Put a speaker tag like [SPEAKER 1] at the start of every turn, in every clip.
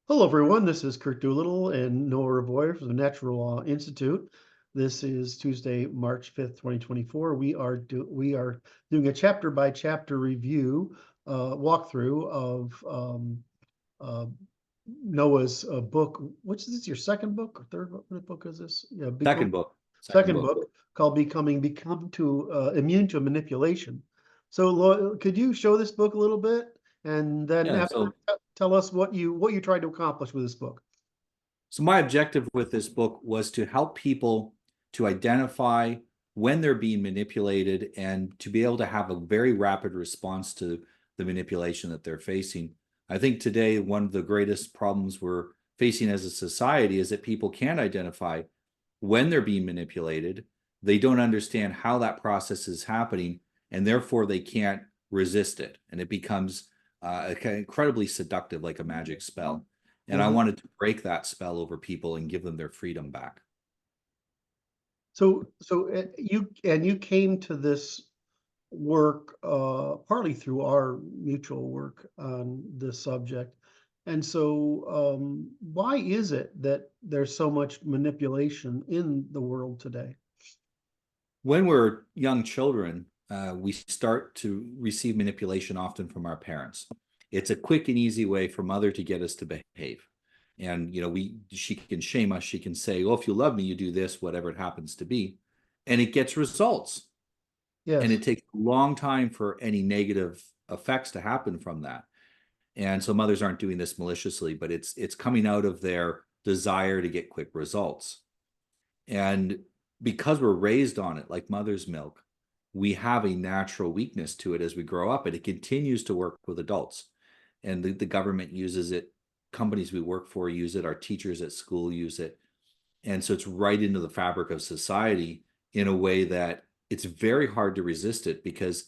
[SPEAKER 1] Hello, everyone. This is Kurt Doolittle and Noah Revoy from the Natural Law Institute. This is Tuesday, March 5th, 2024. We are doing a chapter by chapter review, walkthrough of uh, Noah's book. Which is this, your second book or third book? What book is this? Yeah,
[SPEAKER 2] Second book.
[SPEAKER 1] second book called Become Immune to Manipulation. So, could you show this book a little bit, and then
[SPEAKER 2] Yeah.
[SPEAKER 1] after tell us what you tried to accomplish with this book?
[SPEAKER 2] So my objective with this book was to help people to identify when they're being manipulated and to be able to have a very rapid response to the manipulation that they're facing. I think today one of the greatest problems we're facing as a society is that people can't identify when they're being manipulated. They don't understand how that process is happening, and therefore they can't resist it. And it becomes incredibly seductive, like a magic spell. And I wanted to break that spell over people and give them their freedom back.
[SPEAKER 1] So you came to this work partly through our mutual work on this subject. And so why is it that there's so much manipulation in the world today?
[SPEAKER 2] When we're young children, we start to receive manipulation often from our parents. It's a quick and easy way for mother to get us to behave. And she can shame us. She can say, "Oh, if you love me, you do this," whatever it happens to be, and it gets results. And
[SPEAKER 1] Yes.
[SPEAKER 2] it takes a long time for any negative effects to happen from that. And so mothers aren't doing this maliciously, but it's coming out of their desire to get quick results. And because we're raised on it like mother's milk, we have a natural weakness to it as we grow up, and it continues to work with adults. And the government uses it, companies we work for use it, our teachers at school use it. And so it's right into the fabric of society in a way that it's very hard to resist it, because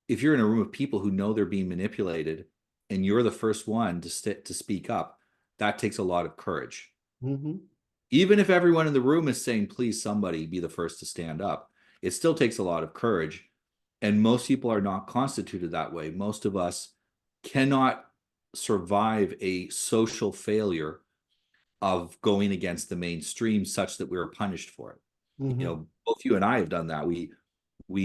[SPEAKER 2] if you're in a room of people who know they're being manipulated and you're the first one to speak up, that takes a lot of courage.
[SPEAKER 1] Mm-hmm.
[SPEAKER 2] Even if everyone in the room is saying, "Please, somebody be the first to stand up," it still takes a lot of courage. And most people are not constituted that way. Most of us cannot survive a social failure of going against the mainstream such that we were punished for it.
[SPEAKER 1] Mm-hmm.
[SPEAKER 2] Both you and I have done that. We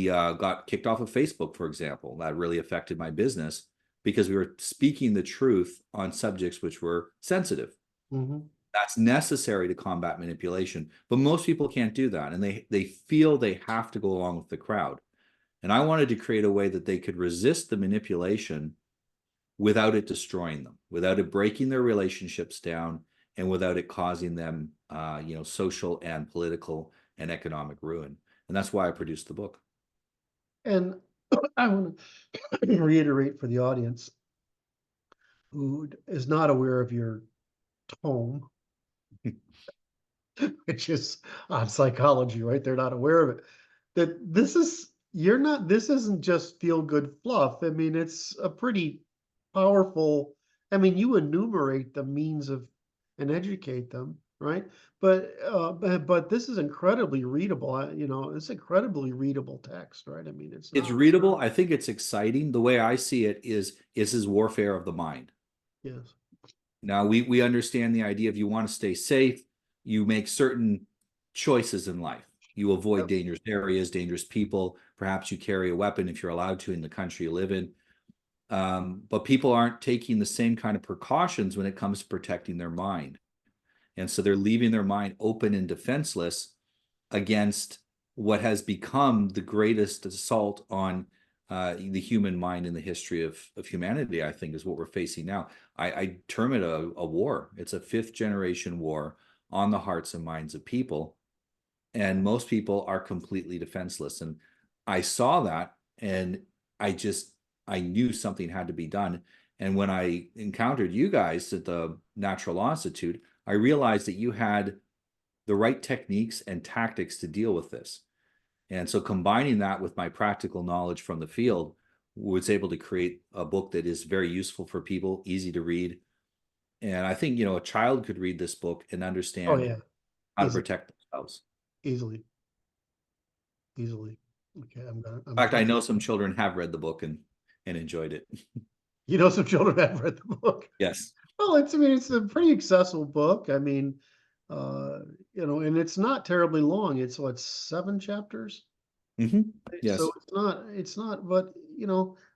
[SPEAKER 2] got kicked off of Facebook, for example. That really affected my business because we were speaking the truth on subjects which were sensitive.
[SPEAKER 1] Mm-hmm.
[SPEAKER 2] That's necessary to combat manipulation, but most people can't do that, and they feel they have to go along with the crowd. And I wanted to create a way that they could resist the manipulation without it destroying them, without it breaking their relationships down, and without it causing them social and political and economic ruin. And that's why I produced the book.
[SPEAKER 1] And I want to reiterate for the audience who is not aware of your tome, which is on psychology, right? They're not aware of it. That this isn't just feel good fluff. I mean, it's a pretty powerful, I mean, you enumerate the means of and educate them, right? But this is incredibly readable. It's incredibly readable text, right? I mean, it's
[SPEAKER 2] It's
[SPEAKER 1] not.
[SPEAKER 2] readable. I think it's exciting. The way I see it is warfare of the mind.
[SPEAKER 1] Yes.
[SPEAKER 2] Now we understand the idea of you want to stay safe, you make certain choices in life. You avoid dangerous areas, dangerous people. Perhaps you carry a weapon if you're allowed to in the country you live in. But people aren't taking the same kind of precautions when it comes to protecting their mind. And so they're leaving their mind open and defenseless against what has become the greatest assault on the human mind in the history of humanity. I think is what we're facing now. I term it a war. It's a fifth generation war on the hearts and minds of people. And most people are completely defenseless. And I saw that, and I knew something had to be done. And when I encountered you guys at the Natural Law Institute, I realized that you had the right techniques and tactics to deal with this. And so combining that with my practical knowledge from the field was able to create a book that is very useful for people, easy to read. And I think, a child could read this book and
[SPEAKER 1] Oh
[SPEAKER 2] understand
[SPEAKER 1] yeah,
[SPEAKER 2] how to
[SPEAKER 1] easily,
[SPEAKER 2] protect themselves.
[SPEAKER 1] easily, easily. Okay,
[SPEAKER 2] In fact, I know some children have read the book and enjoyed it.
[SPEAKER 1] You know, some children have read the book.
[SPEAKER 2] Yes.
[SPEAKER 1] Well, I mean, it's a pretty accessible book. I mean, uh, and it's not terribly long. It's what, 7 chapters? So
[SPEAKER 2] Yes.
[SPEAKER 1] it's not, but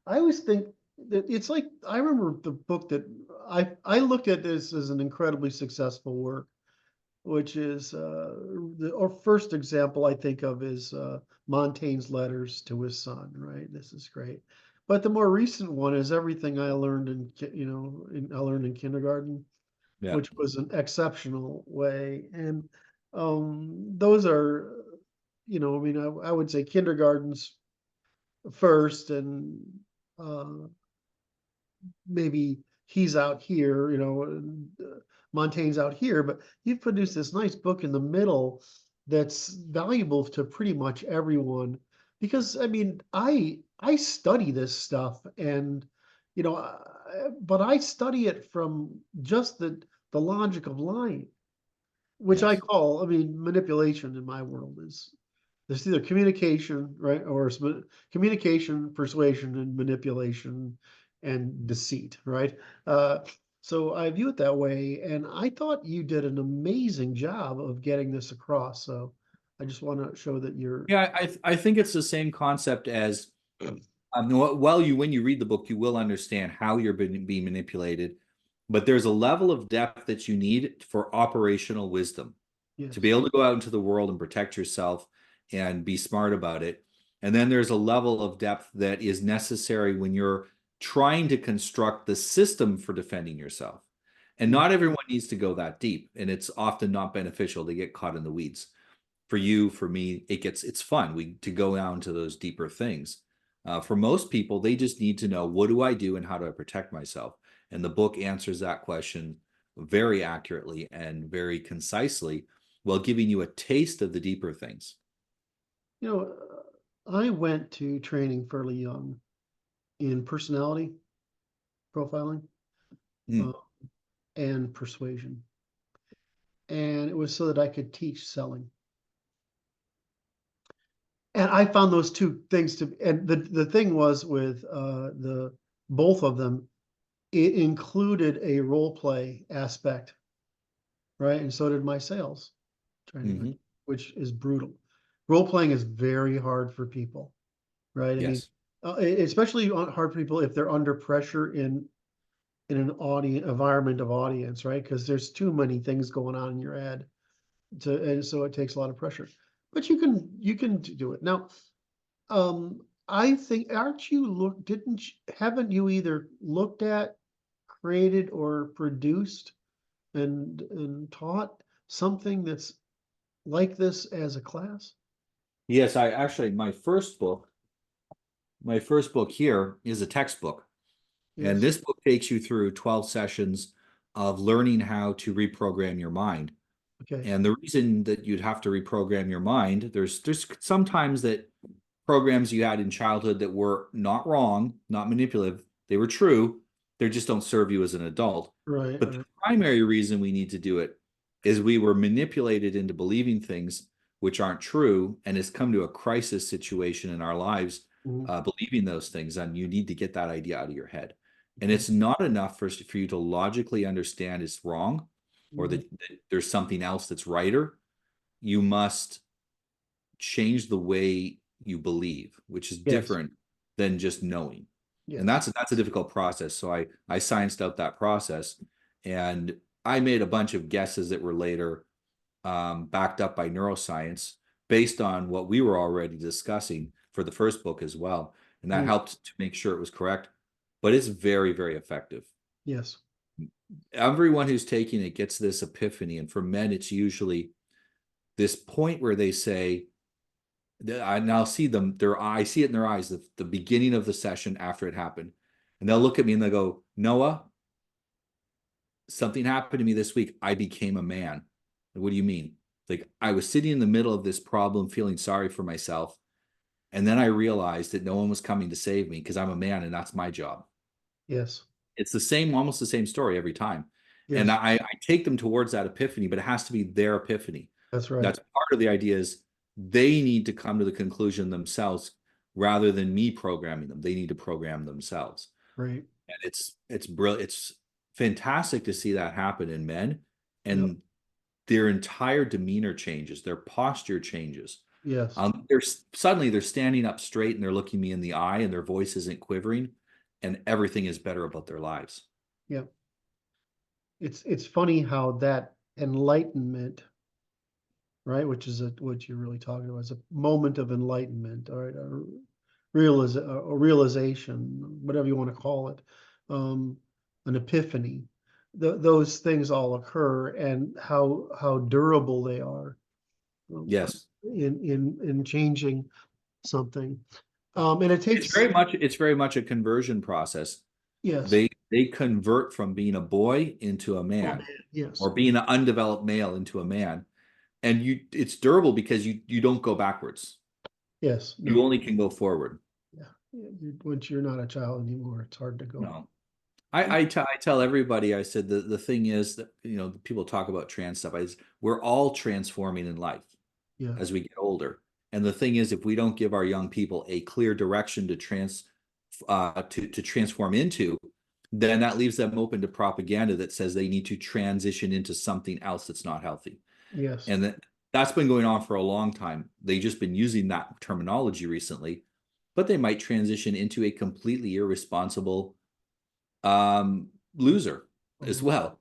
[SPEAKER 1] I always think that it's like, I remember the book that I looked at this as an incredibly successful work, which is or first example I think of is Montaigne's letters to his son, right? This is great. But the more recent one is everything I learned I learned in kindergarten,
[SPEAKER 2] Yeah.
[SPEAKER 1] which was an exceptional way. And those are, I mean, I would say kindergarten's first, and uh, maybe he's out here, and, Montaigne's out here, but you've produced this nice book in the middle that's valuable to pretty much everyone. Because I mean, I study this stuff, and but I study it from just the logic of lying, which I
[SPEAKER 2] Yes.
[SPEAKER 1] call, I mean, manipulation in my world is there's either communication, right, or communication, persuasion, and manipulation and deceit, right? Uh, so I view it that way, and I thought you did an amazing job of getting this across. So I just want to show that you're,
[SPEAKER 2] Yeah, I think it's the same concept as well, when you read the book, you will understand how you're being manipulated, but there's a level of depth that you need for operational wisdom to be
[SPEAKER 1] yes,
[SPEAKER 2] able to go out into the world and protect yourself and be smart about it. And then there's a level of depth that is necessary when you're trying to construct the system for defending yourself. And
[SPEAKER 1] mm,
[SPEAKER 2] not everyone needs to go that deep, and it's often not beneficial to get caught in the weeds. For you, for me, it's fun to go down to those deeper things. For most people, they just need to know, what do I do and how do I protect myself? And the book answers that question very accurately and very concisely, while giving you a taste of the deeper things.
[SPEAKER 1] you know, I went to training fairly young in personality profiling uh,
[SPEAKER 2] Mm.
[SPEAKER 1] and persuasion, and it was so that I could teach selling. And I found those two things and the thing was with the both of them, it included a role play aspect, right? And so did my sales training,
[SPEAKER 2] Hmm.
[SPEAKER 1] which is brutal. Role playing is very hard for people, right? I mean,
[SPEAKER 2] Yes.
[SPEAKER 1] especially hard for people if they're under pressure in an audience environment of audience, right? Because there's too many things going on in your head and so it takes a lot of pressure. But you can do it now. I think, aren't you haven't you either looked at, created, or produced and taught something that's like this as a class?
[SPEAKER 2] Yes, I actually, my first book here is a textbook. And
[SPEAKER 1] Yes.
[SPEAKER 2] this book takes you through 12 sessions of learning how to reprogram your mind.
[SPEAKER 1] Okay.
[SPEAKER 2] And the reason that you'd have to reprogram your mind, there's sometimes that programs you had in childhood that were not wrong, not manipulative, they were true, they just don't serve you as an adult.
[SPEAKER 1] Right.
[SPEAKER 2] But the
[SPEAKER 1] Right.
[SPEAKER 2] primary reason we need to do it is we were manipulated into believing things which aren't true, and it's come to a crisis situation in our lives,
[SPEAKER 1] Mhm.
[SPEAKER 2] believing those things, and you need to get that idea out of your head. And
[SPEAKER 1] Okay.
[SPEAKER 2] it's not enough for you to logically understand it's wrong, or
[SPEAKER 1] Mhm.
[SPEAKER 2] that there's something else that's righter. You must change the way you believe, which is
[SPEAKER 1] Yes.
[SPEAKER 2] different than just knowing. And
[SPEAKER 1] Yes.
[SPEAKER 2] that's a difficult process. So I scienced out that process, and I made a bunch of guesses that were later backed up by neuroscience based on what we were already discussing for the first book as well. And that
[SPEAKER 1] Mm.
[SPEAKER 2] helped to make sure it was correct. But it's very, very effective.
[SPEAKER 1] Yes.
[SPEAKER 2] Everyone who's taking it gets this epiphany. And for men, it's usually this point where they say, and I'll see them, I see it in their eyes, the beginning of the session after it happened. And they'll look at me and they'll go, Noah, something happened to me this week. I became a man. What do you mean? Like, I was sitting in the middle of this problem, feeling sorry for myself. And then I realized that no one was coming to save me because I'm a man and that's my job.
[SPEAKER 1] Yes.
[SPEAKER 2] It's the same, almost the same story every time. And
[SPEAKER 1] Yes.
[SPEAKER 2] I take them towards that epiphany, but it has to be their epiphany.
[SPEAKER 1] That's right.
[SPEAKER 2] That's part of the idea is they need to come to the conclusion themselves rather than me programming them. They need to program themselves.
[SPEAKER 1] Right.
[SPEAKER 2] And it's brilliant. It's fantastic to see that happen in men,
[SPEAKER 1] Yep.
[SPEAKER 2] and their entire demeanor changes, their posture changes.
[SPEAKER 1] Yes.
[SPEAKER 2] Suddenly they're standing up straight and they're looking me in the eye and their voice isn't quivering, and everything is better about their lives.
[SPEAKER 1] Yep. It's funny how that enlightenment, right, which is what you're really talking about, is a moment of enlightenment, all right, a realization, whatever you want to call it, an epiphany. Those things all occur, and how durable they are, um,
[SPEAKER 2] Yes.
[SPEAKER 1] in changing something. And it
[SPEAKER 2] It's
[SPEAKER 1] takes,
[SPEAKER 2] very much it's very much a conversion process.
[SPEAKER 1] yes,
[SPEAKER 2] They convert from being a boy into a
[SPEAKER 1] oh
[SPEAKER 2] man,
[SPEAKER 1] man, yes,
[SPEAKER 2] or being an undeveloped male into a man. And it's durable because you don't go backwards.
[SPEAKER 1] yes,
[SPEAKER 2] You
[SPEAKER 1] no,
[SPEAKER 2] only can go forward.
[SPEAKER 1] yeah. Once you're not a child anymore, it's hard to go.
[SPEAKER 2] No. I tell everybody, I said the thing is that, people talk about trans stuff. We're all transforming in life
[SPEAKER 1] Yes,
[SPEAKER 2] as we get older. And the thing is, if we don't give our young people a clear direction to transform into, then that leaves them open to propaganda that says they need to transition into something else that's not healthy.
[SPEAKER 1] yes,
[SPEAKER 2] And that's been going on for a long time. They've just been using that terminology recently, but they might transition into a completely irresponsible loser as
[SPEAKER 1] mhm,
[SPEAKER 2] well.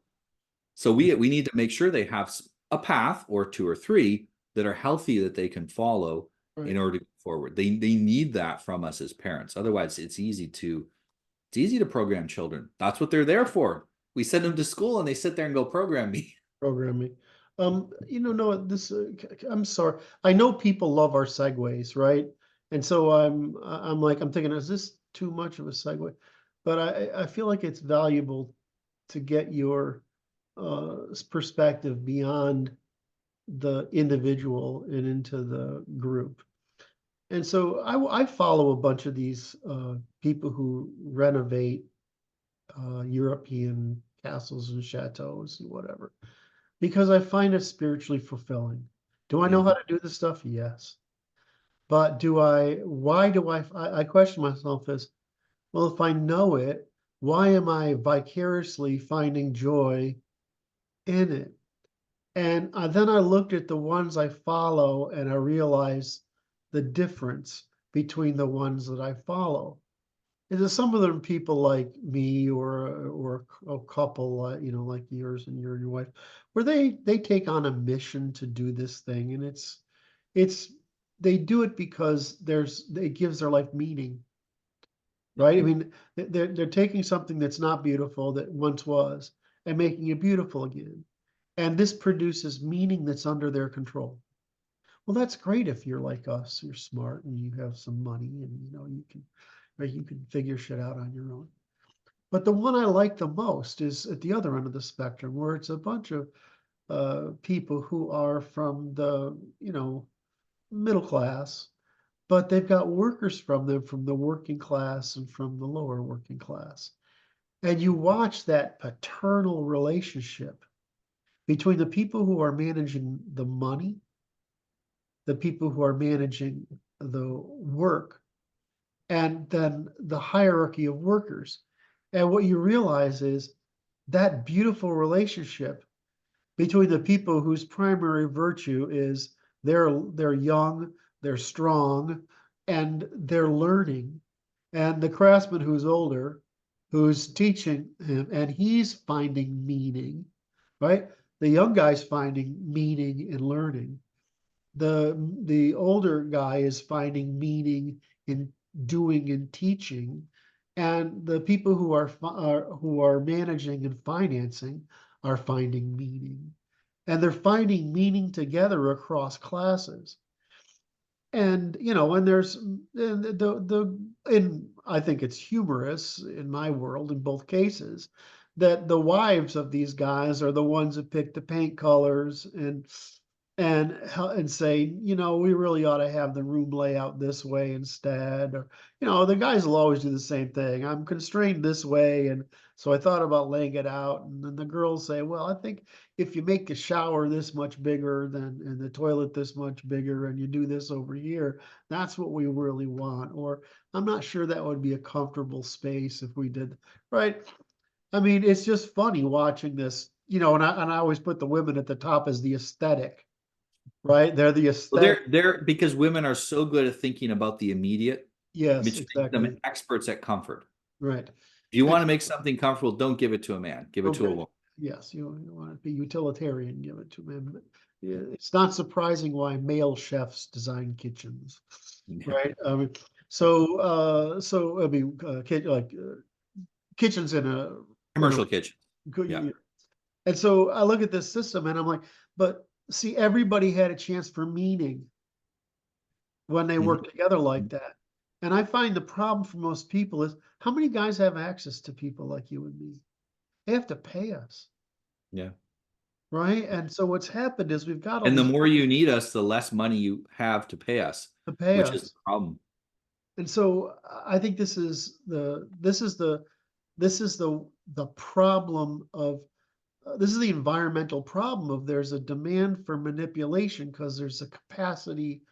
[SPEAKER 2] So we need to make sure they have a path or two or three that are healthy that they can follow in
[SPEAKER 1] right.
[SPEAKER 2] order to go forward. They need that from us as parents. Otherwise, it's easy to program children. That's what they're there for. We send them to school and they sit there and go program me.
[SPEAKER 1] Programming. Noah, I'm sorry. I know people love our segues, right? And so I'm thinking, is this too much of a segue? But I feel like it's valuable to get your perspective beyond the individual and into the group. And so I follow a bunch of these people who renovate European castles and chateaus and whatever, because I find it spiritually fulfilling. Do I know how
[SPEAKER 2] Mhm.
[SPEAKER 1] to do this stuff? Yes. But why do I question myself as, well, if I know it, why am I vicariously finding joy in it? And then I looked at the ones I follow and I realized the difference between the ones that I follow. Is that some of them people like me or a couple, like yours and your wife, where they take on a mission to do this thing, and it's they do it because it gives their life meaning, right? I mean, they're taking something that's not beautiful that once was and making it beautiful again, and this produces meaning that's under their control. Well, that's great if you're like us, you're smart and you have some money and you can figure shit out on your own. But the one I like the most is at the other end of the spectrum, where it's a bunch of people who are from the, middle class, but they've got workers from them from the working class and from the lower working class. And you watch that paternal relationship between the people who are managing the money, the people who are managing the work, and then the hierarchy of workers. And what you realize is that beautiful relationship between the people whose primary virtue is they're young, they're strong, and they're learning, and the craftsman who's older, who's teaching him, and he's finding meaning, right? The young guy's finding meaning in learning. The older guy is finding meaning in doing and teaching, and the people who are managing and financing are finding meaning, and they're finding meaning together across classes. And and there's and the and I think it's humorous in my world in both cases that the wives of these guys are the ones that pick the paint colors and say, we really ought to have the room layout this way instead. Or, the guys will always do the same thing. I'm constrained this way, and so I thought about laying it out. And then the girls say, well, I think if you make the shower this much bigger than and the toilet this much bigger and you do this over here, that's what we really want. Or I'm not sure that would be a comfortable space if we did, right? I mean, it's just funny watching this, you know, and I always put the women at the top as the aesthetic, right? They're the
[SPEAKER 2] Well,
[SPEAKER 1] aesthetic.
[SPEAKER 2] they're because women are so good at thinking about the immediate,
[SPEAKER 1] Yes,
[SPEAKER 2] which makes them
[SPEAKER 1] exactly.
[SPEAKER 2] experts at comfort.
[SPEAKER 1] Right.
[SPEAKER 2] If you
[SPEAKER 1] And
[SPEAKER 2] want to make something comfortable, don't give it to a man. Give it to a
[SPEAKER 1] okay.
[SPEAKER 2] woman.
[SPEAKER 1] Yes, you want to be utilitarian, give it to men. But yeah, it's not surprising why male chefs design kitchens, right? So I mean, kitchens in a
[SPEAKER 2] Commercial kitchen. Yeah.
[SPEAKER 1] good. And so I look at this system and I'm like, but see, everybody had a chance for meaning when they
[SPEAKER 2] Mhm.
[SPEAKER 1] work together like that. And I find the problem for most people is how many guys have access to people like you and me? They have to pay us,
[SPEAKER 2] Yeah.
[SPEAKER 1] right? And so what's happened is we've got all
[SPEAKER 2] And the
[SPEAKER 1] these
[SPEAKER 2] more you need us, the less money you have to pay us,
[SPEAKER 1] to pay
[SPEAKER 2] which is the
[SPEAKER 1] us.
[SPEAKER 2] problem.
[SPEAKER 1] And so I think this is the problem of this is the environmental problem of there's a demand for manipulation because there's a capacity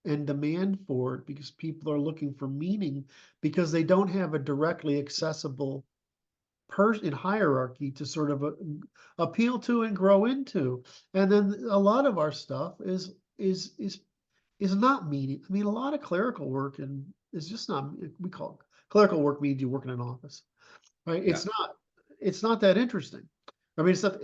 [SPEAKER 1] and demand for it because people are looking for meaning because they don't have a directly accessible person in hierarchy to sort of appeal to and grow into. And then a lot of our stuff is not meaning. I mean, a lot of clerical work and is just not, we call it, clerical work means you work in an office, right?
[SPEAKER 2] Yeah.
[SPEAKER 1] It's not that interesting. I mean, it's not,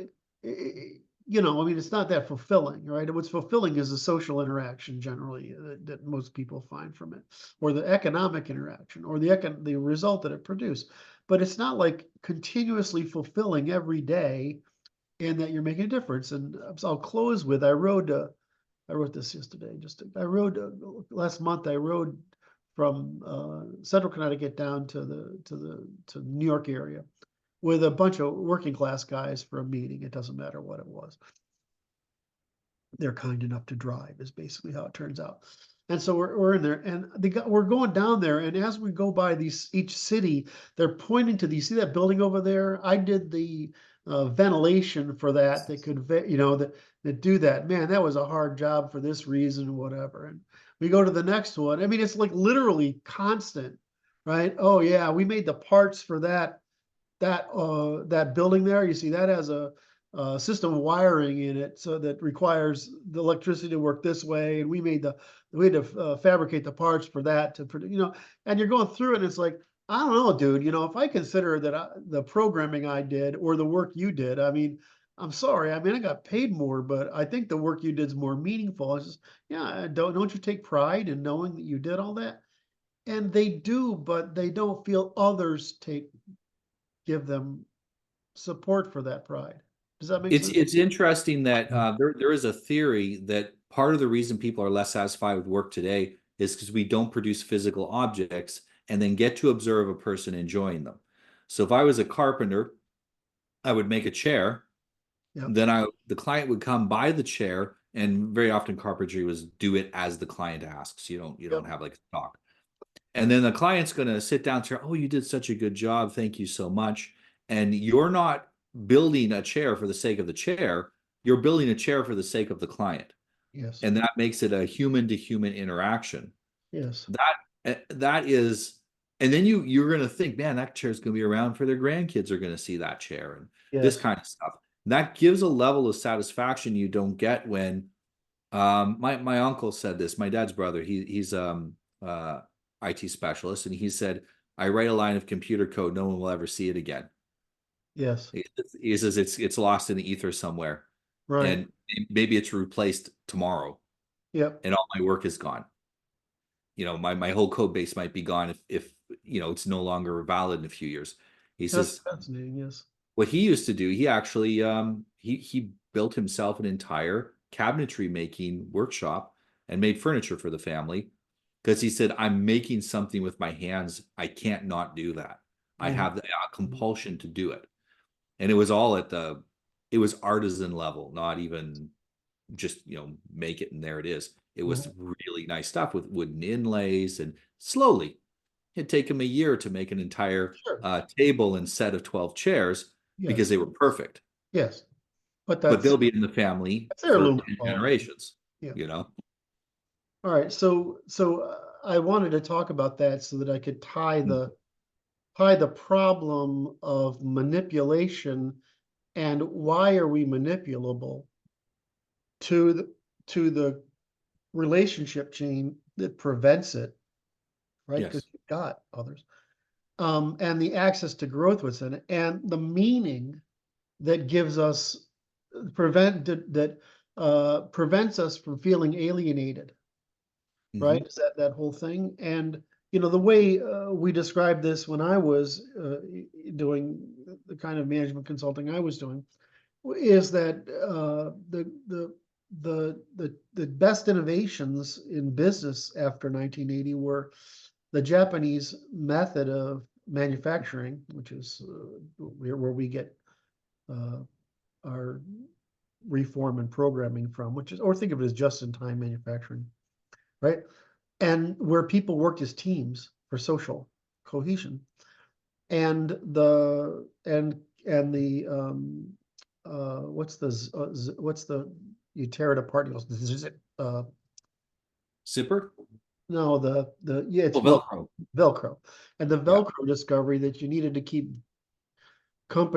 [SPEAKER 1] you know, I mean, it's not that fulfilling, right? What's fulfilling is the social interaction generally that most people find from it, or the economic interaction, or the result that it produced. But it's not like continuously fulfilling every day, and that you're making a difference. And so I'll close with I wrote this yesterday. I rode last month. I rode from Central Connecticut down to the New York area with a bunch of working class guys for a meeting. It doesn't matter what it was. They're kind enough to drive is basically how it turns out. And so we're in there and we're going down there. And as we go by each city, they're pointing to these, see that building over there? I did the ventilation for that. They could, you know, that do that. Man, that was a hard job for this reason, whatever. And we go to the next one. I mean, it's like literally constant, right? Oh yeah, we made the parts for that building there. You see that has a system of wiring in it, so that requires the electricity to work this way. And we had to fabricate the parts for that to produce, you know. And you're going through it, and it's like, I don't know, dude. You know, if I consider that the programming I did or the work you did, I mean, I'm sorry. I mean, I got paid more, but I think the work you did is more meaningful. It's just, yeah, don't you take pride in knowing that you did all that? And they do, but they don't feel others give them support for that pride. Does that make
[SPEAKER 2] It's
[SPEAKER 1] sense?
[SPEAKER 2] it's interesting that there is a theory that part of the reason people are less satisfied with work today is because we don't produce physical objects and then get to observe a person enjoying them. So if I was a carpenter, I would make a chair,
[SPEAKER 1] Yep.
[SPEAKER 2] then the client would come buy the chair, and very often carpentry was do it as the client asks. You don't
[SPEAKER 1] Yep.
[SPEAKER 2] have like stock. And then the client's going to sit down and say, "Oh, you did such a good job. Thank you so much." And you're not building a chair for the sake of the chair. You're building a chair for the sake of the client.
[SPEAKER 1] Yes.
[SPEAKER 2] And that makes it a human to human interaction.
[SPEAKER 1] Yes.
[SPEAKER 2] That is, and then you're going to think, man, that chair is going to be around for their grandkids are going to see that chair and this
[SPEAKER 1] Yes.
[SPEAKER 2] kind of stuff. That gives a level of satisfaction you don't get when my uncle said this. My dad's brother, he's uh IT specialist, and he said, I write a line of computer code, no one will ever see it again.
[SPEAKER 1] Yes.
[SPEAKER 2] He says it's lost in the ether somewhere,
[SPEAKER 1] Right.
[SPEAKER 2] and maybe it's replaced tomorrow,
[SPEAKER 1] Yep.
[SPEAKER 2] and all my work is gone. My whole code base might be gone if it's no longer valid in a few years. He
[SPEAKER 1] That's
[SPEAKER 2] says
[SPEAKER 1] fascinating. Yes.
[SPEAKER 2] what he used to do, he actually he built himself an entire cabinetry making workshop and made furniture for the family because he said, I'm making something with my hands. I can't not do that. I
[SPEAKER 1] Mhm.
[SPEAKER 2] have the compulsion to do it. And it was all it was artisan level, not even just, make it and there it is. It was
[SPEAKER 1] Mhm.
[SPEAKER 2] really nice stuff with wooden inlays, and slowly it'd take him a year to make an entire
[SPEAKER 1] Sure.
[SPEAKER 2] table and set of 12 chairs because
[SPEAKER 1] Yes.
[SPEAKER 2] they were perfect.
[SPEAKER 1] Yes. But
[SPEAKER 2] But they'll be in the family
[SPEAKER 1] that's
[SPEAKER 2] for
[SPEAKER 1] heirloom
[SPEAKER 2] 10
[SPEAKER 1] quality.
[SPEAKER 2] generations,
[SPEAKER 1] Yeah.
[SPEAKER 2] you know?
[SPEAKER 1] All right. So I wanted to talk about that so that I could tie
[SPEAKER 2] Mm.
[SPEAKER 1] tie the problem of manipulation and why are we manipulable to the relationship chain that prevents it, right? Because
[SPEAKER 2] Yes.
[SPEAKER 1] you've got others. And the access to growth within it, and the meaning that gives us prevents us from feeling alienated, right?
[SPEAKER 2] Mhm.
[SPEAKER 1] Is that whole thing? And the way we described this when I was doing the kind of management consulting I was doing is that the best innovations in business after 1980 were the Japanese method of manufacturing, which is where we get uh, our reform and programming from, which is, or think of it as just-in-time manufacturing, right? And where people worked as teams for social cohesion, and the what's the you tear it apart, uh,
[SPEAKER 2] Zipper?
[SPEAKER 1] no, the yeah, it's
[SPEAKER 2] Oh, Velcro.
[SPEAKER 1] Velcro, and the
[SPEAKER 2] Yeah.
[SPEAKER 1] Velcro discovery that you needed to keep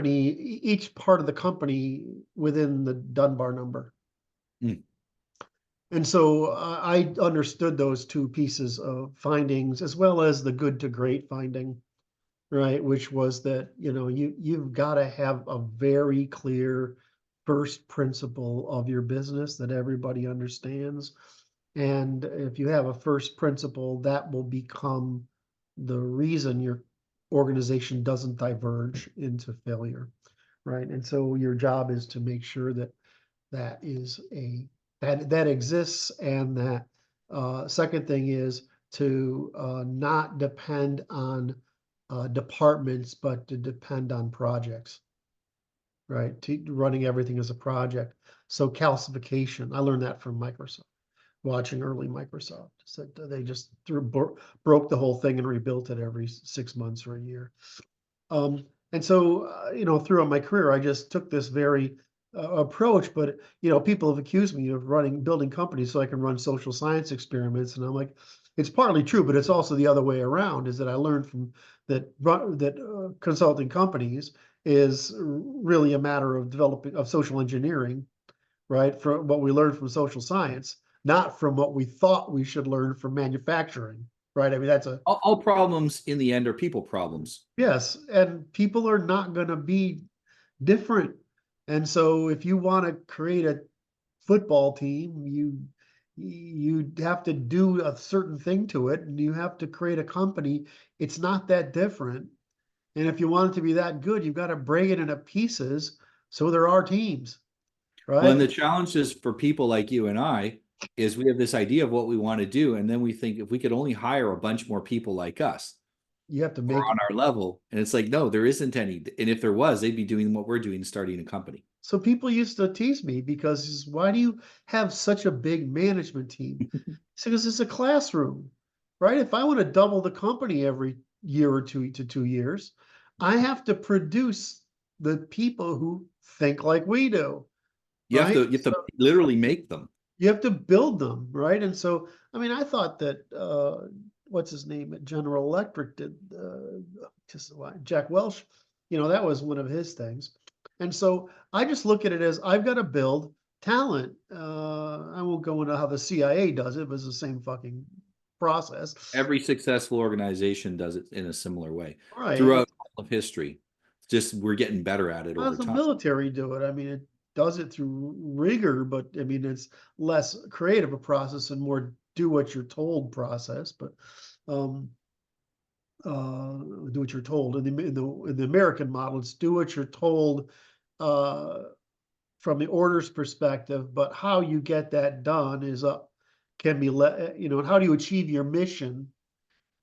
[SPEAKER 1] each part of the company within the Dunbar number.
[SPEAKER 2] Mm.
[SPEAKER 1] And so I understood those two pieces of findings as well as the good to great finding, right? Which was that, you've got to have a very clear first principle of your business that everybody understands. And if you have a first principle, that will become the reason your organization doesn't diverge into failure, right? And so your job is to make sure that that exists, and that second thing is to not depend on departments, but to depend on projects, right? Running everything as a project. So calcification, I learned that from Microsoft, watching early Microsoft. So they just broke the whole thing and rebuilt it every 6 months or a year. And so, throughout my career, I just took this very approach. But people have accused me of building companies so I can run social science experiments, and I'm like, it's partly true, but it's also the other way around. Is that I learned from that consulting companies is really a matter of developing of social engineering, right? From what we learned from social science, not from what we thought we should learn from manufacturing, right? I mean, that's a
[SPEAKER 2] All problems in the end are people problems.
[SPEAKER 1] yes, and people are not going to be different. And so if you want to create a football team, you have to do a certain thing to it, and you have to create a company. It's not that different. And if you want it to be that good, you've got to break it into pieces so there are teams,
[SPEAKER 2] Well, and
[SPEAKER 1] right?
[SPEAKER 2] the challenge is for people like you and I is we have this idea of what we want to do, and then we think if we could only hire a bunch more people like us
[SPEAKER 1] You have to
[SPEAKER 2] or
[SPEAKER 1] make
[SPEAKER 2] on
[SPEAKER 1] it.
[SPEAKER 2] our level, and it's like, no, there isn't any. And if there was, they'd be doing what we're doing, starting a company.
[SPEAKER 1] So people used to tease me because why do you have such a big management team? Because it's a classroom, right? If I want to double the company every year or 2 to 2 years, I have to produce the people who think like we do, right?
[SPEAKER 2] You have to
[SPEAKER 1] So
[SPEAKER 2] literally make them.
[SPEAKER 1] you have to build them, right? And so, I mean, I thought that what's his name at General Electric did just Jack Welch, that was one of his things. And so I just look at it as I've got to build talent. I won't go into how the CIA does it, but it's the same fucking process,
[SPEAKER 2] Every successful organization does it in a similar way
[SPEAKER 1] right?
[SPEAKER 2] throughout all of history. Just we're getting better at it
[SPEAKER 1] How does
[SPEAKER 2] over
[SPEAKER 1] the
[SPEAKER 2] time.
[SPEAKER 1] military do it? I mean, it does it through rigor, but I mean, it's less creative a process and more do what you're told process. But um, do what you're told. In the American model, it's do what you're told uh, from the orders perspective, but how you get that done is up can be and how do you achieve your mission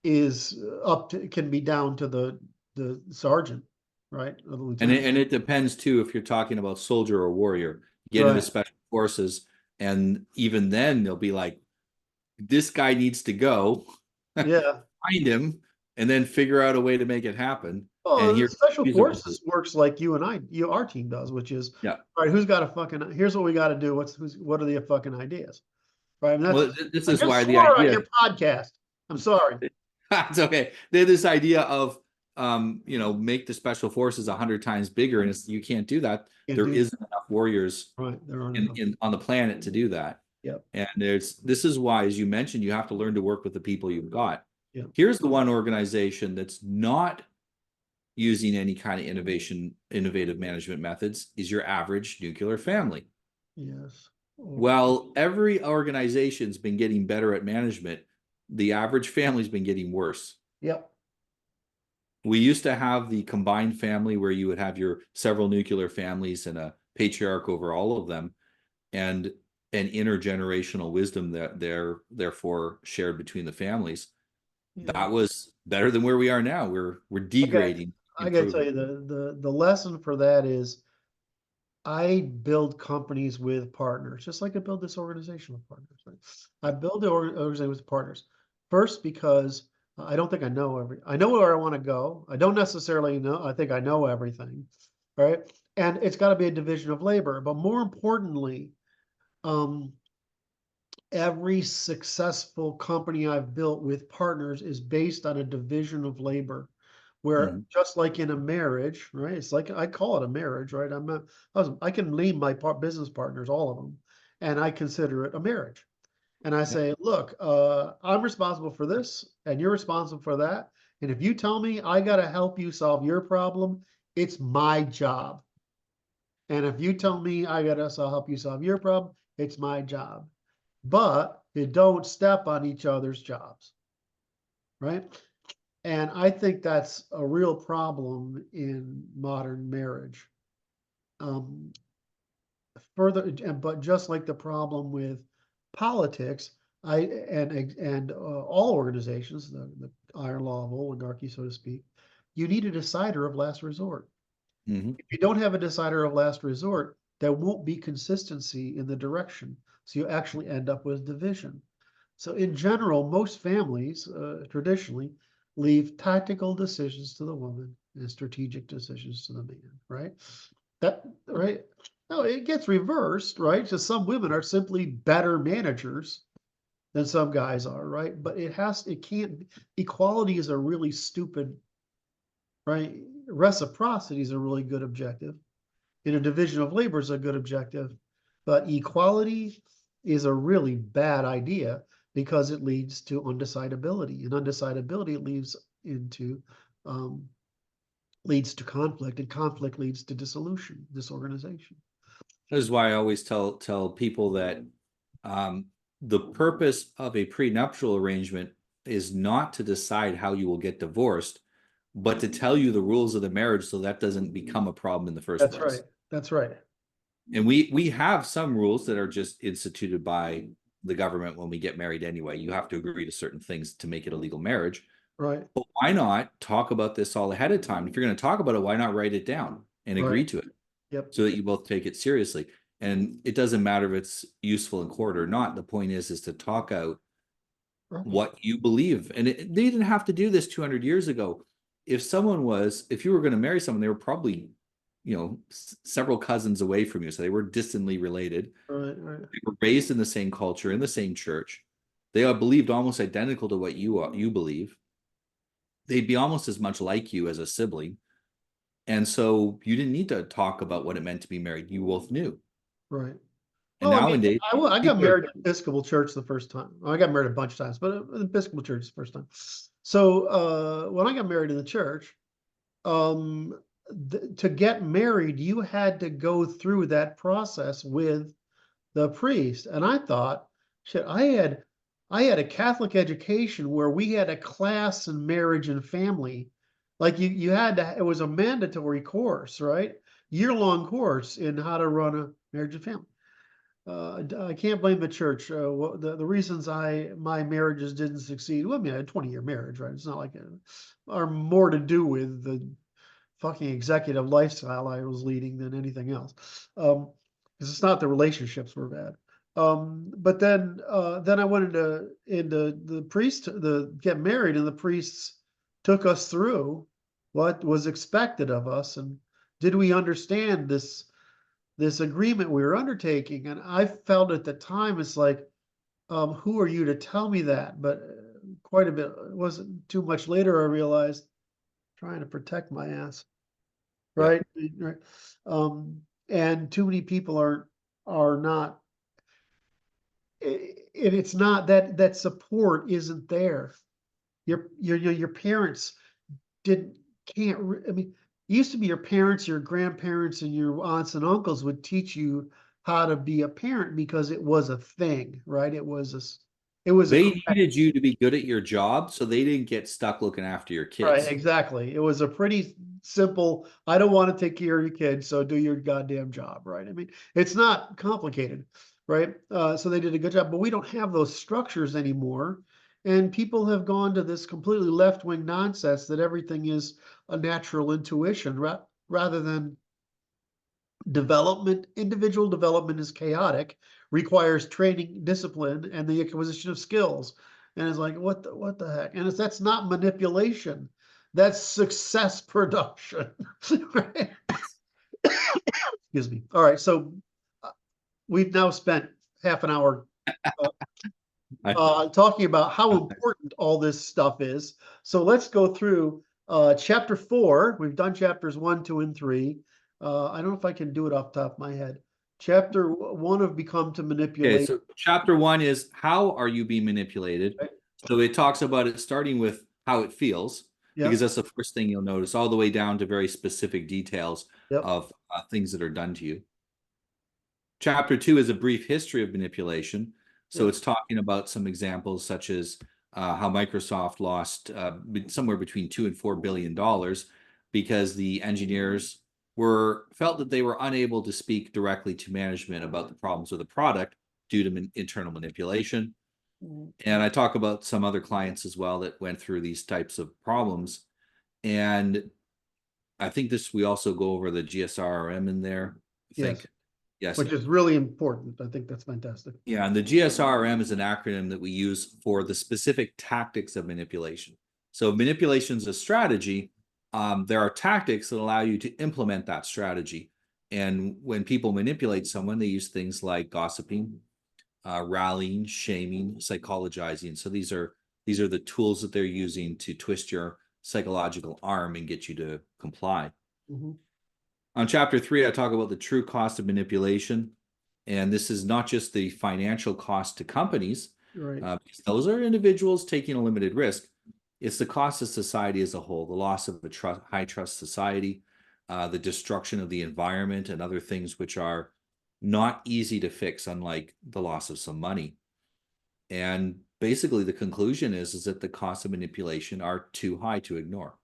[SPEAKER 1] is up to can be down to the sergeant, right, or the lieutenant,
[SPEAKER 2] And it depends too if you're talking about soldier or warrior. Get into
[SPEAKER 1] right?
[SPEAKER 2] special forces, and even then they'll be like, this guy needs to go,
[SPEAKER 1] Yeah.
[SPEAKER 2] find him, and then figure out a way to make it happen. And
[SPEAKER 1] Well,
[SPEAKER 2] here's
[SPEAKER 1] special
[SPEAKER 2] resources.
[SPEAKER 1] forces works like you and our team does, which is
[SPEAKER 2] Yeah.
[SPEAKER 1] all right. Who's got a fucking? Here's what we got to do. What are the fucking ideas? Right. And that's
[SPEAKER 2] Well, this
[SPEAKER 1] I
[SPEAKER 2] is
[SPEAKER 1] just
[SPEAKER 2] why the
[SPEAKER 1] swore on
[SPEAKER 2] idea
[SPEAKER 1] your podcast. I'm sorry.
[SPEAKER 2] it's okay. There's this idea of make the special forces 100 times bigger, and you can't do that.
[SPEAKER 1] Can't
[SPEAKER 2] There
[SPEAKER 1] do
[SPEAKER 2] isn't enough warriors
[SPEAKER 1] right. There aren't enough.
[SPEAKER 2] in on the planet to do that.
[SPEAKER 1] Yep.
[SPEAKER 2] And this is why, as you mentioned, you have to learn to work with the people you've got.
[SPEAKER 1] Yep.
[SPEAKER 2] Here's the one organization that's not using any kind of innovative management methods is your average nuclear family.
[SPEAKER 1] Yes.
[SPEAKER 2] Well, every organization's been getting better at management. The average family's been getting worse.
[SPEAKER 1] Yep.
[SPEAKER 2] We used to have the combined family where you would have your several nuclear families and a patriarch over all of them, and an intergenerational wisdom that therefore shared between the families.
[SPEAKER 1] Yeah.
[SPEAKER 2] That was better than where we are now. We're degrading.
[SPEAKER 1] I gotta tell you, the lesson for that is I build companies with partners, just like I build this organization with partners. Right? I build the organization with partners first because I don't think I know where I want to go. I don't necessarily know. I think I know everything, right? And it's got to be a division of labor. But more importantly, every successful company I've built with partners is based on a division of labor, where just like in a marriage, right? It's like I call it a marriage, right? I can name my business partners, all of them, and I consider it a marriage. And I say, look, I'm responsible for this, and you're responsible for that. And if you tell me I got to help you solve your problem, it's my job. And if you tell me I got to help you solve your problem, it's my job. But you don't step on each other's jobs, right? And I think that's a real problem in modern marriage. But just like the problem with politics, all organizations, the iron law of oligarchy, so to speak, you need a decider of last resort. If you don't have a decider of last resort, there won't be consistency in the direction. So you actually end up with division. So in general, most families traditionally leave tactical decisions to the woman and strategic decisions to the man, right? Right? No, it gets reversed, right? So some women are simply better managers than some guys are, right? But equality is a really stupid, right? Reciprocity is a really good objective. In a division of labor is a good objective, but equality is a really bad idea because it leads to undecidability, and undecidability leads to conflict, and conflict leads to disorganization.
[SPEAKER 2] This is why I always tell people that the purpose of a prenuptial arrangement is not to decide how you will get divorced, but to tell you the rules of the marriage so that doesn't become a problem in the first place.
[SPEAKER 1] That's right. That's right.
[SPEAKER 2] And we have some rules that are just instituted by the government when we get married anyway. You have to agree to certain things to make it a legal marriage.
[SPEAKER 1] Right.
[SPEAKER 2] But why not talk about this all ahead of time? If you're going to talk about it, why not write it down and agree to it?
[SPEAKER 1] Yep.
[SPEAKER 2] So that you both take it seriously. And it doesn't matter if it's useful in court or not. The point is to talk out what you believe. And they didn't have to do this 200 years ago. If you were going to marry someone, they were probably, several cousins away from you. So they were distantly related.
[SPEAKER 1] Right.
[SPEAKER 2] They were raised in the same culture, in the same church. They are believed almost identical to what you believe. They'd be almost as much like you as a sibling. And so you didn't need to talk about what it meant to be married. You both knew.
[SPEAKER 1] Right.
[SPEAKER 2] And nowadays,
[SPEAKER 1] I got married in Episcopal church the first time. Well, I got married a bunch of times, but in Episcopal church the first time. So when I got married in the church, to get married, you had to go through that process with the priest. And I thought, shit, I had a Catholic education where we had a class in marriage and family. Like you had to, it was a mandatory course, right? Year-long course in how to run a marriage and family. I can't blame the church. The reasons my marriages didn't succeed. Well, I mean, I had a 20-year marriage, right? It's not like are more to do with the fucking executive lifestyle I was leading than anything else. Because it's not the relationships were bad. But then I went into the priest the get married, and the priests took us through what was expected of us, and did we understand this agreement we were undertaking? And I felt at the time it's like, who are you to tell me that? But quite a bit, it wasn't too much later I realized trying to protect my ass,
[SPEAKER 2] Yeah.
[SPEAKER 1] right? Right. And too many people are not, and it's not that support isn't there. Your parents didn't can't. I mean, it used to be your parents, your grandparents, and your aunts and uncles would teach you how to be a parent because it was a thing, right? It was a
[SPEAKER 2] They needed you to be good at your job, so they didn't get stuck looking after your
[SPEAKER 1] right,
[SPEAKER 2] kids.
[SPEAKER 1] exactly. It was a pretty simple, I don't want to take care of your kids, so do your goddamn job, right? I mean, it's not complicated, right? So they did a good job, but we don't have those structures anymore. And people have gone to this completely left-wing nonsense that everything is a natural intuition rather than development. Individual development is chaotic, requires training, discipline, and the acquisition of skills. And it's like, what the heck? And that's not manipulation. That's success production. Right? Excuse me. All right. So we've now spent half an hour uh, talking about how important all this stuff is. So let's go through chapter 4. We've done chapters 1, 2, and 3. I don't know if I can do it off the top of my head. Chapter 1 of Become to
[SPEAKER 2] Okay,
[SPEAKER 1] Manipulate.
[SPEAKER 2] so chapter 1 is how are you being manipulated?
[SPEAKER 1] Right?
[SPEAKER 2] So it talks about it starting with how it feels, because
[SPEAKER 1] Yep.
[SPEAKER 2] that's the first thing you'll notice, all the way down to very specific details
[SPEAKER 1] Yep.
[SPEAKER 2] of things that are done to you. Chapter 2 is a brief history of manipulation. So
[SPEAKER 1] Yep.
[SPEAKER 2] it's talking about some examples such as how Microsoft lost somewhere between $2 and $4 billion because the engineers felt that they were unable to speak directly to management about the problems with the product due to internal manipulation. And I talk about some other clients as well that went through these types of problems. And I think we also go over the GSRM in there, I
[SPEAKER 1] Yes.
[SPEAKER 2] think. Yes.
[SPEAKER 1] Which is really important. I think that's fantastic.
[SPEAKER 2] Yeah, and the GSRM is an acronym that we use for the specific tactics of manipulation. So manipulation is a strategy. There are tactics that allow you to implement that strategy. And when people manipulate someone, they use things like gossiping, rallying, shaming, psychologizing. So these are the tools that they're using to twist your psychological arm and get you to comply.
[SPEAKER 1] Mm-hmm.
[SPEAKER 2] On chapter 3, I talk about the true cost of manipulation. And this is not just the financial cost to companies,
[SPEAKER 1] Right.
[SPEAKER 2] because those are individuals taking a limited risk. It's the cost of society as a whole, the loss of a high trust society, the destruction of the environment, and other things which are not easy to fix, unlike the loss of some money. And basically, the conclusion is that the costs of manipulation are too high to ignore.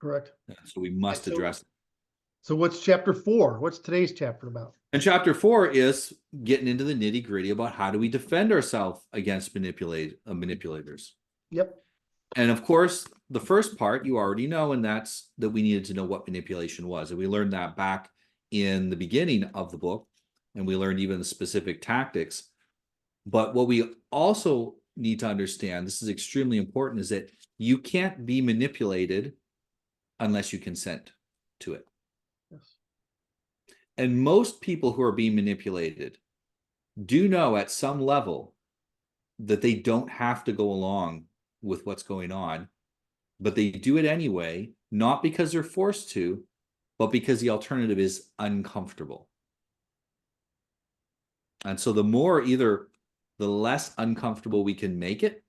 [SPEAKER 1] Correct.
[SPEAKER 2] So we must address it.
[SPEAKER 1] So what's chapter 4? What's today's chapter about?
[SPEAKER 2] And chapter 4 is getting into the nitty gritty about how do we defend ourselves against manipulators.
[SPEAKER 1] Yep.
[SPEAKER 2] And of course, the first part you already know, and that's that we needed to know what manipulation was. And we learned that back in the beginning of the book, and we learned even the specific tactics. But what we also need to understand, this is extremely important, is that you can't be manipulated unless you consent to it.
[SPEAKER 1] Yes.
[SPEAKER 2] And most people who are being manipulated do know at some level that they don't have to go along with what's going on, but they do it anyway, not because they're forced to, but because the alternative is uncomfortable. And so the less uncomfortable we can make it,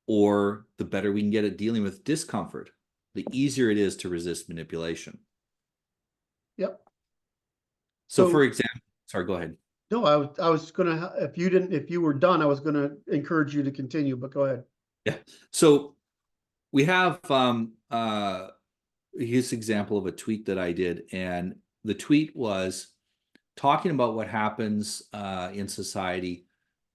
[SPEAKER 2] or the better we can get at dealing with discomfort, the easier it is to resist manipulation.
[SPEAKER 1] Yep.
[SPEAKER 2] So for example, sorry, go ahead.
[SPEAKER 1] No, I was gonna, if you were done, I was gonna encourage you to continue, but go ahead.
[SPEAKER 2] Yeah. So we have his example of a tweet that I did, and the tweet was talking about what happens in society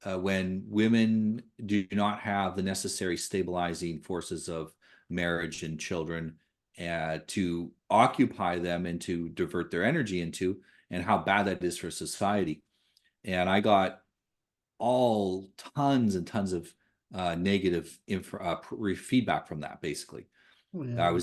[SPEAKER 2] when women do not have the necessary stabilizing forces of marriage and children to occupy them and to divert their energy into, and how bad that is for society. And I got tons and tons of negative feedback from that. Basically,
[SPEAKER 1] Yeah.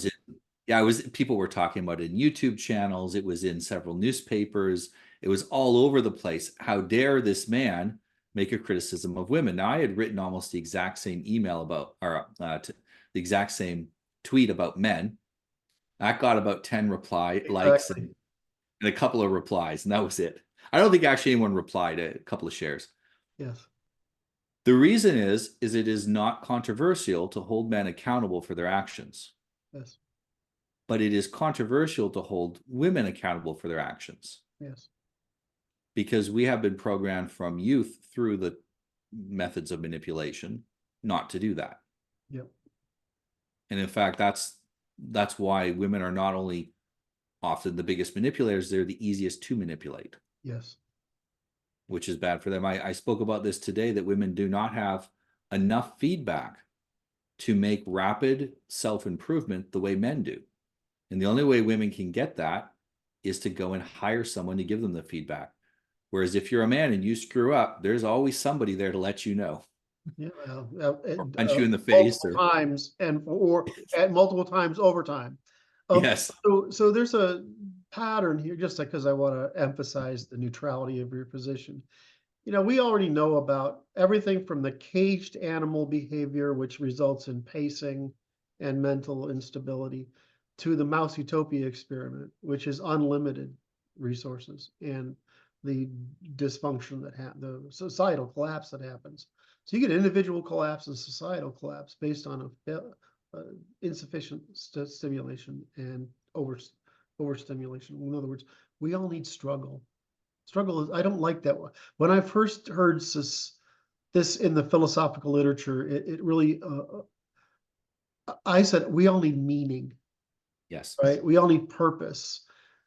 [SPEAKER 2] people were talking about it in YouTube channels. It was in several newspapers. It was all over the place. How dare this man make a criticism of women? Now, I had written almost the exact same email about, or the exact same tweet about men, That got about 10 likes
[SPEAKER 1] Exactly.
[SPEAKER 2] and a couple of replies, and that was it. I don't think actually anyone replied, a couple of shares.
[SPEAKER 1] Yes.
[SPEAKER 2] The reason is it is not controversial to hold men accountable for their actions,
[SPEAKER 1] Yes.
[SPEAKER 2] but it is controversial to hold women accountable for their actions,
[SPEAKER 1] Yes.
[SPEAKER 2] because we have been programmed from youth through the methods of manipulation not to do that.
[SPEAKER 1] Yep.
[SPEAKER 2] And in fact, that's why women are not only often the biggest manipulators, they're the easiest to manipulate.
[SPEAKER 1] Yes.
[SPEAKER 2] Which is bad for them. I spoke about this today, that women do not have enough feedback to make rapid self-improvement the way men do. And the only way women can get that is to go and hire someone to give them the feedback. Whereas if you're a man and you screw up, there's always somebody there to let you know.
[SPEAKER 1] Yeah.
[SPEAKER 2] Or punch you in the face,
[SPEAKER 1] Multiple
[SPEAKER 2] or
[SPEAKER 1] times or at multiple times over time.
[SPEAKER 2] yes.
[SPEAKER 1] So there's a pattern here, just because I want to emphasize the neutrality of your position. We already know about everything from the caged animal behavior, which results in pacing and mental instability, to the mouse utopia experiment, which is unlimited resources and the dysfunction the societal collapse that happens. So you get individual collapse and societal collapse based on insufficient stimulation and overstimulation. In other words, we all need struggle. Struggle is, I don't like that one. When I first heard this in the philosophical literature, it really, I said, we all need meaning,
[SPEAKER 2] Yes.
[SPEAKER 1] right? We all need purpose.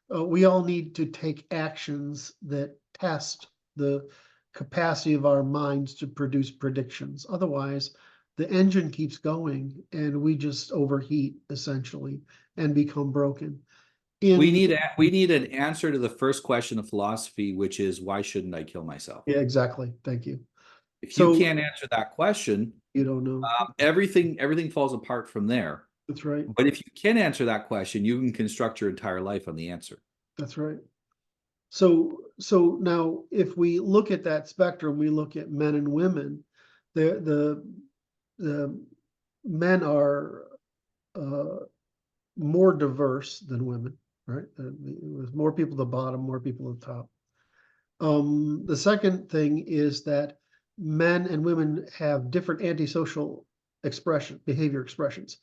[SPEAKER 1] We all need to take actions that test the capacity of our minds to produce predictions. Otherwise, the engine keeps going and we just overheat essentially and become broken.
[SPEAKER 2] We
[SPEAKER 1] In
[SPEAKER 2] need an answer to the first question of philosophy, which is, why shouldn't I kill myself?
[SPEAKER 1] Yeah, exactly. Thank you.
[SPEAKER 2] If you
[SPEAKER 1] So
[SPEAKER 2] can't answer that question,
[SPEAKER 1] you don't know.
[SPEAKER 2] everything falls apart from there.
[SPEAKER 1] That's right.
[SPEAKER 2] But if you can answer that question, you can construct your entire life on the answer.
[SPEAKER 1] That's right. So now if we look at that spectrum, we look at men and women, the men are more diverse than women, right? With more people at the bottom, more people at the top. The second thing is that men and women have different antisocial behavior expressions.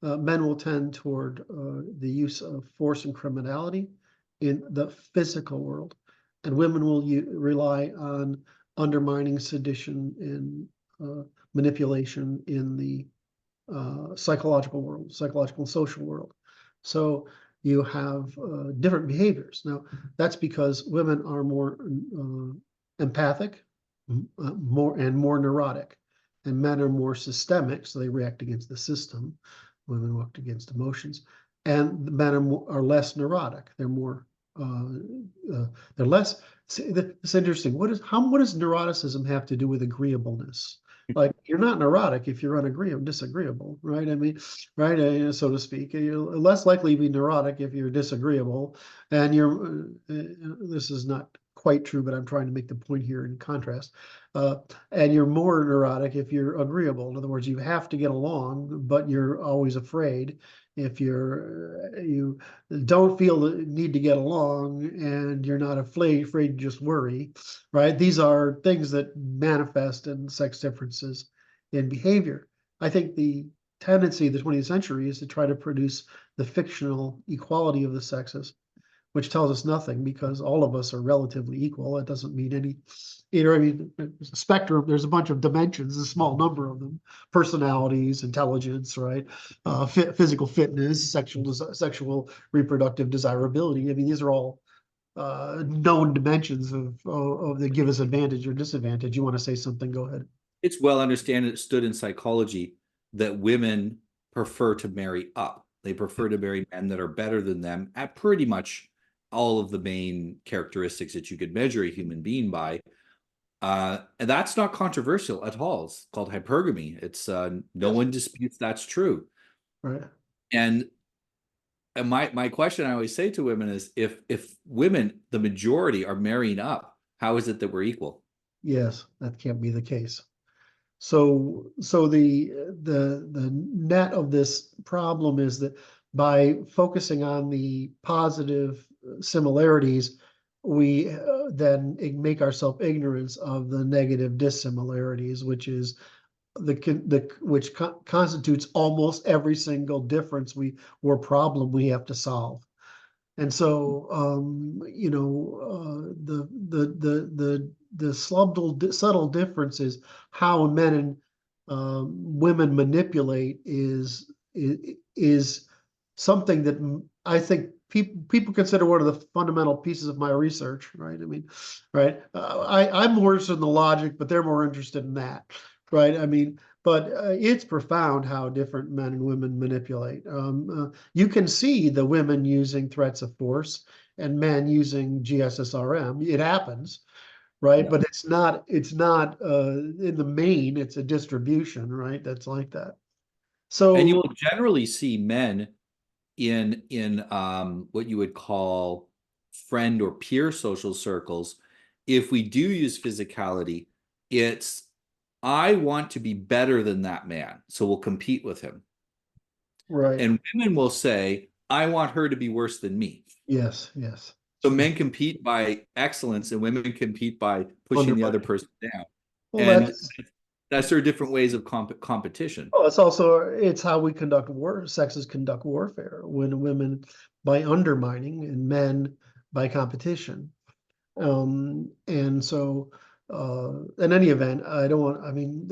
[SPEAKER 1] Men will tend toward the use of force and criminality in the physical world, and women will rely on undermining, sedition, and manipulation in the psychological world, psychological and social world. So you have different behaviors. Now, that's because women are more empathic, more neurotic, and men are more systemic, so they react against the system. Women react against emotions, and men are less neurotic. They're more they're less. It's interesting. What does neuroticism have to do with agreeableness? Like, you're not neurotic if you're disagreeable, right? I mean, right, so to speak. You're less likely to be neurotic if you're disagreeable, and this is not quite true, but I'm trying to make the point here in contrast. And you're more neurotic if you're agreeable. In other words, you have to get along, but you're always afraid. If you don't feel the need to get along and you're not afraid to just worry, right? These are things that manifest in sex differences in behavior. I think the tendency of the 20th century is to try to produce the fictional equality of the sexes, which tells us nothing because all of us are relatively equal. It doesn't mean any, I mean, there's a spectrum, there's a bunch of dimensions, a small number of them: personalities, intelligence, right? Physical fitness, sexual reproductive desirability. I mean, these are all known dimensions of that give us advantage or disadvantage. You want to say something? Go ahead.
[SPEAKER 2] It's well understood in psychology that women prefer to marry up. They prefer to marry men that are better than them at pretty much all of the main characteristics that you could measure a human being by. And that's not controversial at all. It's called hypergamy. It's no
[SPEAKER 1] Yes.
[SPEAKER 2] one disputes that's true.
[SPEAKER 1] Right.
[SPEAKER 2] And my question I always say to women is, if women, the majority, are marrying up, how is it that we're equal?
[SPEAKER 1] Yes, that can't be the case. So the net of this problem is that by focusing on the positive similarities, we then make ourselves ignorant of the negative dissimilarities, which is which constitutes almost every single difference or problem we have to solve. And so, the subtle differences how men and women manipulate is something that I think people consider one of the fundamental pieces of my research, right? I mean, right? I'm more interested in the logic, but they're more interested in that, right? I mean, but it's profound how different men and women manipulate. You can see the women using threats of force and men using GSSRM. It happens, right?
[SPEAKER 2] Yeah.
[SPEAKER 1] But it's not in the main, it's a distribution, right? That's like that.
[SPEAKER 2] And you
[SPEAKER 1] So,
[SPEAKER 2] will generally see men in what you would call friend or peer social circles. If we do use physicality, it's I want to be better than that man, so we'll compete with him.
[SPEAKER 1] right.
[SPEAKER 2] And women will say, I want her to be worse than me.
[SPEAKER 1] Yes, yes.
[SPEAKER 2] So
[SPEAKER 1] Yeah.
[SPEAKER 2] men compete by excellence and women compete by pushing the other
[SPEAKER 1] Undermining.
[SPEAKER 2] person down.
[SPEAKER 1] Well,
[SPEAKER 2] And that's there are different ways of competition.
[SPEAKER 1] it's how we conduct war. Sexes conduct warfare when women by undermining and men by competition. And so, in any event, I don't want, I mean,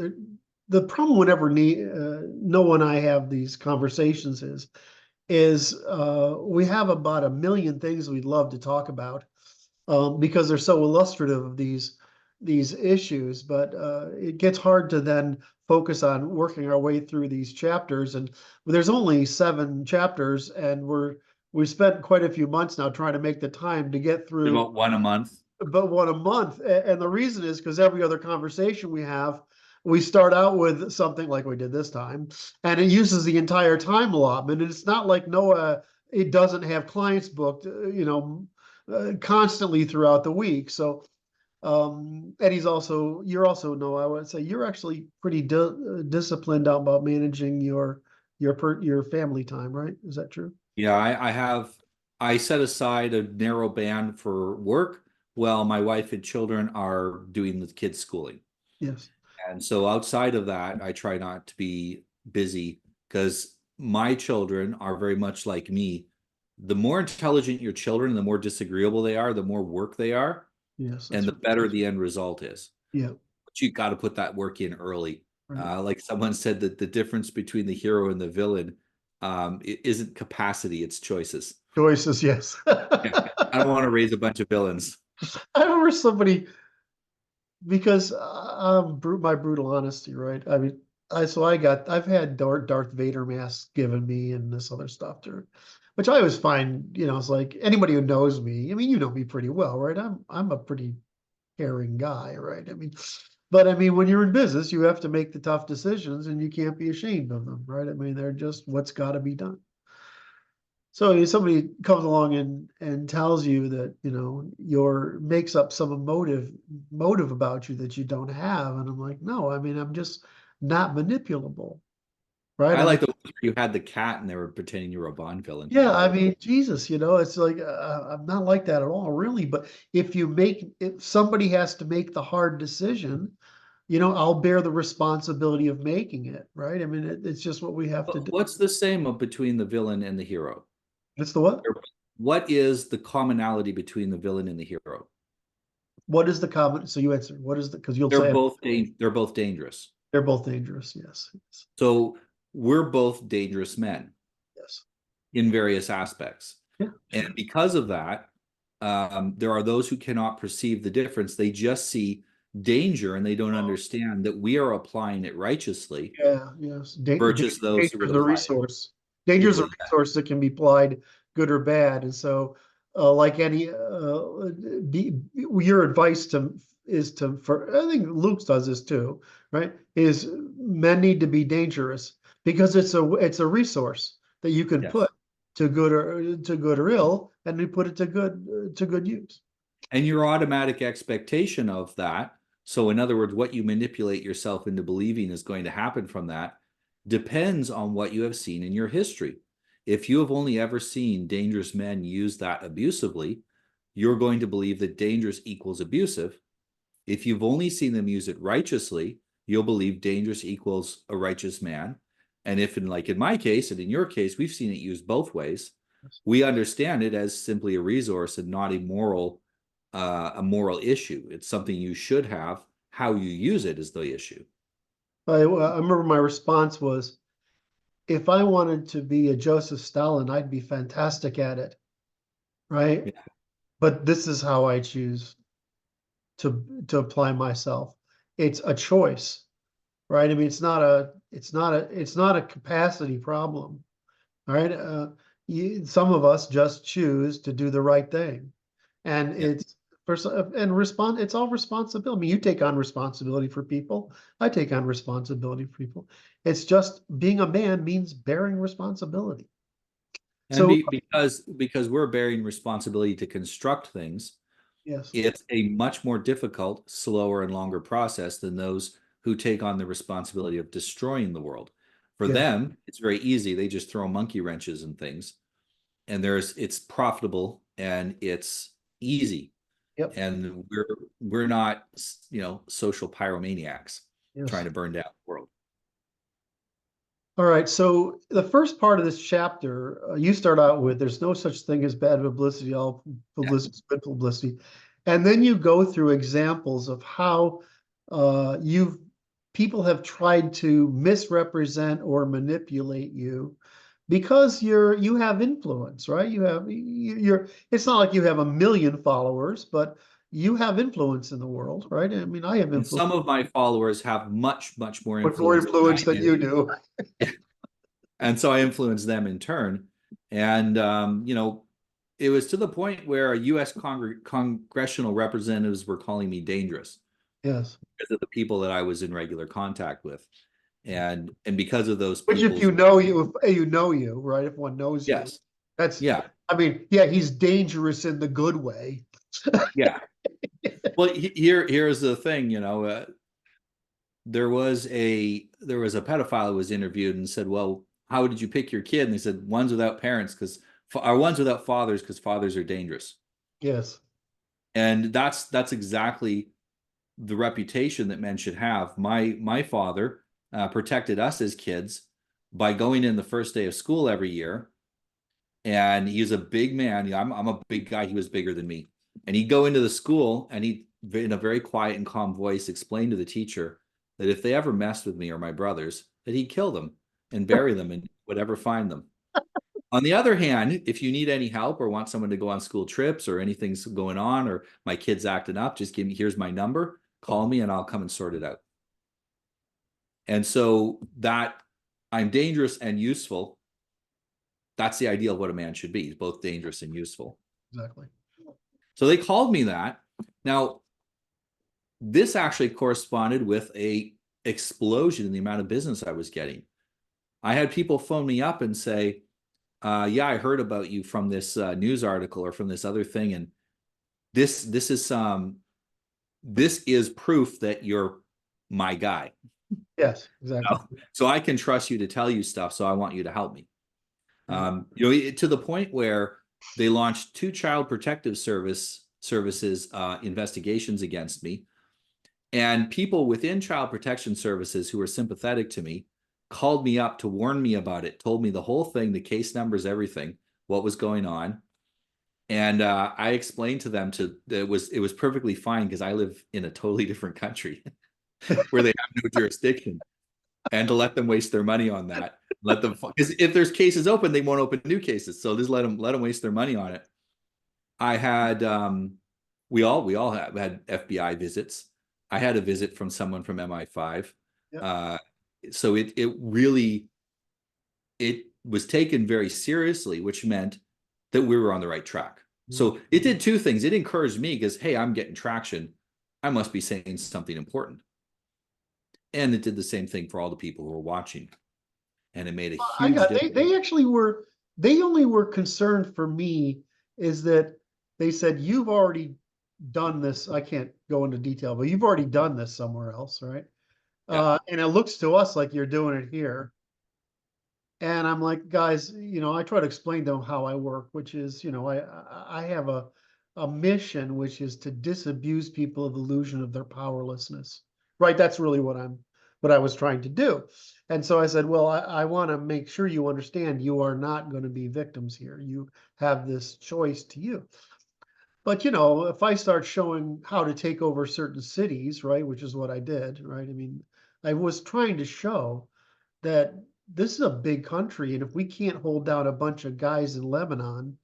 [SPEAKER 1] the problem whenever Noah and I have these conversations is we have about a million things we'd love to talk about, because they're so illustrative of these issues, but it gets hard to then focus on working our way through these chapters. And there's only 7 chapters, and we spent quite a few months now trying to make the time to get through
[SPEAKER 2] About one a month.
[SPEAKER 1] but one a month. And the reason is because every other conversation we have, we start out with something like we did this time, and it uses the entire time allotment. And it's not like Noah, it doesn't have clients booked, constantly throughout the week. So, and you're also, Noah, I would say you're actually pretty disciplined out about managing your family time, right? Is that true?
[SPEAKER 2] Yeah, I set aside a narrow band for work while my wife and children are doing the kids' schooling.
[SPEAKER 1] Yes.
[SPEAKER 2] And so outside of that, I try not to be busy because my children are very much like me. The more intelligent your children, the more disagreeable they are, the more work they are,
[SPEAKER 1] Yes.
[SPEAKER 2] and
[SPEAKER 1] That's
[SPEAKER 2] the better the end result is.
[SPEAKER 1] yeah.
[SPEAKER 2] But you got to put that work in early.
[SPEAKER 1] Right.
[SPEAKER 2] Like someone said that the difference between the hero and the villain it isn't capacity, it's choices.
[SPEAKER 1] Choices, yes.
[SPEAKER 2] Yeah, I don't want to raise a bunch of villains.
[SPEAKER 1] I remember somebody because my brutal honesty, right? I mean, I've had Darth Vader masks given me and this other stuff too, which I always find, it's like anybody who knows me. I mean, you know me pretty well, right? I'm a pretty caring guy, right? I mean, but I mean, when you're in business, you have to make the tough decisions, and you can't be ashamed of them, right? I mean, they're just what's got to be done. So if somebody comes along and tells you that, your makes up some motive about you that you don't have. And I'm like, no, I mean, I'm just not manipulable. Right.
[SPEAKER 2] I
[SPEAKER 1] I mean,
[SPEAKER 2] like the ones where you had the cat and they were pretending you were a Bond villain.
[SPEAKER 1] yeah, I mean, Jesus, it's like, I'm not like that at all, really. But if somebody has to make the hard decision, I'll bear the responsibility of making it. Right. I mean, it's just what we have to
[SPEAKER 2] But
[SPEAKER 1] do.
[SPEAKER 2] what's the same between the villain and the hero?
[SPEAKER 1] It's the what?
[SPEAKER 2] What is the commonality between the villain and the hero?
[SPEAKER 1] What is the common? So you answer, because you'll say
[SPEAKER 2] They're both dangerous.
[SPEAKER 1] they're both dangerous. Yes. Yes.
[SPEAKER 2] So we're both dangerous men
[SPEAKER 1] Yes.
[SPEAKER 2] in various aspects.
[SPEAKER 1] Yeah.
[SPEAKER 2] And because of that, there are those who cannot perceive the difference. They just see danger and they don't understand that we are applying it righteously
[SPEAKER 1] Yeah. Yes.
[SPEAKER 2] versus those
[SPEAKER 1] Danger
[SPEAKER 2] who
[SPEAKER 1] is
[SPEAKER 2] would
[SPEAKER 1] a
[SPEAKER 2] apply it
[SPEAKER 1] resource. Danger is a
[SPEAKER 2] equally.
[SPEAKER 1] resource that can be applied good or bad. And so, like any, your advice for I think Luke does this too, right? Is men need to be dangerous because it's a resource that you can
[SPEAKER 2] Yes.
[SPEAKER 1] put to good or ill, and you put it to good use.
[SPEAKER 2] And your automatic expectation of that, so in other words, what you manipulate yourself into believing is going to happen from that, depends on what you have seen in your history. If you have only ever seen dangerous men use that abusively, you're going to believe that dangerous equals abusive. If you've only seen them use it righteously, you'll believe dangerous equals a righteous man. And if in my case and in your case, we've seen it used both ways, we understand it as simply a resource and not a moral issue. It's something you should have. How you use it is the issue.
[SPEAKER 1] I remember my response was, if I wanted to be a Joseph Stalin, I'd be fantastic at it, right?
[SPEAKER 2] Yeah.
[SPEAKER 1] But this is how I choose to apply myself. It's a choice, right? I mean, it's not a capacity problem, right? Some of us just choose to do the right thing, and
[SPEAKER 2] Yeah.
[SPEAKER 1] it's all responsibility. I mean, you take on responsibility for people. I take on responsibility for people. It's just being a man means bearing responsibility.
[SPEAKER 2] And
[SPEAKER 1] So
[SPEAKER 2] because we're bearing responsibility to construct things,
[SPEAKER 1] yes,
[SPEAKER 2] it's a much more difficult, slower, and longer process than those who take on the responsibility of destroying the world. For
[SPEAKER 1] yes,
[SPEAKER 2] them, it's very easy. They just throw monkey wrenches and things, and it's profitable and it's easy.
[SPEAKER 1] yep,
[SPEAKER 2] And we're not, social pyromaniacs trying
[SPEAKER 1] yes.
[SPEAKER 2] to burn down the world.
[SPEAKER 1] All right, so the first part of this chapter, you start out with there's no such thing as bad publicity, all
[SPEAKER 2] Yeah.
[SPEAKER 1] publicity is good publicity. And then you go through examples of how you've people have tried to misrepresent or manipulate you because you have influence, right? You're it's not like you have a million followers, but you have influence in the world, right? I mean, I have
[SPEAKER 2] And
[SPEAKER 1] influence,
[SPEAKER 2] some of my followers have much, much more
[SPEAKER 1] but more
[SPEAKER 2] influence than
[SPEAKER 1] influence
[SPEAKER 2] I
[SPEAKER 1] than
[SPEAKER 2] do.
[SPEAKER 1] you do.
[SPEAKER 2] And so I influenced them in turn. And it was to the point where U.S. congressional representatives were calling me dangerous
[SPEAKER 1] Yes.
[SPEAKER 2] because of the people that I was in regular contact with, and because of those
[SPEAKER 1] Which if
[SPEAKER 2] people's
[SPEAKER 1] you know you, right? If one knows you,
[SPEAKER 2] yes,
[SPEAKER 1] that's,
[SPEAKER 2] yeah,
[SPEAKER 1] I mean, yeah, he's dangerous in the good way.
[SPEAKER 2] yeah. Well, here's the thing, there was a pedophile who was interviewed and said, "Well, how did you pick your kid?" And they said, "Ones without parents, because are ones without fathers, because fathers are dangerous."
[SPEAKER 1] Yes.
[SPEAKER 2] And that's exactly the reputation that men should have. My father protected us as kids by going in the first day of school every year, and he's a big man. I'm a big guy. He was bigger than me, and he'd go into the school and he, in a very quiet and calm voice, explain to the teacher that if they ever messed with me or my brothers, that he'd kill them and bury them and would ever find them. On the other hand, if you need any help or want someone to go on school trips or anything's going on or my kid's acting up, just here's my number, call me and I'll come and sort it out. And so that I'm dangerous and useful. That's the ideal of what a man should be. He's both dangerous and useful.
[SPEAKER 1] Exactly.
[SPEAKER 2] So they called me that. Now, this actually corresponded with a explosion in the amount of business I was getting. I had people phone me up and say, yeah, I heard about you from this news article or from this other thing, and this is proof that you're my guy.
[SPEAKER 1] Yes, exactly.
[SPEAKER 2] So I can trust you to tell you stuff. So I want you to help me. To the point where they launched 2 child protective services investigations against me, and people within child protection services who were sympathetic to me called me up to warn me about it, told me the whole thing, the case numbers, everything, what was going on. And I explained to them it was perfectly fine because I live in a totally different country where they have no jurisdiction, and to let them waste their money on that. Let them, because if there's cases open, they won't open new cases. So just let them waste their money on it. I had we all had FBI visits. I had a visit from someone from MI5.
[SPEAKER 1] Yep.
[SPEAKER 2] So it was taken very seriously, which meant that we were on the right track. So it did 2 things. It encouraged me because, hey, I'm getting traction. I must be saying something important. And it did the same thing for all the people who were watching. And it made a huge difference.
[SPEAKER 1] They actually were, they only were concerned for me is that they said, you've already done this. I can't go into detail, but you've already done this somewhere else, right?
[SPEAKER 2] Yeah.
[SPEAKER 1] And it looks to us like you're doing it here. And I'm like, guys, I try to explain to them how I work, which is, I have a mission, which is to disabuse people of the illusion of their powerlessness. Right? That's really what I was trying to do. And so I said, well, I want to make sure you understand you are not going to be victims here. You have this choice to you. But if I start showing how to take over certain cities, right, which is what I did, right? I mean, I was trying to show that this is a big country, and if we can't hold down a bunch of guys in Lebanon,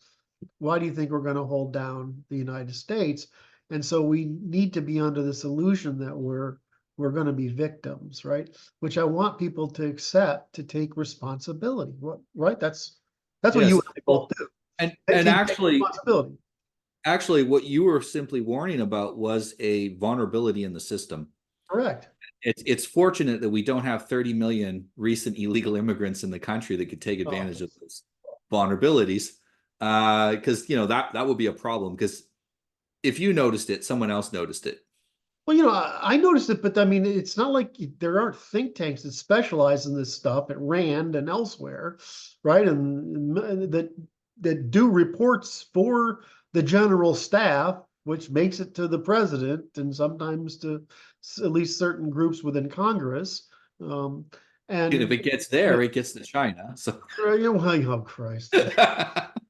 [SPEAKER 1] why do you think we're going to hold down the United States? And so we need to be under this illusion that we're going to be victims, right? Which I want people to accept, to take responsibility. Right? That's what you
[SPEAKER 2] Yes.
[SPEAKER 1] and I both
[SPEAKER 2] Well,
[SPEAKER 1] do.
[SPEAKER 2] and
[SPEAKER 1] Take responsibility.
[SPEAKER 2] actually, what you were simply warning about was a vulnerability in the system.
[SPEAKER 1] Correct.
[SPEAKER 2] It's fortunate that we don't have 30 million recent illegal immigrants in the country that could take
[SPEAKER 1] Oh,
[SPEAKER 2] advantage of those vulnerabilities. Because that would be a problem. Because if you noticed it, someone else noticed it.
[SPEAKER 1] well, I noticed it, but I mean, it's not like there aren't think tanks that specialize in this stuff at Rand and elsewhere, right? And that do reports for the general staff, which makes it to the president and sometimes to at least certain groups within Congress. Um,
[SPEAKER 2] And if
[SPEAKER 1] and
[SPEAKER 2] it gets there, it gets to China. So
[SPEAKER 1] oh Christ,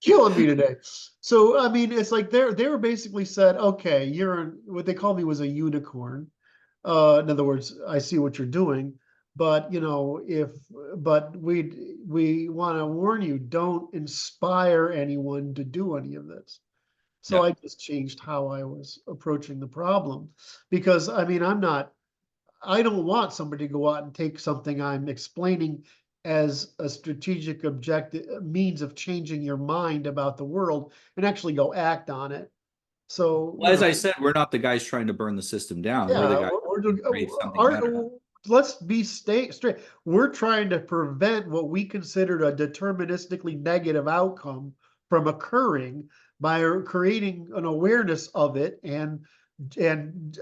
[SPEAKER 1] killing me today. So I mean, it's like they were basically said, okay, what they called me was a unicorn. In other words, I see what you're doing, but but we want to warn you, don't inspire anyone to do any of this. So
[SPEAKER 2] yeah.
[SPEAKER 1] I just changed how I was approaching the problem, because I mean, I don't want somebody to go out and take something I'm explaining as a strategic objective means of changing your mind about the world and actually go act on it. So,
[SPEAKER 2] Well, as I said, we're not the guys trying to burn the system down. We're the
[SPEAKER 1] yeah,
[SPEAKER 2] guys
[SPEAKER 1] we're
[SPEAKER 2] trying
[SPEAKER 1] doing,
[SPEAKER 2] to create something better.
[SPEAKER 1] let's be straight. We're trying to prevent what we considered a deterministically negative outcome from occurring by creating an awareness of it and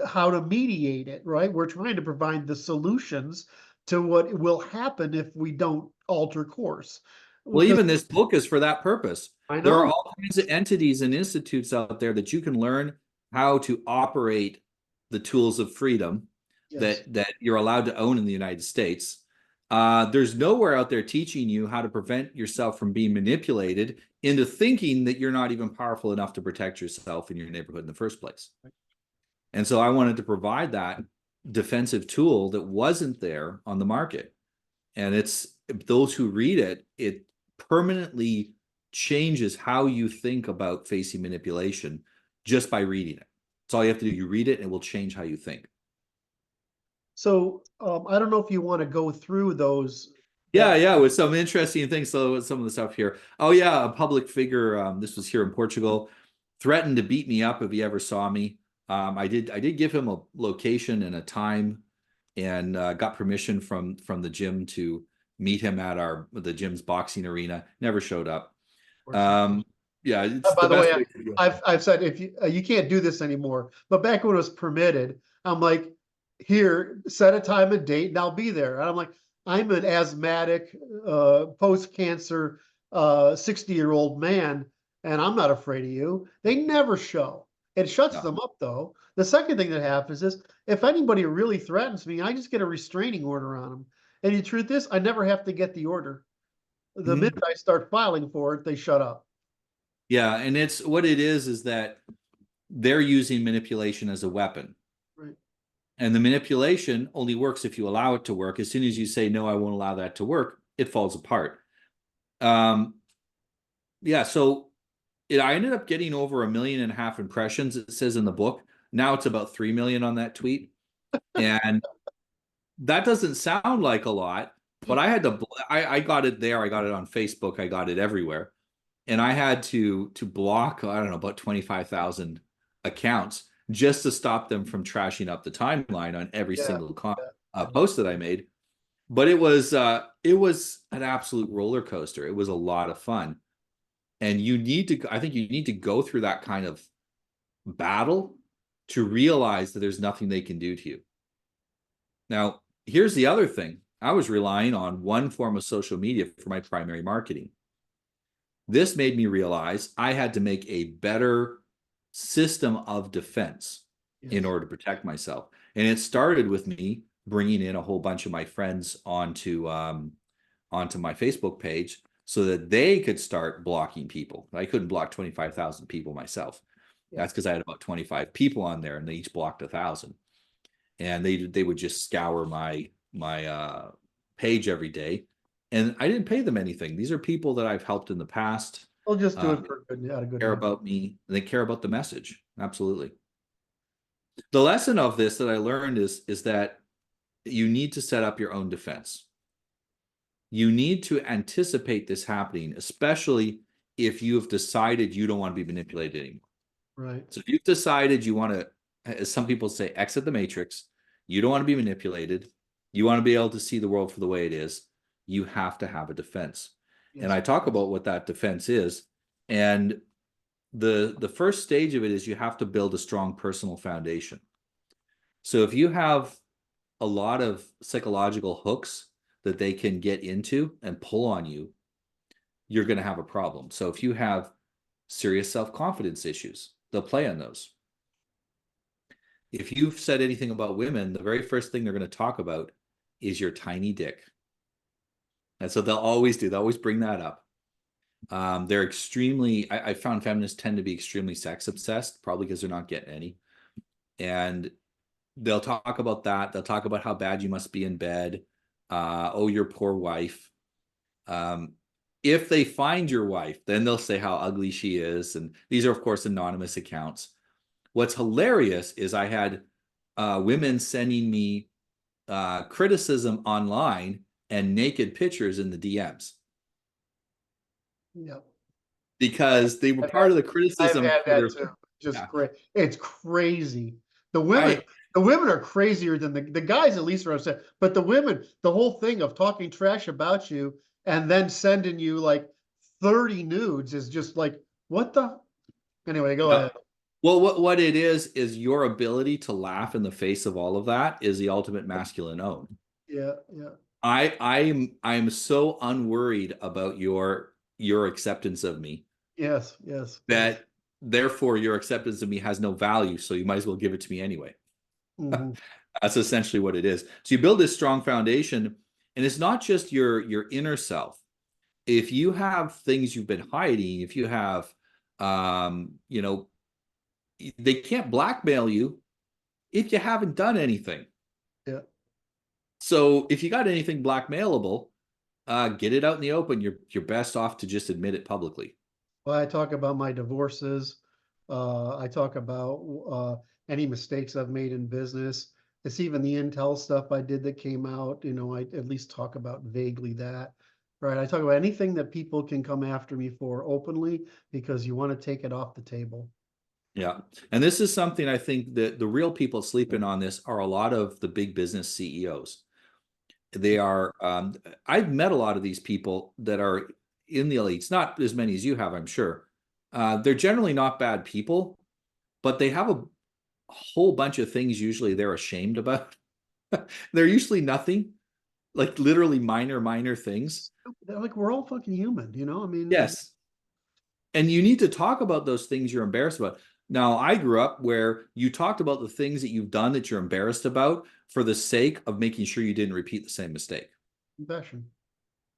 [SPEAKER 1] how to mediate it, right? We're trying to provide the solutions to what will happen if we don't alter course.
[SPEAKER 2] Well,
[SPEAKER 1] Because
[SPEAKER 2] even this book is for that purpose.
[SPEAKER 1] I
[SPEAKER 2] There are
[SPEAKER 1] know,
[SPEAKER 2] all kinds of entities and institutes out there that you can learn how to operate the tools of freedom
[SPEAKER 1] yes.
[SPEAKER 2] that you're allowed to own in the United States. There's nowhere out there teaching you how to prevent yourself from being manipulated into thinking that you're not even powerful enough to protect yourself in your neighborhood in the first place. And so I wanted to provide that defensive tool that wasn't there on the market. And it's those who read it, it permanently changes how you think about facing manipulation just by reading it. That's all you have to do. You read it and it will change how you think.
[SPEAKER 1] So I don't know if you want to go through those.
[SPEAKER 2] Yeah, with some interesting things. So some of the stuff here. Oh yeah, a public figure. This was here in Portugal. Threatened to beat me up if he ever saw me. I did give him a location and a time, and got permission from the gym to meet him at the gym's boxing arena. Never showed up. Yeah, it's
[SPEAKER 1] By
[SPEAKER 2] the
[SPEAKER 1] the
[SPEAKER 2] best
[SPEAKER 1] way,
[SPEAKER 2] way to go.
[SPEAKER 1] I've said if you can't do this anymore, but back when it was permitted, I'm like, here, set a time and date, and I'll be there. And I'm like, I'm an asthmatic, post-cancer, 60-year-old man, and I'm not afraid of you. They never show. It shuts
[SPEAKER 2] No.
[SPEAKER 1] them up, though. The second thing that happens is if anybody really threatens me, I just get a restraining order on them. And the truth is, I never have to get the order. The
[SPEAKER 2] Mhm.
[SPEAKER 1] minute I start filing for it, they shut up.
[SPEAKER 2] Yeah, and it's what it is that they're using manipulation as a weapon.
[SPEAKER 1] Right.
[SPEAKER 2] And the manipulation only works if you allow it to work. As soon as you say, no, I won't allow that to work, it falls apart. Yeah, so I ended up getting over 1.5 million impressions, it says in the book. Now it's about 3 million on that tweet. And that doesn't sound like a lot, but I got it there. I got it on Facebook. I got it everywhere. And I had to block, I don't know, about 25,000 accounts just to stop them from trashing up the timeline on every
[SPEAKER 1] Yeah.
[SPEAKER 2] single post that I made. But it was an absolute roller coaster. It was a lot of fun. And I think you need to go through that kind of battle to realize that there's nothing they can do to you. Now, here's the other thing. I was relying on one form of social media for my primary marketing. This made me realize I had to make a better system of defense in
[SPEAKER 1] Yes.
[SPEAKER 2] order to protect myself. And it started with me bringing in a whole bunch of my friends onto my Facebook page so that they could start blocking people. I couldn't block 25,000 people myself.
[SPEAKER 1] Yeah.
[SPEAKER 2] That's because I had about 25 people on there, and they each blocked 1,000. And they would just scour my page every day, and I didn't pay them anything. These are people that I've helped in the past.
[SPEAKER 1] They'll just do
[SPEAKER 2] Uh,
[SPEAKER 1] it for good, out of
[SPEAKER 2] Care
[SPEAKER 1] goodwill.
[SPEAKER 2] about me. They care about the message. Absolutely. The lesson of this that I learned is that you need to set up your own defense. You need to anticipate this happening, especially if you have decided you don't want to be manipulated anymore.
[SPEAKER 1] Right.
[SPEAKER 2] So if you've decided you want to, as some people say, exit the matrix, you don't want to be manipulated, you want to be able to see the world for the way it is, you have to have a defense. And
[SPEAKER 1] Yes.
[SPEAKER 2] I talk about what that defense is. And the first stage of it is you have to build a strong personal foundation. So if you have a lot of psychological hooks that they can get into and pull on you, you're going to have a problem. So if you have serious self-confidence issues, they'll play on those. If you've said anything about women, the very first thing they're going to talk about is your tiny dick. And so they'll always do, they'll always bring that up. They're extremely, I found feminists tend to be extremely sex obsessed, probably because they're not getting any. And they'll talk about that. They'll talk about how bad you must be in bed. Oh, your poor wife. If they find your wife, then they'll say how ugly she is. And these are, of course, anonymous accounts. What's hilarious is I had women sending me criticism online and naked pictures in the DMs.
[SPEAKER 1] Yep.
[SPEAKER 2] Because they were
[SPEAKER 1] I've
[SPEAKER 2] part
[SPEAKER 1] had,
[SPEAKER 2] of the
[SPEAKER 1] I've
[SPEAKER 2] criticism
[SPEAKER 1] had
[SPEAKER 2] for
[SPEAKER 1] that
[SPEAKER 2] their,
[SPEAKER 1] too. Just
[SPEAKER 2] yeah.
[SPEAKER 1] great. It's crazy. The women,
[SPEAKER 2] I
[SPEAKER 1] the women are crazier than the guys. At least are upset. But the women, the whole thing of talking trash about you and then sending you like 30 nudes is just like, what the? Anyway, go
[SPEAKER 2] yeah.
[SPEAKER 1] ahead.
[SPEAKER 2] Well, what it is your ability to laugh in the face of all of that is the ultimate masculine own.
[SPEAKER 1] Yeah, yeah.
[SPEAKER 2] I'm so unworried about your acceptance of me
[SPEAKER 1] Yes, yes, yes.
[SPEAKER 2] that therefore your acceptance of me has no value, so you might as well give it to me anyway.
[SPEAKER 1] Hmm.
[SPEAKER 2] That's essentially what it is. So you build this strong foundation, and it's not just your inner self. If you have things you've been hiding, if you have you know, they can't blackmail you if you haven't done anything.
[SPEAKER 1] Yeah.
[SPEAKER 2] So if you got anything blackmailable, get it out in the open. You're best off to just admit it publicly.
[SPEAKER 1] Well, I talk about my divorces. I talk about any mistakes I've made in business. It's even the Intel stuff I did that came out. I at least talk about vaguely that. Right. I talk about anything that people can come after me for openly because you want to take it off the table.
[SPEAKER 2] Yeah. And this is something I think that the real people sleeping on this are a lot of the big business CEOs. They are, I've met a lot of these people that are in the elites, not as many as you have, I'm sure. They're generally not bad people, but they have a whole bunch of things usually they're ashamed about. They're usually nothing, like literally minor things.
[SPEAKER 1] They're like, we're all fucking human, I mean,
[SPEAKER 2] Yes. And you need to talk about those things you're embarrassed about. Now, I grew up where you talked about the things that you've done that you're embarrassed about for the sake of making sure you didn't repeat the same mistake.
[SPEAKER 1] confession.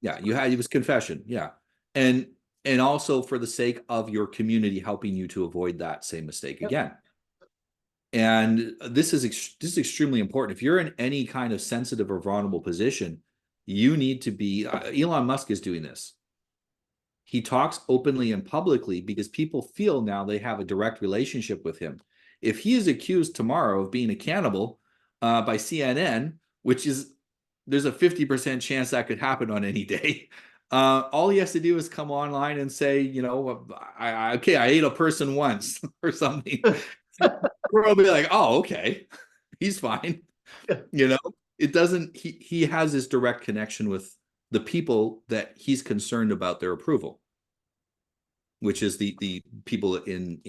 [SPEAKER 2] Yeah, it was confession. Yeah. And also for the sake of your community helping you to avoid that same mistake
[SPEAKER 1] Yep.
[SPEAKER 2] again. And this is extremely important. If you're in any kind of sensitive or vulnerable position, you need to be Elon Musk is doing this. He talks openly and publicly because people feel now they have a direct relationship with him. If he is accused tomorrow of being a cannibal by CNN, which is there's a 50% chance that could happen on any day. All he has to do is come online and say, I ate a person once or something. We'll be like, oh, okay, he's fine. You know, it doesn't. He has this direct connection with the people that he's concerned about their approval, which is the people in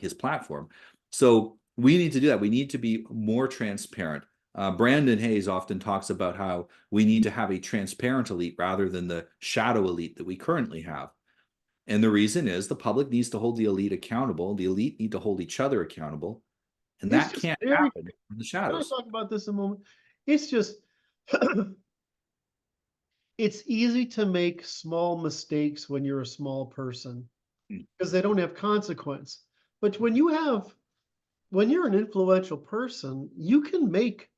[SPEAKER 2] his platform. So we need to do that. We need to be more transparent. Brandon Hayes often talks about how we need to have a transparent elite rather than the shadow elite that we currently have. And the reason is the public needs to hold the elite accountable. The elite need to hold each other accountable. And
[SPEAKER 1] It's
[SPEAKER 2] that
[SPEAKER 1] just
[SPEAKER 2] can't
[SPEAKER 1] very,
[SPEAKER 2] happen in the
[SPEAKER 1] can I
[SPEAKER 2] shadows.
[SPEAKER 1] talk about this a moment? It's just, it's easy to make small mistakes when you're a small person because they don't have consequence. But when you're an influential person, you can make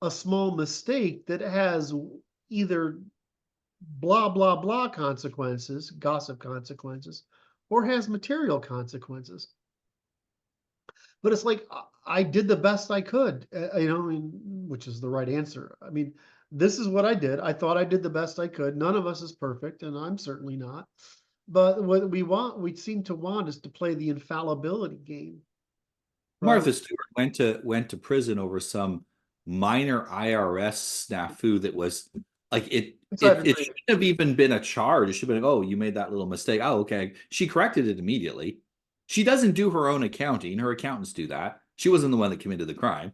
[SPEAKER 1] a small mistake that has either blah, blah, blah consequences, gossip consequences, or has material consequences. But it's like, I did the best I could, I mean, which is the right answer. I mean, this is what I did. I thought I did the best I could. None of us is perfect, and I'm certainly not. But what we seem to want is to play the infallibility game, right?
[SPEAKER 2] Martha Stewart went to prison over some minor IRS snafu that was like
[SPEAKER 1] Insider
[SPEAKER 2] it
[SPEAKER 1] trading.
[SPEAKER 2] shouldn't have even been a charge. It should have been like, oh, you made that little mistake. Oh, okay. She corrected it immediately. She doesn't do her own accounting. Her accountants do that. She wasn't the one that committed the crime,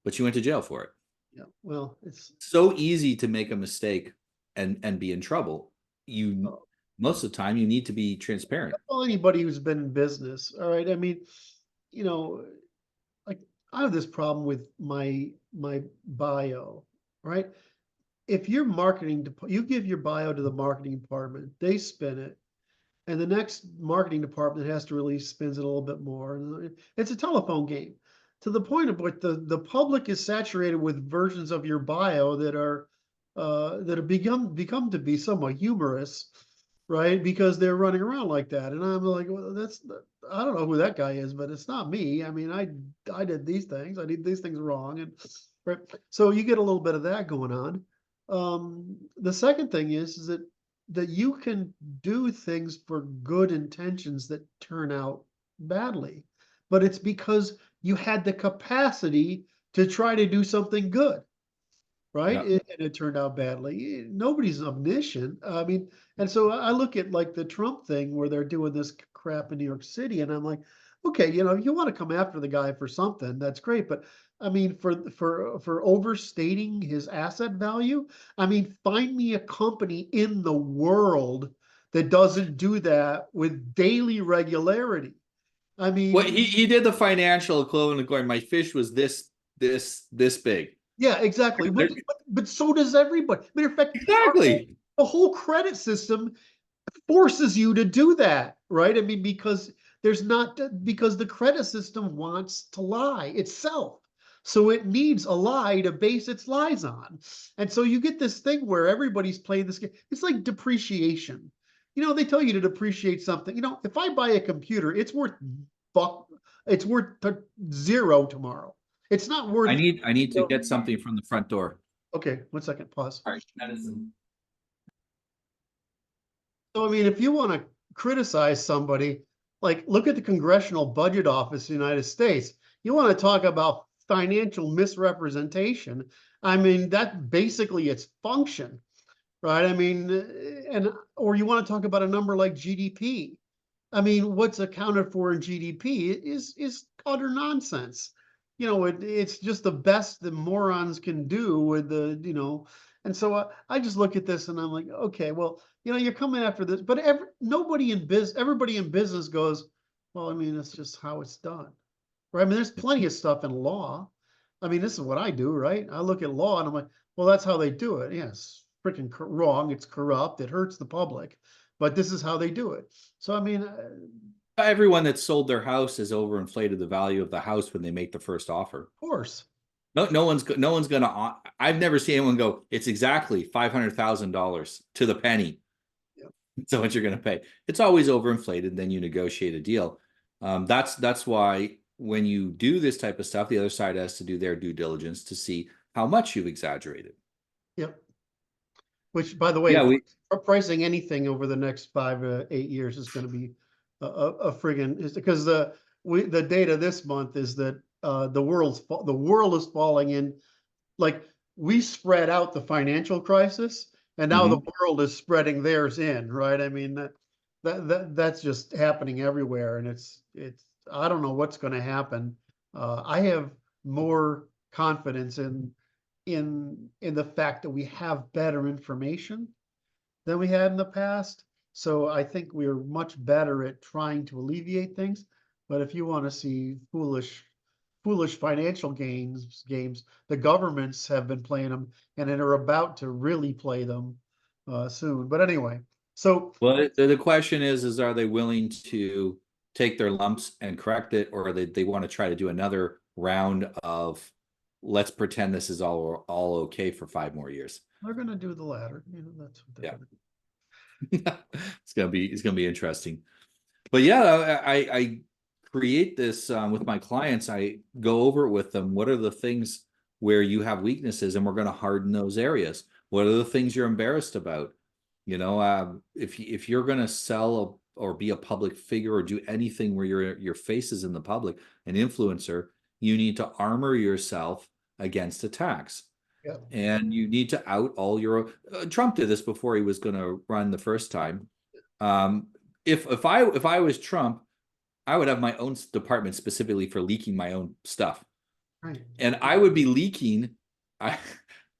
[SPEAKER 2] but she went to jail for it.
[SPEAKER 1] Yeah. Well, it's
[SPEAKER 2] So easy to make a mistake and be in trouble. You
[SPEAKER 1] uh,
[SPEAKER 2] most of the time you need to be transparent.
[SPEAKER 1] well, anybody who's been in business, all right. I mean, you know, like I have this problem with my bio, right? If you're marketing, you give your bio to the marketing department, they spin it, and the next marketing department has to release spins it a little bit more. And it's a telephone game to the point of what the public is saturated with versions of your bio that have become to be somewhat humorous, right? Because they're running around like that. And I'm like, well, I don't know who that guy is, but it's not me. I mean, I did these things. I did these things wrong. And right. So you get a little bit of that going on. The second thing is that you can do things for good intentions that turn out badly, but it's because you had the capacity to try to do something good, right?
[SPEAKER 2] Yeah.
[SPEAKER 1] And it turned out badly. Nobody's omniscient. I mean, and so I look at like the Trump thing where they're doing this crap in New York City, and I'm like, okay, if you want to come after the guy for something, that's great. But I mean, for overstating his asset value, I mean, find me a company in the world that doesn't do that with daily regularity. I
[SPEAKER 2] Well,
[SPEAKER 1] mean,
[SPEAKER 2] he did the financial equivalent of going, my fish was this big.
[SPEAKER 1] yeah, exactly. But,
[SPEAKER 2] There-
[SPEAKER 1] but so does everybody. Matter of fact,
[SPEAKER 2] Exactly.
[SPEAKER 1] the whole credit system forces you to do that, right? I mean, because the credit system wants to lie itself. So it needs a lie to base its lies on. And so you get this thing where everybody's playing this game. It's like depreciation. They tell you to depreciate something. If I buy a computer, fuck, it's worth zero tomorrow. It's not
[SPEAKER 2] I
[SPEAKER 1] worth,
[SPEAKER 2] need I need to
[SPEAKER 1] you
[SPEAKER 2] get something from the front door.
[SPEAKER 1] okay, 1 second, pause.
[SPEAKER 2] All right, medicine.
[SPEAKER 1] So, I mean, if you want to criticize somebody, like look at the Congressional Budget Office of the United States. You want to talk about financial misrepresentation. I mean, that basically its function, right? I mean, or you want to talk about a number like GDP. I mean, what's accounted for in GDP is utter nonsense. It's just the best the morons can do with and so I just look at this and I'm like, okay, well, you're coming after this, but everybody in business goes, well, I mean, it's just how it's done, right? I mean, there's plenty of stuff in law. I mean, this is what I do, right? I look at law and I'm like, well, that's how they do it. Yes, freaking wrong. It's corrupt. It hurts the public, but this is how they do it. So, I mean,
[SPEAKER 2] Everyone that sold their house has overinflated the value of the house when they make the first offer.
[SPEAKER 1] of course.
[SPEAKER 2] No one's gonna. I've never seen anyone go, it's exactly $500,000 to the penny.
[SPEAKER 1] Yep.
[SPEAKER 2] So what you're gonna pay. It's always overinflated. Then you negotiate a deal. That's why when you do this type of stuff, the other side has to do their due diligence to see how much you've exaggerated.
[SPEAKER 1] Yep. Which, by the
[SPEAKER 2] Yeah,
[SPEAKER 1] way,
[SPEAKER 2] we
[SPEAKER 1] pricing anything over the next 5 to 8 years is going to be a friggin' is because the data this month is that the world is falling in, like, we spread out the financial crisis and now the world is spreading theirs in, right? I mean that's just happening everywhere, and it's I don't know what's going to happen. I have more confidence in the fact that we have better information than we had in the past. So I think we're much better at trying to alleviate things. But if you want to see foolish financial games, the governments have been playing them and are about to really play them soon. But anyway, so
[SPEAKER 2] Well, the question is are they willing to take their lumps and correct it, or they want to try to do another round of let's pretend this is all okay for 5 more years?
[SPEAKER 1] they're going to do the latter. You know, that's what they're
[SPEAKER 2] Yeah.
[SPEAKER 1] going to do.
[SPEAKER 2] It's gonna be interesting. But yeah, I create this with my clients. I go over it with them. What are the things where you have weaknesses, and we're going to harden those areas? What are the things you're embarrassed about? You know, if you're going to sell or be a public figure or do anything where your face is in the public, an influencer, you need to armor yourself against attacks.
[SPEAKER 1] Yeah.
[SPEAKER 2] And you need to out all your Trump did this before he was going to run the first time. If I was Trump, I would have my own department specifically for leaking my own stuff.
[SPEAKER 1] Right.
[SPEAKER 2] And I would be leaking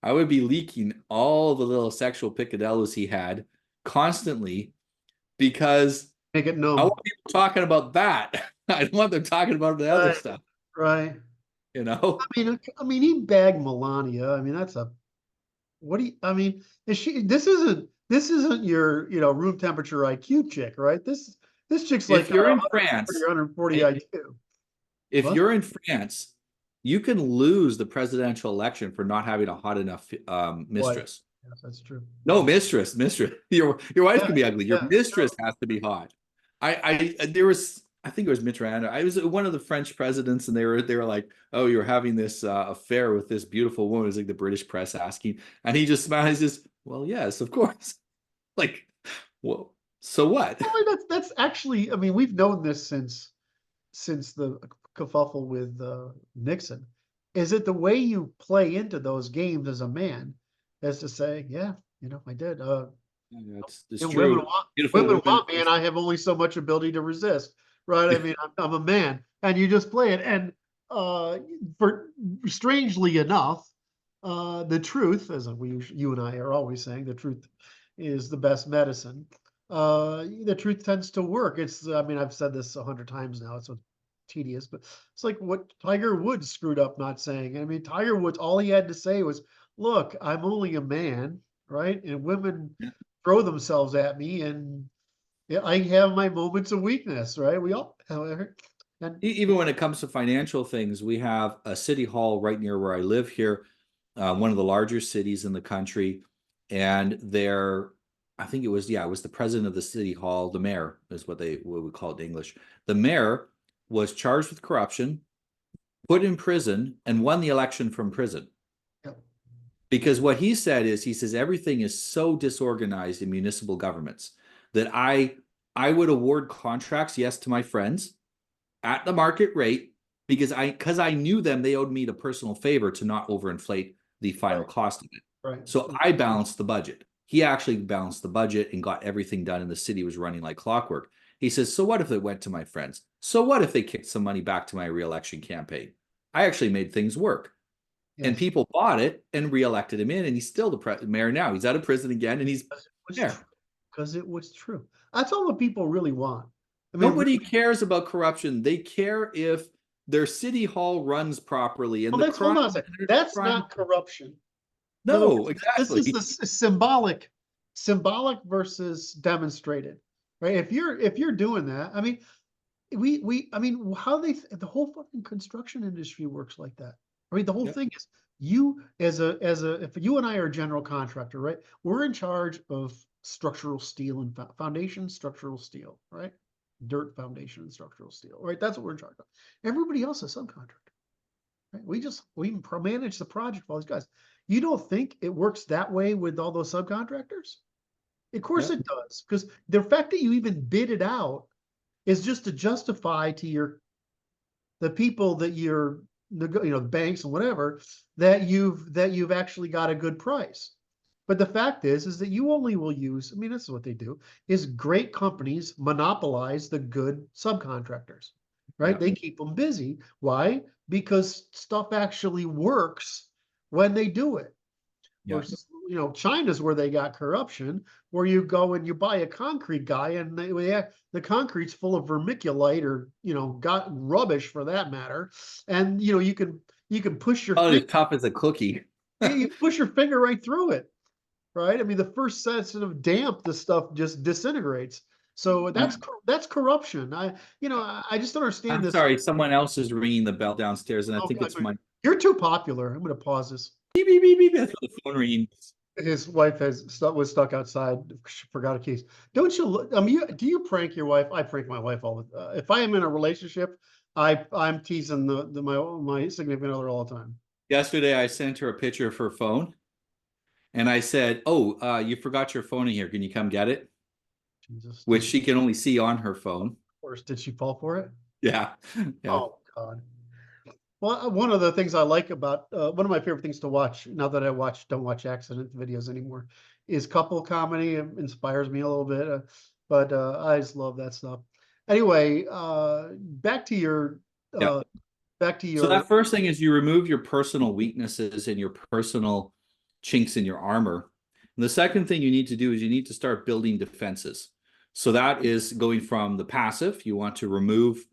[SPEAKER 2] I would be leaking all the little sexual picadillos he had constantly, because
[SPEAKER 1] Make it known.
[SPEAKER 2] I want people talking about that. I don't want them talking about the other stuff.
[SPEAKER 1] Right.
[SPEAKER 2] You know?
[SPEAKER 1] I mean, he bagged Melania. I mean, that's a what do you? I mean, is she? This isn't your room temperature IQ chick, right? This chick's like
[SPEAKER 2] If you're in
[SPEAKER 1] 140,
[SPEAKER 2] France,
[SPEAKER 1] 140 IQ.
[SPEAKER 2] if
[SPEAKER 1] What?
[SPEAKER 2] you're in France, you can lose the presidential election for not having a hot enough mistress.
[SPEAKER 1] Yes, that's true.
[SPEAKER 2] No, mistress. Your wife
[SPEAKER 1] Yeah,
[SPEAKER 2] can be ugly. Your
[SPEAKER 1] yeah,
[SPEAKER 2] mistress has to be hot. I think it was Mitterrand. I was one of the French presidents, and they were like, "Oh, you're having this affair with this beautiful woman." It's like the British press asking, and he just smiles. He says, "Well, yes, of course." Like, well, so what?
[SPEAKER 1] Well, that's actually. I mean, we've known this since the kerfuffle with Nixon. Is it the way you play into those games as a man, as to say, yeah, I did.
[SPEAKER 2] It's
[SPEAKER 1] And
[SPEAKER 2] true.
[SPEAKER 1] women want me, and I have only so much ability to resist, right? I mean, I'm a man, and you just play it. And for strangely enough, the truth, as you and I are always saying, the truth is the best medicine. The truth tends to work. I mean, I've said this 100 times now. It's so tedious, but it's like what Tiger Woods screwed up not saying. I mean, Tiger Woods, all he had to say was, "Look, I'm only a man, right? And women throw themselves at me, and I have my moments of weakness, right? We all, however, and
[SPEAKER 2] Even when it comes to financial things, we have a city hall right near where I live here, one of the larger cities in the country, and I think it was the president of the city hall, the mayor is what we call it in English. The mayor was charged with corruption, put in prison, and won the election from prison.
[SPEAKER 1] yeah,
[SPEAKER 2] Because what he says everything is so disorganized in municipal governments that I would award contracts, yes, to my friends at the market rate, because I knew them, they owed me the personal favor to not overinflate the final cost of it.
[SPEAKER 1] right.
[SPEAKER 2] So I balanced the budget. He actually balanced the budget and got everything done, and the city was running like clockwork. He says, so what if it went to my friends? So what if they kicked some money back to my reelection campaign? I actually made things work.
[SPEAKER 1] Yes.
[SPEAKER 2] And people bought it and reelected him in, and he's still the mayor now. He's out of prison again, and he's there.
[SPEAKER 1] Because it was true. That's all the people really want. I mean,
[SPEAKER 2] Nobody cares about corruption. They care if their city hall runs properly. And
[SPEAKER 1] well, hold on a second. That's not corruption.
[SPEAKER 2] No, exactly.
[SPEAKER 1] This is the symbolic versus demonstrated, right? If you're doing that, I mean, I mean, the whole fucking construction industry works like that. I mean, the whole thing is you if you and I are a general contractor, right? We're in charge of structural steel and foundation structural steel, right? Dirt foundation and structural steel, right? That's what we're in charge of. Everybody else is subcontractor, right? We manage the project for all these guys. You don't think it works that way with all those subcontractors? Of course it does, because the fact that you even bid it out is just to justify to the people that you're, banks and whatever, that you've actually got a good price. But the fact is that you only will use, I mean, this is what they do, is great companies monopolize the good subcontractors, right? They keep them busy. Why? because stuff actually works when they do it.
[SPEAKER 2] Yeah.
[SPEAKER 1] Versus, China's where they got corruption, where you go and you buy a concrete guy and the concrete's full of vermiculite or, got rubbish for that matter. And, you can push your
[SPEAKER 2] Oh,
[SPEAKER 1] finger,
[SPEAKER 2] it's tough as a cookie.
[SPEAKER 1] you push your finger right through it. Right. I mean, the first sensitive of damp, the stuff just disintegrates. So that's corruption. I just don't understand
[SPEAKER 2] I'm
[SPEAKER 1] this.
[SPEAKER 2] sorry, someone else is ringing the bell downstairs, and I
[SPEAKER 1] Oh,
[SPEAKER 2] think it's my
[SPEAKER 1] you're too popular. I'm going to pause this.
[SPEAKER 2] beep, beep, beep, beep. That's the phone ringing.
[SPEAKER 1] His wife was stuck outside. She forgot her keys. Don't you look? Do you prank your wife? I prank my wife all the. If I am in a relationship, I'm teasing my significant other all the time.
[SPEAKER 2] Yesterday, I sent her a picture of her phone, and I said, "Oh, you forgot your phone in here. Can you come get it?"
[SPEAKER 1] Jesus,
[SPEAKER 2] Which she can only see on her phone.
[SPEAKER 1] or did she fall for it?
[SPEAKER 2] Yeah, yeah,
[SPEAKER 1] Oh God. Well, one of the things I like about one of my favorite things to watch now that I don't watch accident videos anymore is couple comedy. It inspires me a little bit, but I just love that stuff. Anyway,
[SPEAKER 2] yeah.
[SPEAKER 1] uh, back to
[SPEAKER 2] So
[SPEAKER 1] your
[SPEAKER 2] that first thing is you remove your personal weaknesses and your personal chinks in your armor. And the second thing you need to do is you need to start building defenses. So that is going from the passive. You want to remove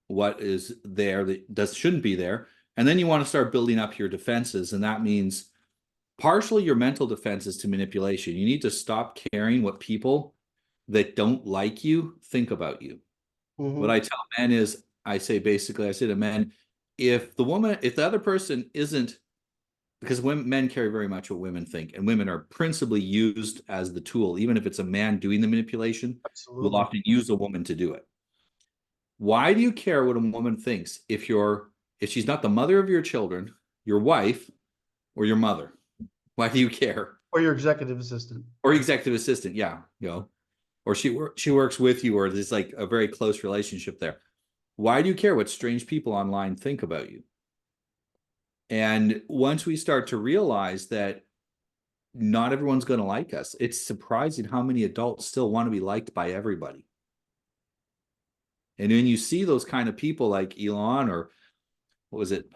[SPEAKER 2] what is there that shouldn't be there. And then you want to start building up your defenses. And that means partially your mental defenses to manipulation. You need to stop caring what people that don't like you think about you. What
[SPEAKER 1] Mhm.
[SPEAKER 2] I tell men is, I say to men, if the other person isn't, because men carry very much what women think, and women are principally used as the tool, even if it's a man doing the manipulation, will
[SPEAKER 1] Absolutely.
[SPEAKER 2] often use a woman to do it. Why do you care what a woman thinks if she's not the mother of your children, your wife, or your mother? Why do you care?
[SPEAKER 1] Or your executive assistant.
[SPEAKER 2] Or executive assistant, yeah, or she works with you, or there's like a very close relationship there. Why do you care what strange people online think about you? And once we start to realize that not everyone's going to like us, it's surprising how many adults still want to be liked by everybody. And when you see those kind of people like Elon, or what was it,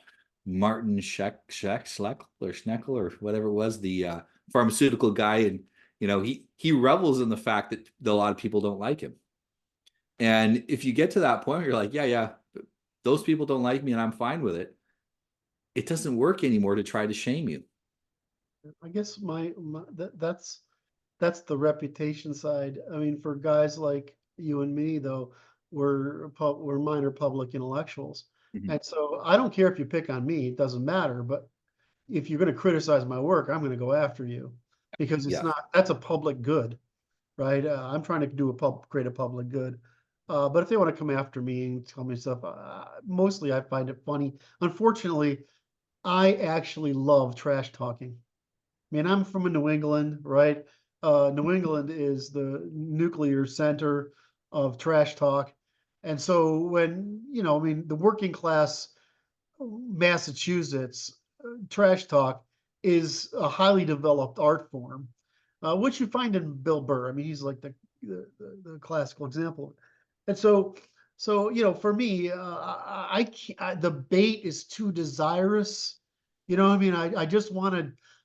[SPEAKER 2] Martin Schleckl or Schneckl or whatever it was, the pharmaceutical guy, and he revels in the fact that a lot of people don't like him. And if you get to that point, you're like, yeah, those people don't like me, and I'm fine with it. It doesn't work anymore to try to shame you.
[SPEAKER 1] I guess that's the reputation side. I mean, for guys like you and me, though, we're minor public intellectuals,
[SPEAKER 2] Mhm.
[SPEAKER 1] and so I don't care if you pick on me; it doesn't matter. But if you're going to criticize my work, I'm going to go after you because
[SPEAKER 2] Yeah.
[SPEAKER 1] that's a public good, right? I'm trying to create a public good. But if they want to come after me and tell me stuff, mostly I find it funny. Unfortunately, I actually love trash talking. I mean, I'm from New England, right? New England is the nuclear center of trash talk. And so when, I mean, the working class Massachusetts trash talk is a highly developed art form, which you find in Bill Burr. I mean, he's like the classical example. And so for me, the bait is too desirous. I mean,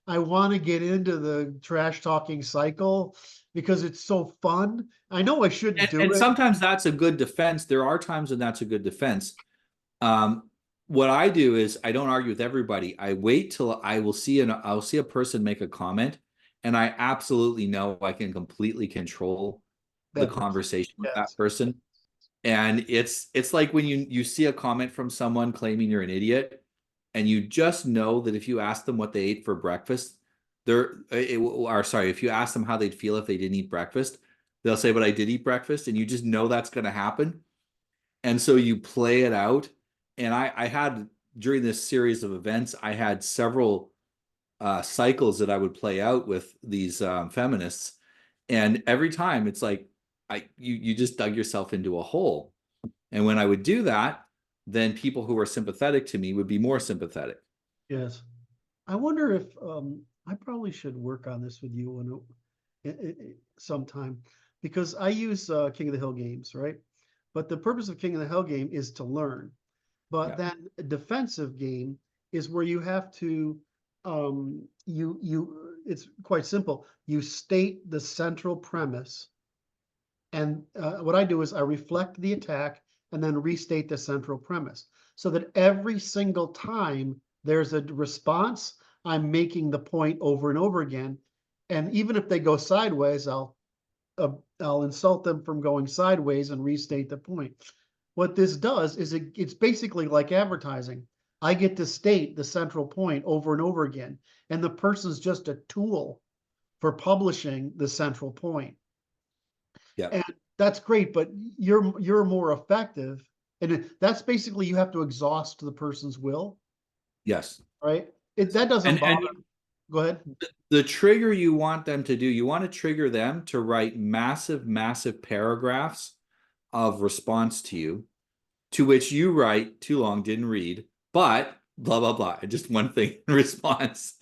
[SPEAKER 1] I want to get into the trash talking cycle because it's so fun. I know I shouldn't do
[SPEAKER 2] And
[SPEAKER 1] it.
[SPEAKER 2] sometimes that's a good defense. There are times when that's a good defense. Um, what I do is I don't argue with everybody. I wait till I'll see a person make a comment, and I absolutely know I can completely control the
[SPEAKER 1] That person.
[SPEAKER 2] conversation with that
[SPEAKER 1] Yes.
[SPEAKER 2] person. And it's like when you see a comment from someone claiming you're an idiot, and you just know that if you ask them what they ate for breakfast, if you ask them how they'd feel if they didn't eat breakfast, they'll say, "But I did eat breakfast," and you just know that's going to happen. And so you play it out. And I had during this series of events, I had several cycles that I would play out with these feminists, and every time it's like you just dug yourself into a hole. And when I would do that, then people who were sympathetic to me would be more sympathetic.
[SPEAKER 1] Yes. I wonder if I probably should work on this with you sometime because I use King of the Hill games, right? But the purpose of King of the Hill game is to learn. But
[SPEAKER 2] Yeah.
[SPEAKER 1] then a defensive game is where you have to, it's quite simple. You state the central premise. And what I do is I reflect the attack and then restate the central premise so that every single time there's a response, I'm making the point over and over again. And even if they go sideways, I'll insult them from going sideways and restate the point. What this does is it's basically like advertising. I get to state the central point over and over again, and the person's just a tool for publishing the central point.
[SPEAKER 2] Yeah.
[SPEAKER 1] And that's great, but you're more effective. And that's basically you have to exhaust the person's will,
[SPEAKER 2] Yes.
[SPEAKER 1] right? That doesn't
[SPEAKER 2] And
[SPEAKER 1] bother. Go ahead.
[SPEAKER 2] the trigger you want them to do, you want to trigger them to write massive, massive paragraphs of response to you, to which you write too long, didn't read, but blah, blah, blah. And just one thing in response.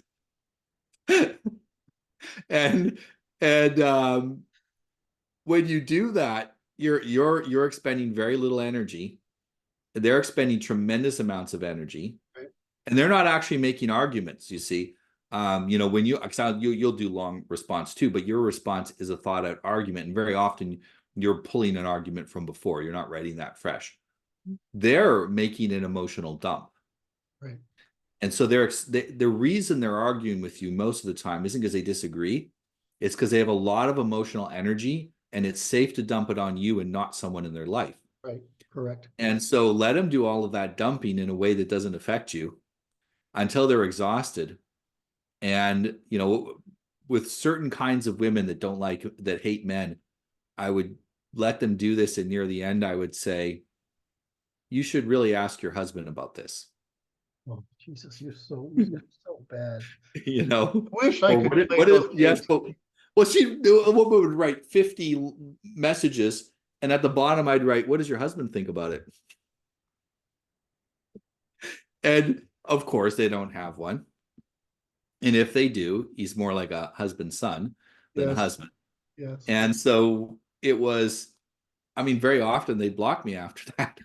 [SPEAKER 2] and when you do that, you're expending very little energy. They're expending tremendous amounts of energy,
[SPEAKER 1] Right.
[SPEAKER 2] and they're not actually making arguments. You see, when you'll do long response too, but your response is a thought out argument, and very often you're pulling an argument from before. You're not writing that fresh. They're making an emotional dump.
[SPEAKER 1] Right.
[SPEAKER 2] And so the reason they're arguing with you most of the time isn't because they disagree. It's because they have a lot of emotional energy, and it's safe to dump it on you and not someone in their life.
[SPEAKER 1] Right. Correct.
[SPEAKER 2] And so let them do all of that dumping in a way that doesn't affect you until they're exhausted. And, with certain kinds of women that hate men, I would let them do this. And near the end, I would say, you should really ask your husband about this.
[SPEAKER 1] Oh, Jesus, you're so bad. Wish I
[SPEAKER 2] Or
[SPEAKER 1] could play
[SPEAKER 2] what
[SPEAKER 1] those
[SPEAKER 2] yes,
[SPEAKER 1] games.
[SPEAKER 2] but well, a woman would write 50 messages, and at the bottom I'd write, what does your husband think about it? And of course they don't have one. And if they do, he's more like a husband son than a
[SPEAKER 1] Yes.
[SPEAKER 2] husband.
[SPEAKER 1] Yes.
[SPEAKER 2] And so it was, very often they block me after that,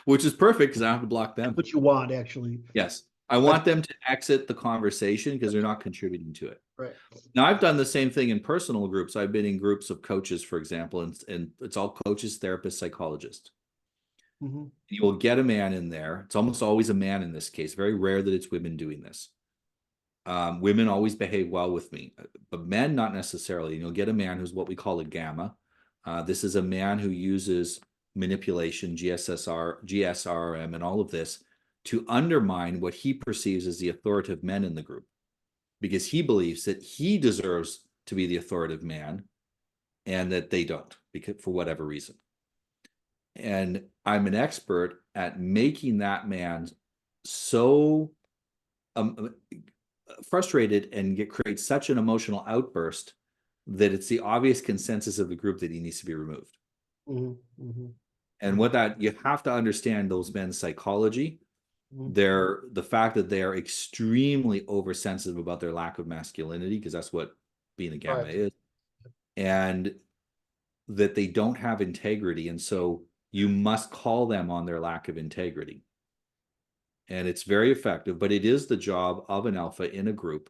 [SPEAKER 2] which is perfect because I don't have to block them.
[SPEAKER 1] What you want, actually.
[SPEAKER 2] Yes. I want them to exit the conversation because they're not contributing to it.
[SPEAKER 1] Right.
[SPEAKER 2] Now, I've done the same thing in personal groups. I've been in groups of coaches, for example, and it's all coaches, therapists, psychologists.
[SPEAKER 1] Mm-hmm.
[SPEAKER 2] You will get a man in there. It's almost always a man in this case. Very rare that it's women doing this. Women always behave well with me, but men not necessarily. You'll get a man who's what we call a gamma. This is a man who uses manipulation, GSRM, and all of this to undermine what he perceives as the authoritative men in the group, because he believes that he deserves to be the authoritative man and that they don't, because for whatever reason. And I'm an expert at making that man so frustrated and create such an emotional outburst that it's the obvious consensus of the group that he needs to be removed.
[SPEAKER 1] Mm-hmm. Mm-hmm.
[SPEAKER 2] And you have to understand those men's psychology.
[SPEAKER 1] Mm-hmm.
[SPEAKER 2] The fact that they are extremely oversensitive about their lack of masculinity, because that's what being a gamma is, and that they don't have integrity. And so you must call them on their lack of integrity. And it's very effective, but it is the job of an alpha in a group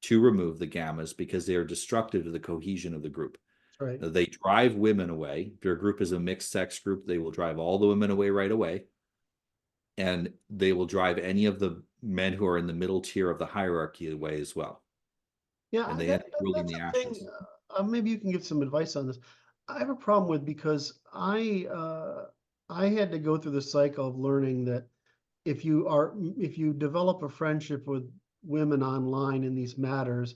[SPEAKER 2] to remove the gammas because they are destructive to the cohesion of the group.
[SPEAKER 1] Right.
[SPEAKER 2] They drive women away. If your group is a mixed sex group, they will drive all the women away right away. And they will drive any of the men who are in the middle tier of the hierarchy away as well.
[SPEAKER 1] Yeah,
[SPEAKER 2] And they end up ruling the ashes.
[SPEAKER 1] Maybe you can give some advice on this. I have a problem with, because I had to go through the cycle of learning that if you develop a friendship with women online in these matters,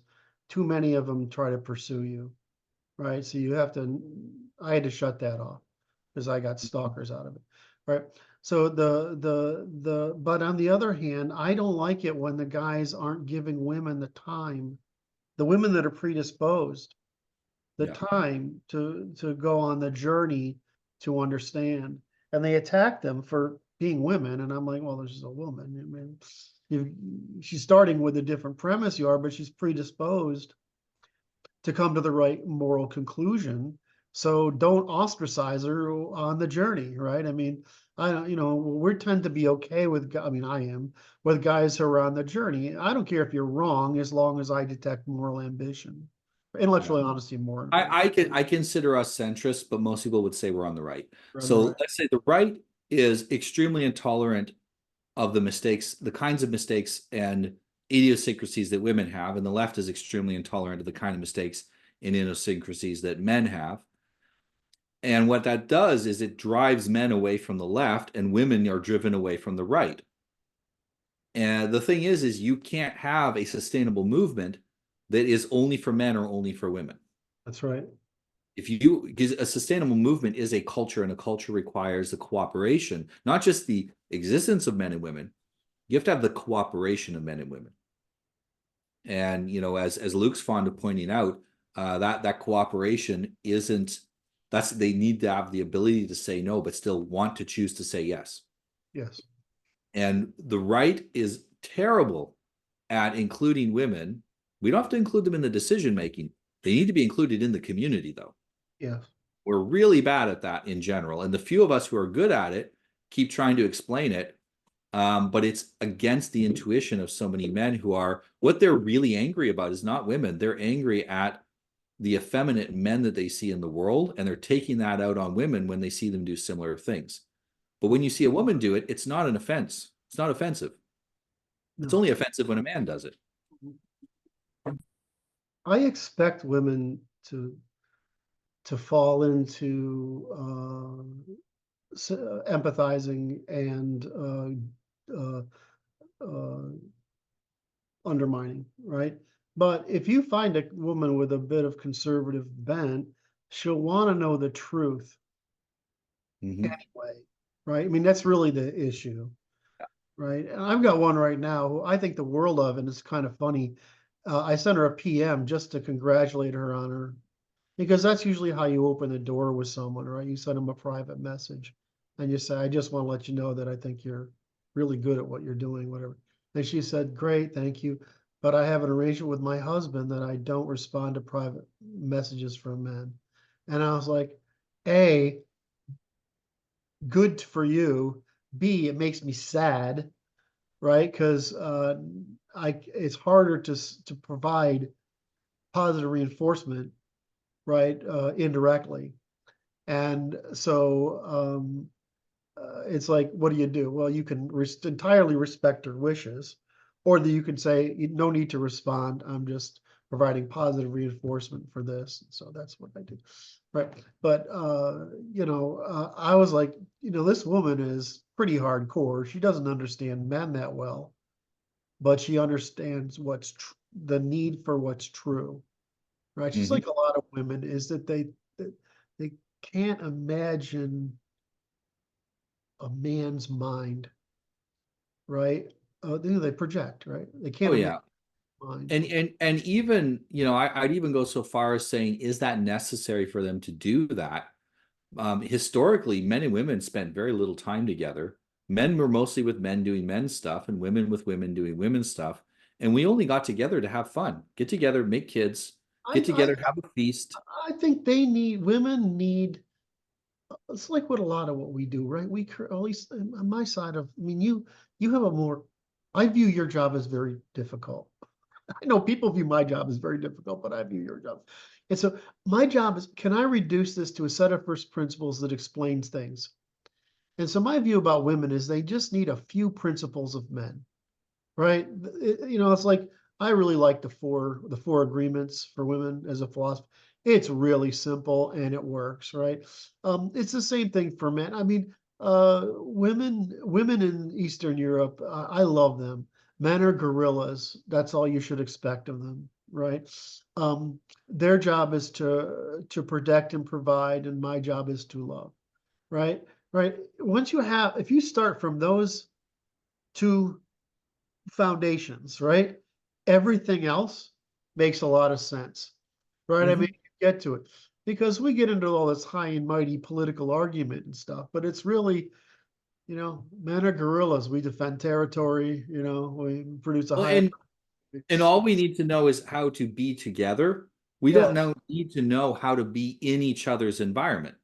[SPEAKER 1] too many of them try to pursue you, right? So I had to shut that off because I got stalkers out of it, right? So but on the other hand, I don't like it when the guys aren't giving women the time, the women that are predisposed, the time to go on the journey to understand, and they attack them for being women. And I'm like, well, this is a woman. I mean, she's starting with a different premise you are, but she's predisposed to come to the right moral conclusion. So don't ostracize her on the journey, right? I mean, I don't, we tend to be okay with, I mean, I am with guys who are on the journey. I don't care if you're wrong as long as I detect moral ambition,
[SPEAKER 2] Yeah.
[SPEAKER 1] intellectual honesty, more important.
[SPEAKER 2] I consider us centrist, but most people would say we're on the right.
[SPEAKER 1] We're on the
[SPEAKER 2] So
[SPEAKER 1] right.
[SPEAKER 2] let's say the right is extremely intolerant of the mistakes, the kinds of mistakes and idiosyncrasies that women have, and the left is extremely intolerant of the kind of mistakes and idiosyncrasies that men have. And what that does is it drives men away from the left, and women are driven away from the right. And the thing is you can't have a sustainable movement that is only for men or only for women.
[SPEAKER 1] That's right.
[SPEAKER 2] If you, because a sustainable movement is a culture, and a culture requires the cooperation, not just the existence of men and women. You have to have the cooperation of men and women. And as Luke's fond of pointing out, that cooperation isn't, that's, they need to have the ability to say no, but still want to choose to say yes.
[SPEAKER 1] Yes.
[SPEAKER 2] And the right is terrible at including women. We don't have to include them in the decision making. They need to be included in the community, though.
[SPEAKER 1] Yes.
[SPEAKER 2] We're really bad at that in general. And the few of us who are good at it keep trying to explain it. But it's against the intuition of so many men who are, what they're really angry about is not women. They're angry at the effeminate men that they see in the world, and they're taking that out on women when they see them do similar things. But when you see a woman do it, it's not an offense. It's not offensive. It's
[SPEAKER 1] No.
[SPEAKER 2] only offensive when a man does it.
[SPEAKER 1] I expect women to fall into empathizing and undermining, right? But if you find a woman with a bit of conservative bent, she'll want to know the truth anyway, right? I mean, that's really the issue, right? And I've got one right now who I think the world of, and it's kind of funny. I sent her a PM just to congratulate her on her, because that's usually how you open the door with someone, right? You send them a private message and you say, I just want to let you know that I think you're really good at what you're doing, whatever. And she said, great, thank you. But I have an arrangement with my husband that I don't respond to private messages from men. And I was like, A, good for you. B, it makes me sad, right? Because it's harder to provide positive reinforcement, right? Indirectly. And so it's like, what do you do? Well, you can entirely respect her wishes, or you can say, no need to respond. I'm just providing positive reinforcement for this. So that's what I do. Right. But, I was like, this woman is pretty hardcore. She doesn't understand men that well, but she understands the need for what's true. Right. She's like a lot of women, is that they can't imagine a man's mind, right? They project, right? They
[SPEAKER 2] Oh
[SPEAKER 1] can't imagine
[SPEAKER 2] yeah.
[SPEAKER 1] mind.
[SPEAKER 2] And even, I'd even go so far as saying, is that necessary for them to do that? Historically, men and women spent very little time together. Men were mostly with men doing men's stuff, and women with women doing women's stuff. And we only got together to have fun, get together, make kids,
[SPEAKER 1] I,
[SPEAKER 2] get
[SPEAKER 1] I,
[SPEAKER 2] together, have a feast.
[SPEAKER 1] I think women need, it's like what a lot of what we do, right? At least on my side of, I mean, you have I view your job as very difficult. I know people view my job as very difficult, but I view your job. And so my job is, can I reduce this to a set of first principles that explains things? And so my view about women is they just need a few principles of men, right? It's like, I really like the four agreements for women as a philosophy. It's really simple and it works, right? It's the same thing for men. I mean, women in Eastern Europe, I love them. Men are gorillas. That's all you should expect of them, right? Their job is to protect and provide, and my job is to love, right? Right. If you start from those two foundations, right? Everything else makes a lot of sense, right? I mean,
[SPEAKER 2] Mhm.
[SPEAKER 1] you get to it because we get into all this high and mighty political argument and stuff, but it's really, men are gorillas. We defend territory, we produce a
[SPEAKER 2] Well,
[SPEAKER 1] higher.
[SPEAKER 2] and all we need to know is how to be together We don't
[SPEAKER 1] Yeah,
[SPEAKER 2] need to know how to be in each other's environment.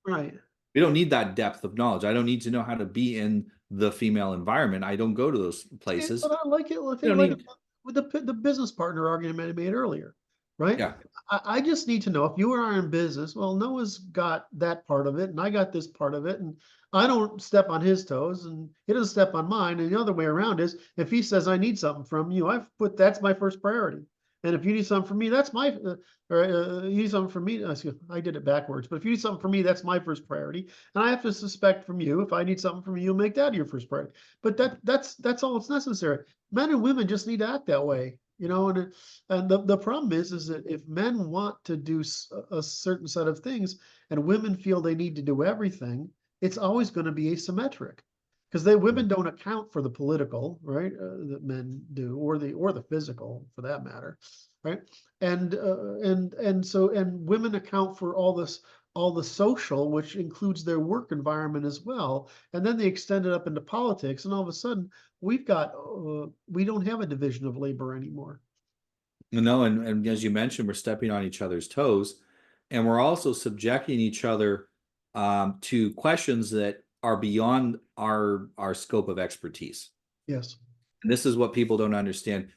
[SPEAKER 1] right.
[SPEAKER 2] We don't need that depth of knowledge. I don't need to know how to be in the female environment. I don't go to those
[SPEAKER 1] Yeah,
[SPEAKER 2] places.
[SPEAKER 1] but I like it. I
[SPEAKER 2] You
[SPEAKER 1] think
[SPEAKER 2] don't
[SPEAKER 1] like
[SPEAKER 2] need,
[SPEAKER 1] with the business partner argument I made earlier, right?
[SPEAKER 2] yeah.
[SPEAKER 1] I just need to know if you and I are in business. Well, Noah's got that part of it, and I got this part of it, and I don't step on his toes, and he doesn't step on mine. And the other way around is if he says I need something from you, I've put that's my first priority. And if you need something from me, that's my or you need something from me. Excuse, I did it backwards. But if you need something from me, that's my first priority. And I have to suspect from you if I need something from you, make that your first priority. But that's all that's necessary. Men and women just need to act that way, you know. And the problem is that if men want to do a certain set of things and women feel they need to do everything, it's always going to be asymmetric because they women don't account for the political, right, that men do, or the physical for that matter, right? And women account for all the social, which includes their work environment as well. And then they extend it up into politics, and all of a sudden we don't have a division of labor anymore.
[SPEAKER 2] No, and as you mentioned, we're stepping on each other's toes, and we're also subjecting each other to questions that are beyond our scope of expertise.
[SPEAKER 1] Yes.
[SPEAKER 2] And this is what people don't understand.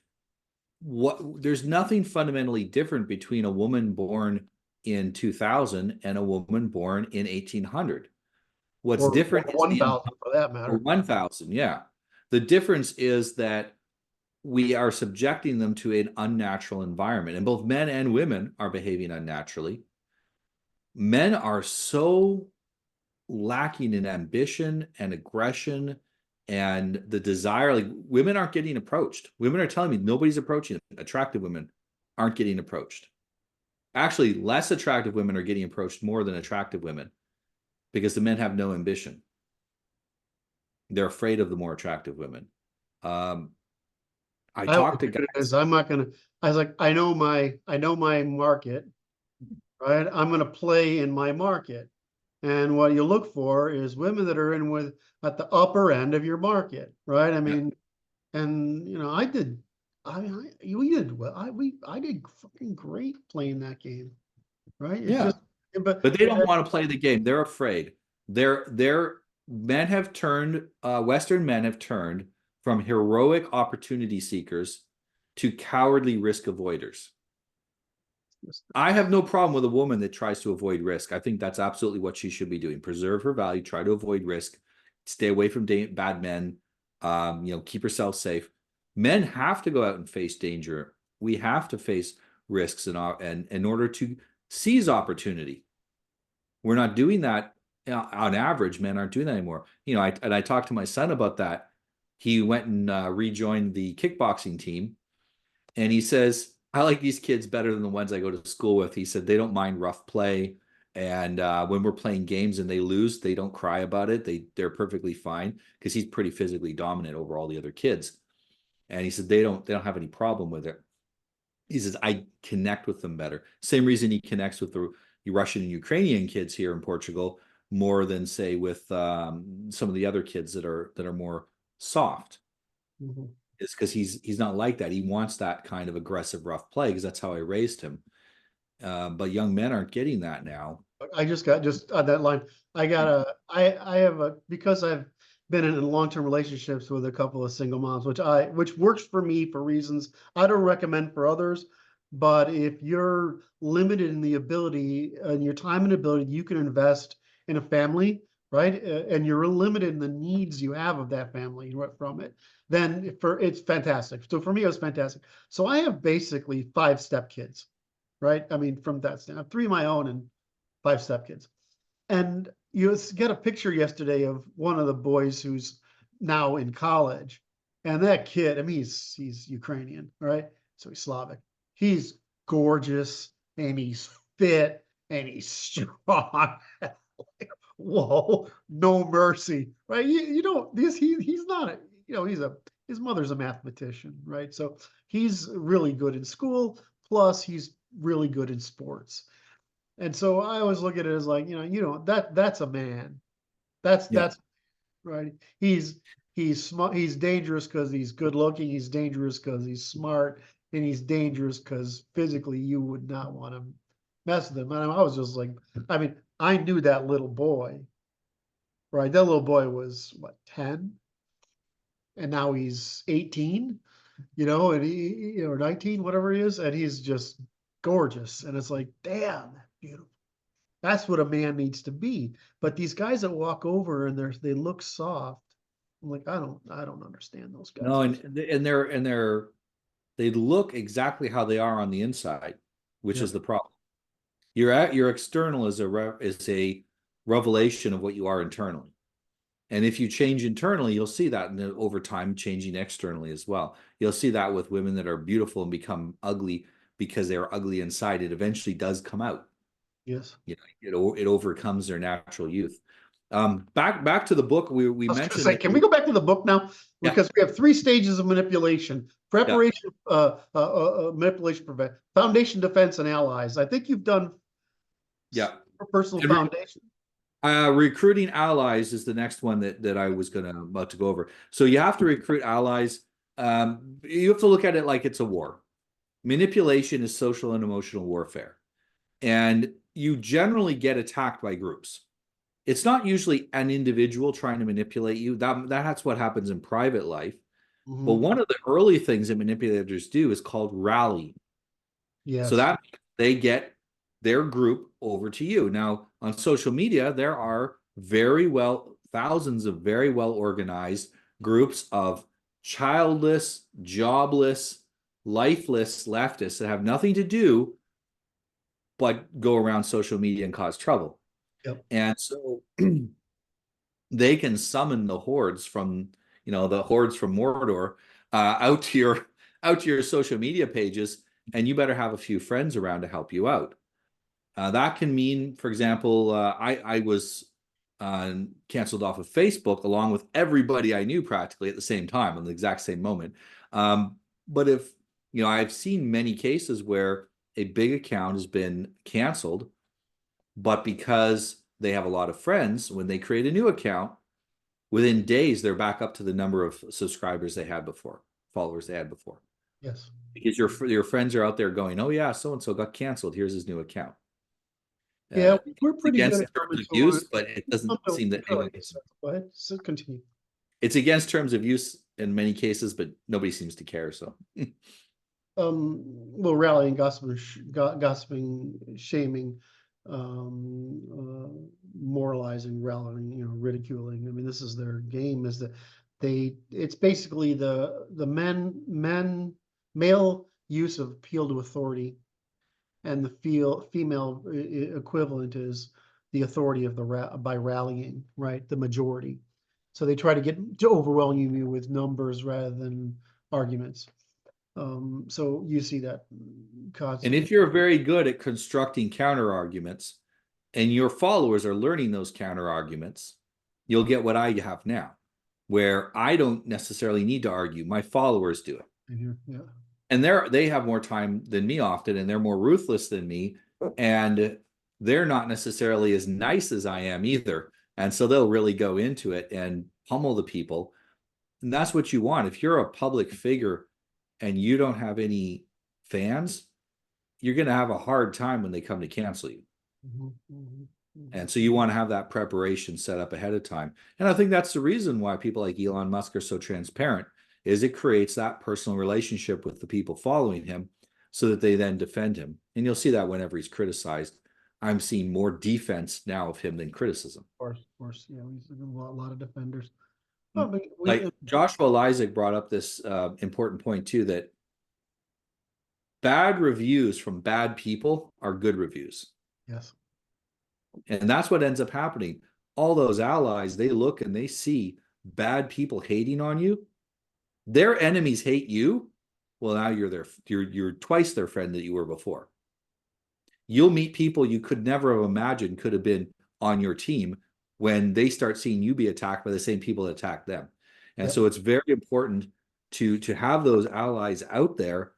[SPEAKER 2] There's nothing fundamentally different between a woman born in 2000 and a woman born in 1800. What's
[SPEAKER 1] Or
[SPEAKER 2] different is
[SPEAKER 1] 1,000 for that
[SPEAKER 2] or
[SPEAKER 1] matter.
[SPEAKER 2] 1000, yeah. The difference is that we are subjecting them to an unnatural environment, and both men and women are behaving unnaturally. Men are so lacking in ambition and aggression and the desire. Like, women aren't getting approached. Women are telling me nobody's approaching them. Attractive women aren't getting approached. Actually, less attractive women are getting approached more than attractive women because the men have no ambition. They're afraid of the more attractive women. I
[SPEAKER 1] I always
[SPEAKER 2] talked to
[SPEAKER 1] look at it as
[SPEAKER 2] guys.
[SPEAKER 1] I'm not gonna. I was like, I know my market, right? I'm gonna play in my market, and what you look for is women that are in with at the upper end of your market, right? I
[SPEAKER 2] Yeah,
[SPEAKER 1] mean, and you know, I did. We did well. I did fucking great playing that game, right? It
[SPEAKER 2] yeah.
[SPEAKER 1] just, but
[SPEAKER 2] But they don't want to play the game. They're afraid. They're men have turned, Western men have turned from heroic opportunity seekers to cowardly risk avoiders. I have no problem with a woman that tries to avoid risk. I think that's absolutely what she should be doing. Preserve her value, try to avoid risk, stay away from bad men, keep herself safe. Men have to go out and face danger. We have to face risks and in order to seize opportunity. We're not doing that. On average, men aren't doing that anymore. I talked to my son about that. He went and rejoined the kickboxing team, and he says, I like these kids better than the ones I go to school with. He said they don't mind rough play. And when we're playing games and they lose, they don't cry about it. They're perfectly fine because he's pretty physically dominant over all the other kids. And he said they don't have any problem with it. He says I connect with them better. Same reason he connects with the Russian and Ukrainian kids here in Portugal more than say with some of the other kids that are more soft.
[SPEAKER 1] Mhm.
[SPEAKER 2] Is because he's not like that. He wants that kind of aggressive, rough play because that's how I raised him. But young men aren't getting that now.
[SPEAKER 1] I just got just on that line. I have a because I've been in long-term relationships with a couple of single moms, which works for me for reasons I don't recommend for others. But if you're limited in the ability and your time and ability you can invest in a family, right? And you're limited in the needs you have of that family from it, then it's fantastic. So for me, it was fantastic. So I have basically 5 stepkids, right? I mean, from that stand, I have 3 of my own and 5 stepkids. And you get a picture yesterday of one of the boys who's now in college. And that kid, I mean, he's Ukrainian, right? So he's Slavic. He's gorgeous and he's fit and he's strong. Whoa, no mercy, right? You know, he's not a, you know, his mother's a mathematician, right? So he's really good in school, plus he's really good in sports. And so I always look at it as like, that's a man.
[SPEAKER 2] Yeah.
[SPEAKER 1] That's right. He's smart. He's dangerous because he's good looking. He's dangerous because he's smart. and he's dangerous because physically you would not want to mess with him. And I was just like, I mean, I knew that little boy, right? That little boy was what, 10? And now he's 18, and or 19, whatever he is, and he's just gorgeous. And it's like, damn, beautiful. That's what a man needs to be. But these guys that walk over and they look soft, I'm like, I don't understand those guys.
[SPEAKER 2] No, and they look exactly how they are on the inside, which
[SPEAKER 1] Yep.
[SPEAKER 2] is the problem. Your external is a revelation of what you are internally. And if you change internally, you'll see that over time changing externally as well. You'll see that with women that are beautiful and become ugly because they're ugly inside. It eventually does come out.
[SPEAKER 1] Yes.
[SPEAKER 2] It overcomes their natural youth. Back to the book. We
[SPEAKER 1] I was gonna
[SPEAKER 2] mentioned
[SPEAKER 1] say,
[SPEAKER 2] that
[SPEAKER 1] can we go back to the book now?
[SPEAKER 2] Yeah.
[SPEAKER 1] Because we have 3 stages of manipulation: preparation, manipulation, prevent, foundation, defense, and allies. I think you've done personal foundation.
[SPEAKER 2] Recruiting allies is the next one that I was about to go over. So you have to recruit allies. You have to look at it like it's a war. Manipulation is social and emotional warfare. And you generally get attacked by groups. It's not usually an individual trying to manipulate you. That's what happens in private life.
[SPEAKER 1] Mm-hmm.
[SPEAKER 2] But one of the early things that manipulators do is called rallying.
[SPEAKER 1] Yes.
[SPEAKER 2] So that they get their group over to you. Now, on social media, there are thousands of very well organized groups of childless, jobless, lifeless leftists that have nothing to do but go around social media and cause trouble.
[SPEAKER 1] Yep.
[SPEAKER 2] And so they can summon the hordes from Mordor out to your social media pages, and you better have a few friends around to help you out. That can mean, for example, I was canceled off of Facebook along with everybody I knew practically at the same time on the exact same moment. But if I've seen many cases where a big account has been canceled, but because they have a lot of friends, when they create a new account, within days they're back up to the number of subscribers they had before, followers they had before.
[SPEAKER 1] Yes.
[SPEAKER 2] Because your friends are out there going, oh yeah, so and so got canceled. Here's his new account.
[SPEAKER 1] Yeah, we're pretty good
[SPEAKER 2] against
[SPEAKER 1] at
[SPEAKER 2] terms of use, but it doesn't seem that anyone.
[SPEAKER 1] Go ahead. So continue.
[SPEAKER 2] It's against terms of use in many cases, but nobody seems to care. So,
[SPEAKER 1] well, rallying, gossiping, shaming, moralizing, rallying, ridiculing. I mean, this is their game. Is that it's basically the male use of appeal to authority, and the female equivalent is the authority of by rallying, right? The majority. So they try to overwhelm you with numbers rather than arguments. So you see that constantly.
[SPEAKER 2] and if you're very good at constructing counter arguments, and your followers are learning those counter arguments, you'll get what I have now, where I don't necessarily need to argue; my followers do it.
[SPEAKER 1] Yeah.
[SPEAKER 2] And they have more time than me often, and they're more ruthless than me, and they're not necessarily as nice as I am either. And so they'll really go into it and pummel the people. And that's what you want. If you're a public figure and you don't have any fans, you're going to have a hard time when they come to cancel you.
[SPEAKER 1] Mm-hmm, mm-hmm, mm-hmm.
[SPEAKER 2] And so you want to have that preparation set up ahead of time. And I think that's the reason why people like Elon Musk are so transparent, is it creates that personal relationship with the people following him so that they then defend him. And you'll see that whenever he's criticized. I'm seeing more defense now of him than criticism.
[SPEAKER 1] Of course. Yeah, he's a lot of defenders.
[SPEAKER 2] Like Joshua Lysick brought up this important point too, that bad reviews from bad people are good reviews.
[SPEAKER 1] Yes.
[SPEAKER 2] And that's what ends up happening. All those allies, they look and they see bad people hating on you. Their enemies hate you. Well, now you're twice their friend that you were before. You'll meet people you could never have imagined could have been on your team when they start seeing you be attacked by the same people that attacked them. And so it's very important to have those allies out there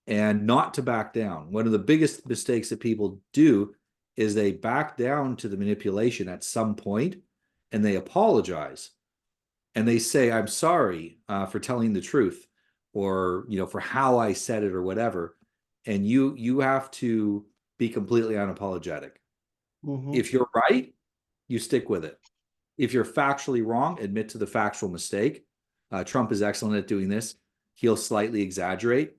[SPEAKER 2] and not to back down. One of the biggest mistakes that people do is they back down to the manipulation at some point and they apologize and they say, I'm sorry for telling the truth. or for how I said it or whatever. And you have to be completely unapologetic.
[SPEAKER 1] Mm-hmm.
[SPEAKER 2] If you're right, you stick with it. If you're factually wrong, admit to the factual mistake. Trump is excellent at doing this. He'll slightly exaggerate.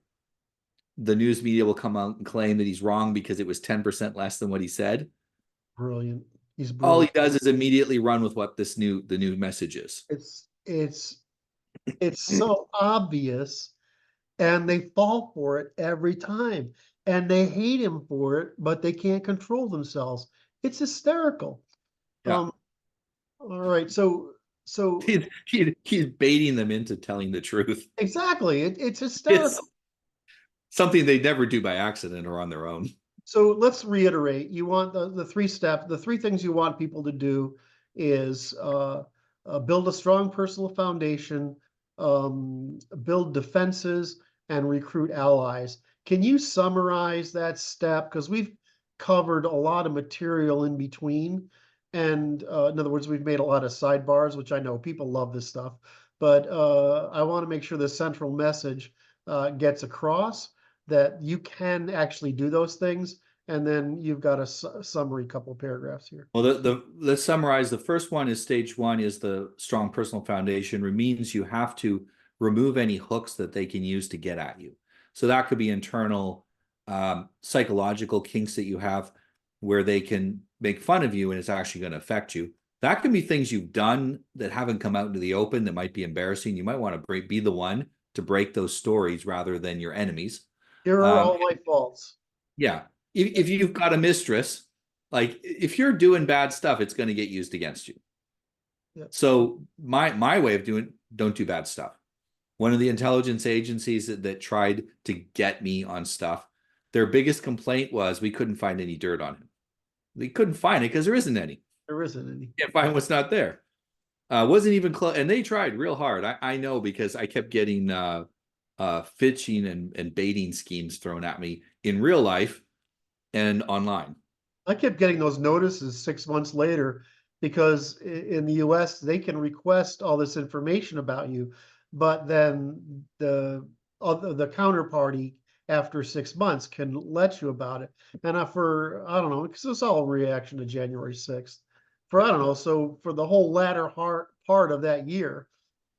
[SPEAKER 2] The news media will come out and claim that he's wrong because it was 10% less than what he said.
[SPEAKER 1] Brilliant. He's
[SPEAKER 2] All he
[SPEAKER 1] brilliant.
[SPEAKER 2] does is immediately run with what the new message is.
[SPEAKER 1] It's so obvious, and they fall for it every time, and they hate him for it, but they can't control themselves. It's hysterical.
[SPEAKER 2] Yeah.
[SPEAKER 1] Um, all right, so
[SPEAKER 2] He's baiting them into telling the truth.
[SPEAKER 1] exactly, it's
[SPEAKER 2] It's
[SPEAKER 1] hysterical.
[SPEAKER 2] something they never do by accident or on their own.
[SPEAKER 1] So let's reiterate. You want the the three things you want people to do is build a strong personal foundation, build defenses, and recruit allies. Can you summarize that step? Because we've covered a lot of material in between. And in other words, we've made a lot of sidebars, which I know people love this stuff. But I want to make sure the central message gets across that you can actually do those things. And then you've got a summary couple of paragraphs here.
[SPEAKER 2] Well, let's summarize. The first one is stage one is the strong personal foundation. It means you have to remove any hooks that they can use to get at you. So that could be internal psychological kinks that you have where they can make fun of you and it's actually going to affect you. That can be things you've done that haven't come out into the open that might be embarrassing. You might want to be the one to break those stories rather than your enemies.
[SPEAKER 1] Here are all my faults.
[SPEAKER 2] Yeah. If you've got a mistress, like if you're doing bad stuff, it's going to get used against you.
[SPEAKER 1] Yep.
[SPEAKER 2] So my way of doing, don't do bad stuff. One of the intelligence agencies that tried to get me on stuff, their biggest complaint was we couldn't find any dirt on him. We couldn't find it because there isn't any.
[SPEAKER 1] There isn't any.
[SPEAKER 2] Can't find what's not there. Wasn't even close, and they tried real hard. I know because I kept getting phishing and baiting schemes thrown at me in real life and online.
[SPEAKER 1] I kept getting those notices 6 months later because in the US, they can request all this information about you, but then the counterparty after 6 months can let you about it. And I don't know, because it's all a reaction to January 6th. I don't know, so for the whole latter part of that year,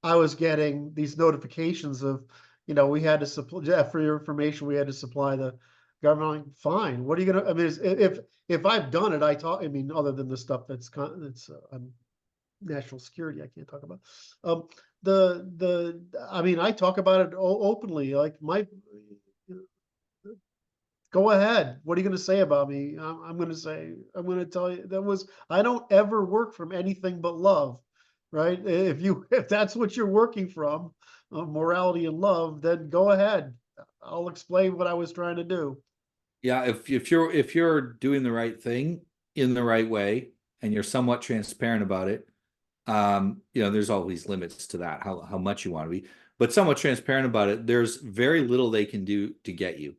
[SPEAKER 1] I was getting these notifications of, we had to supply, for your information, we had to supply the government. Like, fine. What are you gonna? I mean, if I've done it, I mean, other than the stuff that's national security, I can't talk about. I mean, I talk about it openly. Like go ahead. What are you going to say about me? I'm going to tell you I don't ever work from anything but love, right? If that's what you're working from, morality and love, then go ahead. I'll explain what I was trying to do.
[SPEAKER 2] Yeah, if you're doing the right thing in the right way and you're somewhat transparent about it, there's always limits to that, how much you want to be, but somewhat transparent about it, there's very little they can do to get you.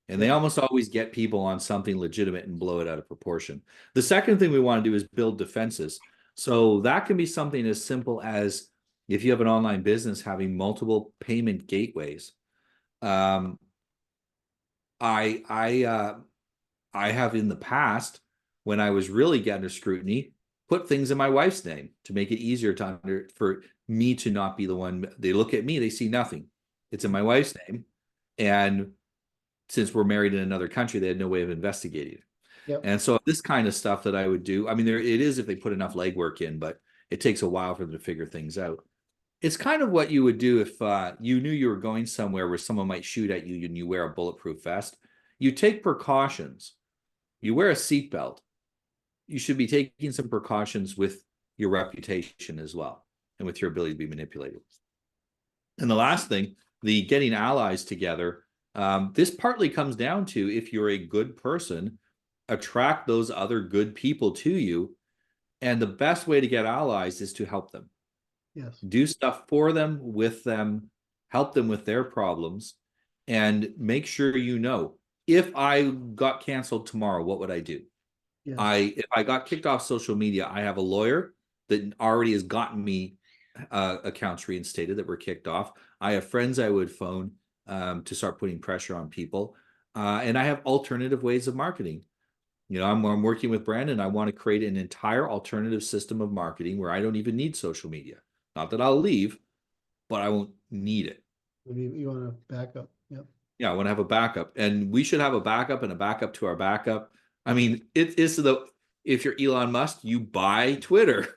[SPEAKER 2] And they almost always get people on something legitimate and blow it out of proportion. The second thing we want to do is build defenses. So that can be something as simple as if you have an online business having multiple payment gateways. I have in the past, when I was really getting under scrutiny, put things in my wife's name to make it easier for me to not be the one. They look at me, they see nothing. It's in my wife's name. And since we're married in another country, they had no way of investigating it.
[SPEAKER 1] Yep.
[SPEAKER 2] And so this kind of stuff that I would do, I mean, it is if they put enough legwork in, but it takes a while for them to figure things out. It's kind of what you would do if you knew you were going somewhere where someone might shoot at you and you wear a bulletproof vest. You take precautions. You wear a seatbelt. You should be taking some precautions with your reputation as well and with your ability to be manipulated. And the last thing, the getting allies together, this partly comes down to if you're a good person, attract those other good people to you. And the best way to get allies is to help them.
[SPEAKER 1] Yes.
[SPEAKER 2] Do stuff for them, with them, help them with their problems, and make sure if I got canceled tomorrow, what would I do?
[SPEAKER 1] Yes.
[SPEAKER 2] If I got kicked off social media, I have a lawyer that already has gotten me accounts reinstated that were kicked off. I have friends I would phone to start putting pressure on people. And I have alternative ways of marketing. I'm working with Brandon. I want to create an entire alternative system of marketing where I don't even need social media. Not that I'll leave, but I won't need it.
[SPEAKER 1] You want to back up? Yep.
[SPEAKER 2] Yeah, I want to have a backup, and we should have a backup and a backup to our backup. I mean, if you're Elon Musk, you buy Twitter.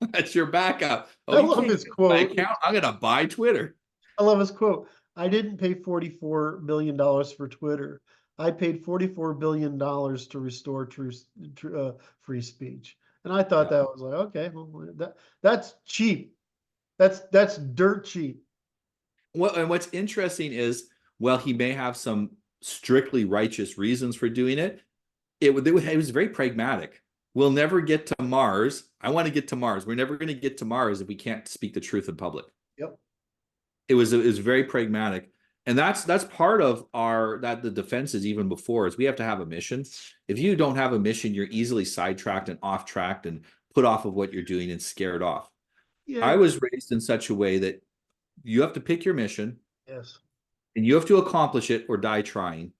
[SPEAKER 2] That's your backup.
[SPEAKER 1] I
[SPEAKER 2] Oh, you
[SPEAKER 1] love
[SPEAKER 2] can't
[SPEAKER 1] his
[SPEAKER 2] get my
[SPEAKER 1] quote.
[SPEAKER 2] account? I'm gonna buy Twitter.
[SPEAKER 1] I love his quote. I didn't pay $44 million for Twitter. I paid $44 billion to restore free speech. And I thought
[SPEAKER 2] Yeah.
[SPEAKER 1] that was like, okay, well, that's cheap. That's dirt cheap.
[SPEAKER 2] Well, and what's interesting is, well, he may have some strictly righteous reasons for doing it. It was very pragmatic. We'll never get to Mars. I want to get to Mars. We're never going to get to Mars if we can't speak the truth in public.
[SPEAKER 1] Yep.
[SPEAKER 2] It was very pragmatic, and that's part of the defense is even before is we have to have a mission. If you don't have a mission, you're easily sidetracked and off track and put off of what you're doing and scared off. I
[SPEAKER 1] Yeah.
[SPEAKER 2] was raised in such a way that you have to pick your mission
[SPEAKER 1] Yes.
[SPEAKER 2] and you have to accomplish it or die trying.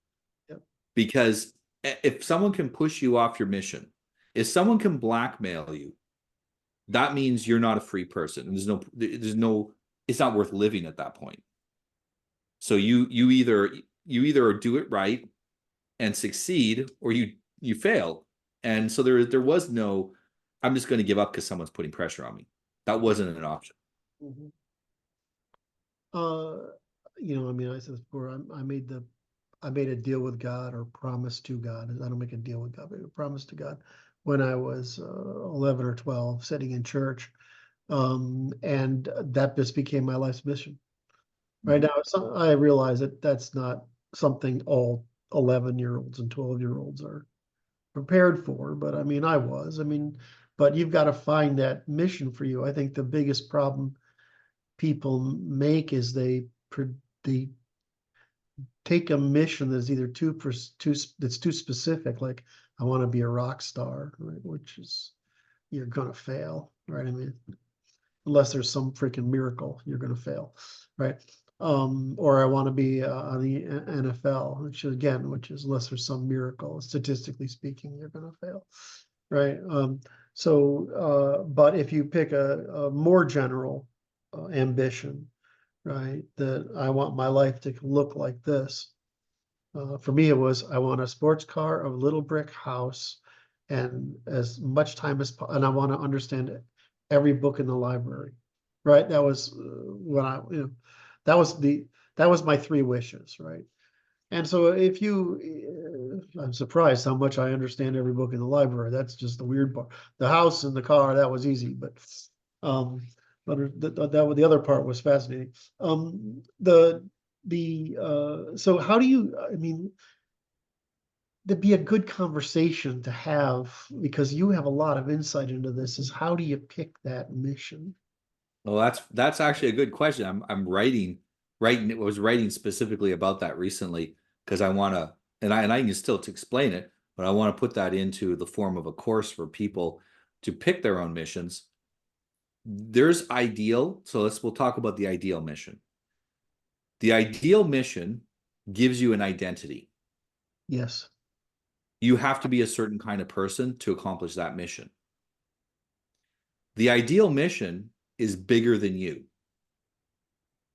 [SPEAKER 1] Yep.
[SPEAKER 2] Because if someone can push you off your mission, if someone can blackmail you, that means you're not a free person. And it's not worth living at that point. So you either do it right and succeed, or you fail. And so there was no, I'm just going to give up because someone's putting pressure on me. That wasn't an option.
[SPEAKER 1] Mm-hmm. I mean, I said this before, I made a deal with God, or promise to God. I don't make a deal with God, but a promise to God when I was 11 or 12, sitting in church. And that just became my life's mission. Right now, I realize that that's not something all 11-year-olds and 12-year-olds are prepared for, but I mean, but you've got to find that mission for you. I think the biggest problem people make is they take a mission that's either that's too specific, like I want to be a rock star, right? Which is, you're gonna fail, right? I mean, unless there's some freaking miracle, you're gonna fail, right? Or I want to be on the NFL, which is unless there's some miracle, statistically speaking, you're gonna fail, right? But if you pick a more general ambition, right? That I want my life to look like this. For me, it was I want a sports car, a little brick house, and as much time as and I want to understand every book in the library. Right? That was when that was my three wishes. Right? And so I'm surprised how much I understand every book in the library. That's just the weird part. The house and the car, that was easy, um, but the other part was fascinating. So how do you, I mean, to be a good conversation to have, because you have a lot of insight into this, is how do you pick that mission?
[SPEAKER 2] Well, that's actually a good question. I'm was writing specifically about that recently because I want to, and I can still to explain it, but I want to put that into the form of a course for people to pick their own missions. There's ideal, so we'll talk about the ideal mission. The ideal mission gives you an identity.
[SPEAKER 1] Yes.
[SPEAKER 2] You have to be a certain kind of person to accomplish that mission. The ideal mission is bigger than you.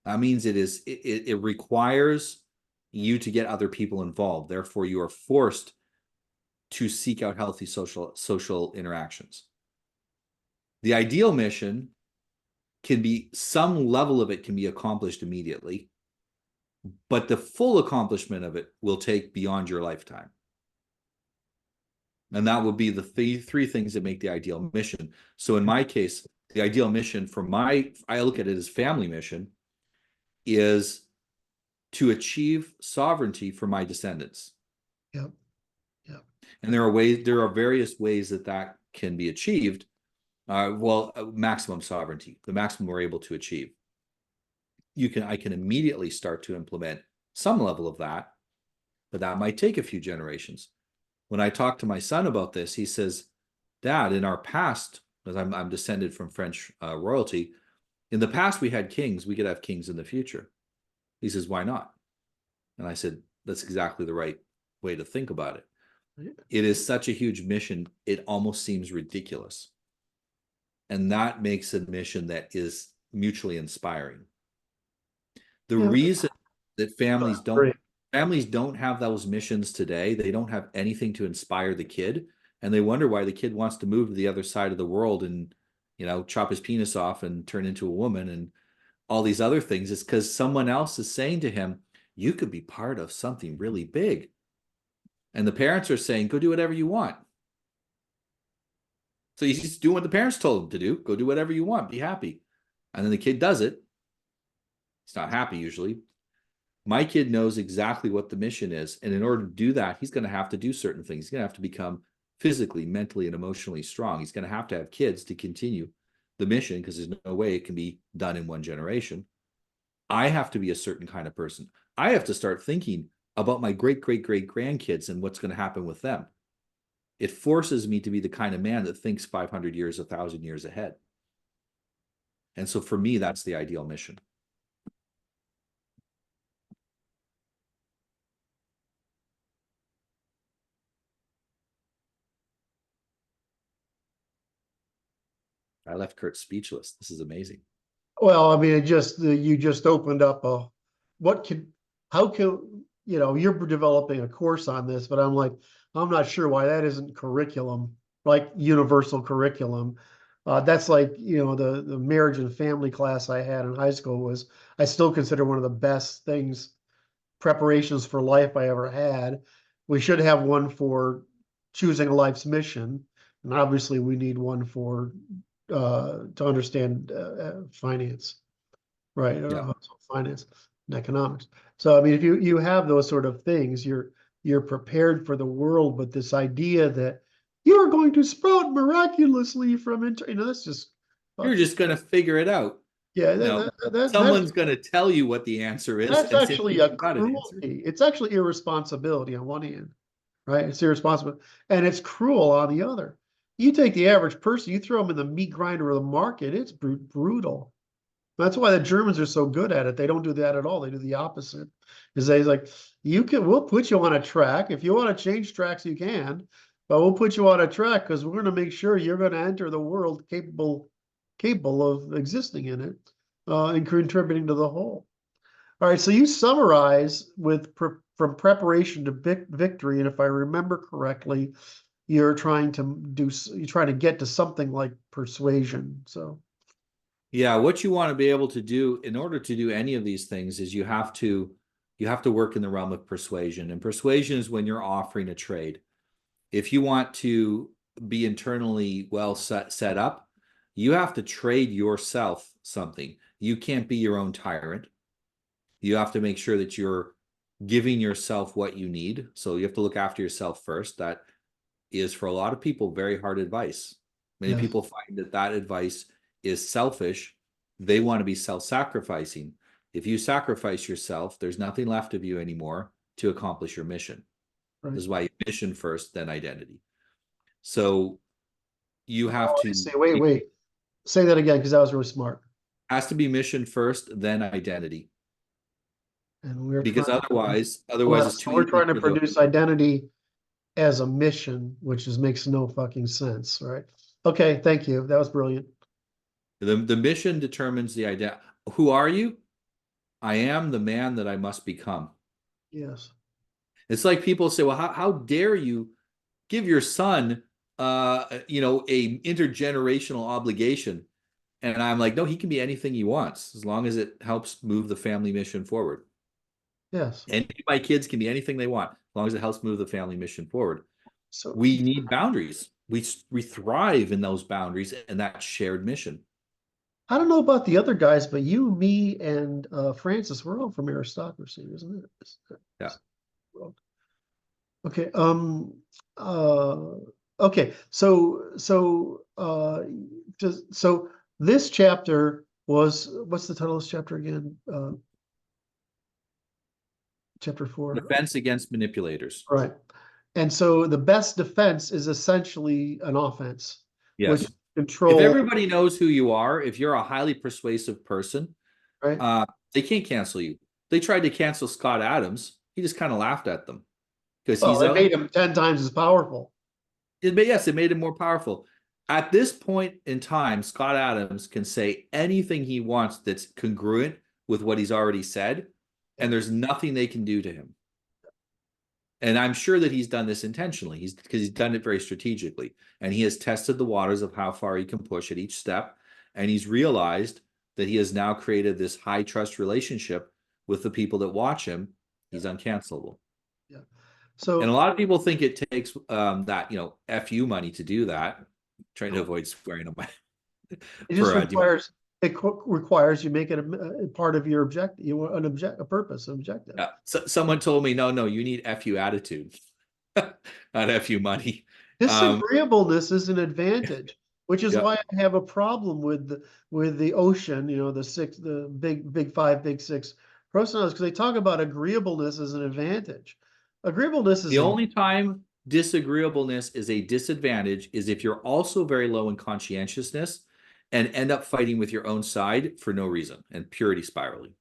[SPEAKER 2] That means it requires you to get other people involved. Therefore, you are forced to seek out healthy social interactions. The ideal mission can be, some level of it can be accomplished immediately, but the full accomplishment of it will take beyond your lifetime. And that would be the three things that make the ideal mission. So in my case, the ideal mission I look at it as family mission, is to achieve sovereignty for my descendants.
[SPEAKER 1] Yep. Yep.
[SPEAKER 2] And there are various ways that can be achieved. Maximum sovereignty, the maximum we're able to achieve. I can immediately start to implement some level of that, but that might take a few generations. When I talk to my son about this, he says, Dad, in our past, because I'm descended from French royalty, In the past, we had kings. We could have kings in the future. He says, why not? And I said, that's exactly the right way to think about it. It is such a huge mission, it almost seems ridiculous. And that makes a mission that is mutually inspiring. The
[SPEAKER 1] Yeah,
[SPEAKER 2] reason that
[SPEAKER 1] great.
[SPEAKER 2] families don't have those missions today, they don't have anything to inspire the kid, and they wonder why the kid wants to move to the other side of the world and, chop his penis off and turn into a woman and all these other things. Is because someone else is saying to him, you could be part of something really big. And the parents are saying, go do whatever you want. So he's just doing what the parents told him to do. Go do whatever you want. Be happy. And then the kid does it. He's not happy usually. My kid knows exactly what the mission is. And in order to do that, he's going to have to do certain things. He's going to have to become physically, mentally, and emotionally strong. He's going to have kids to continue the mission because there's no way it can be done in one generation. I have to be a certain kind of person. I have to start thinking about my great, great, great grandkids and what's going to happen with them. It forces me to be the kind of man that thinks 500 years, 1,000 years ahead. And so for me, that's the ideal mission. I left Kurt speechless. This is amazing.
[SPEAKER 1] Well, I mean, you just opened up how can, you're developing a course on this, but I'm not sure why that isn't curriculum, like universal curriculum. That's like, the marriage and family class I had in high school I still consider one of the best preparations for life I ever had. We should have one for choosing a life's mission. And obviously we need one to understand finance, right?
[SPEAKER 2] Yeah.
[SPEAKER 1] Finance and economics. So I mean, if you have those sort of things, you're prepared for the world. But this idea that you are going to sprout miraculously from that's just
[SPEAKER 2] You're
[SPEAKER 1] fucking,
[SPEAKER 2] just going to figure it out.
[SPEAKER 1] yeah.
[SPEAKER 2] Someone's going to tell you what the answer is.
[SPEAKER 1] That's
[SPEAKER 2] And say,
[SPEAKER 1] actually a
[SPEAKER 2] you've got an answer.
[SPEAKER 1] cruelty. It's actually irresponsibility on one hand, right? It's irresponsible, and it's cruel on the other. You take the average person, you throw them in the meat grinder of the market, it's brutal. That's why the Germans are so good at it. They don't do that at all. They do the opposite. Is they like, we'll put you on a track. If you want to change tracks, you can, but we'll put you on a track because we're going to make sure you're going to enter the world capable of existing in it, and contributing to the whole. All right, so you summarize from preparation to victory, and if I remember correctly, you're trying to get to something like persuasion. So
[SPEAKER 2] Yeah, what you want to be able to do in order to do any of these things is you have to work in the realm of persuasion. And persuasion is when you're offering a trade. If you want to be internally well set up, you have to trade yourself something. You can't be your own tyrant. You have to make sure that you're giving yourself what you need. So you have to look after yourself first. That is, for a lot of people, very hard advice. Many
[SPEAKER 1] yes.
[SPEAKER 2] people find that advice is selfish. They want to be self-sacrificing. If you sacrifice yourself, there's nothing left of you anymore to accomplish your mission.
[SPEAKER 1] Right.
[SPEAKER 2] This is why you mission first, then identity. So you have to
[SPEAKER 1] say, wait. Say that again, because that was really smart.
[SPEAKER 2] Has to be mission first, then identity.
[SPEAKER 1] And we're
[SPEAKER 2] Because otherwise it's too
[SPEAKER 1] we're
[SPEAKER 2] easy
[SPEAKER 1] trying to
[SPEAKER 2] for
[SPEAKER 1] produce identity as a mission, which makes no fucking sense, right? Okay, thank you. That was brilliant.
[SPEAKER 2] the mission determines the identity. Who are you? I am the man that I must become.
[SPEAKER 1] Yes.
[SPEAKER 2] It's like people say, well, how dare you give your son a intergenerational obligation? And I'm like, no, he can be anything he wants as long as it helps move the family mission forward.
[SPEAKER 1] Yes.
[SPEAKER 2] And my kids can be anything they want as long as it helps move the family mission forward.
[SPEAKER 1] So
[SPEAKER 2] we need boundaries. We thrive in those boundaries and that shared mission.
[SPEAKER 1] I don't know about the other guys, but you, me, and Francis, we're all from aristocracy, isn't it?
[SPEAKER 2] Yeah.
[SPEAKER 1] Okay. Okay. So this chapter what's the title of this chapter again? Chapter 4.
[SPEAKER 2] Defense against manipulators.
[SPEAKER 1] Right. And so the best defense is essentially an offense.
[SPEAKER 2] Yes. If
[SPEAKER 1] control,
[SPEAKER 2] everybody knows who you are, if you're a highly persuasive person,
[SPEAKER 1] right?
[SPEAKER 2] they can't cancel you. They tried to cancel Scott Adams. He just kind of laughed at them because
[SPEAKER 1] Well,
[SPEAKER 2] he's
[SPEAKER 1] it
[SPEAKER 2] a
[SPEAKER 1] made him 10 times as powerful.
[SPEAKER 2] yes, it made him more powerful. At this point in time, Scott Adams can say anything he wants that's congruent with what he's already said,
[SPEAKER 1] Yeah.
[SPEAKER 2] and there's nothing they can do to him. And I'm sure that he's done this intentionally. Because he's done it very strategically, and he has tested the waters of how far he can push at each step, and he's realized that he has now created this high trust relationship with the people that watch him. He's uncancelable.
[SPEAKER 1] Yeah.
[SPEAKER 2] And a
[SPEAKER 1] So
[SPEAKER 2] lot of people think it takes that FU money to do that. I'm trying to avoid swearing on my
[SPEAKER 1] it just
[SPEAKER 2] for
[SPEAKER 1] requires requires you make it a part of your objective, a purpose, an objective.
[SPEAKER 2] so, someone told me no, you need FU attitude, not FU money.
[SPEAKER 1] Disagreeableness is an advantage, which is
[SPEAKER 2] Yeah.
[SPEAKER 1] why I have a problem with the ocean, the big five, big six personalities, because they talk about agreeableness as an advantage. Agreeableness
[SPEAKER 2] The
[SPEAKER 1] is a
[SPEAKER 2] only time disagreeableness is a disadvantage is if you're also very low in conscientiousness and end up fighting with your own side for no reason and purity spiraling.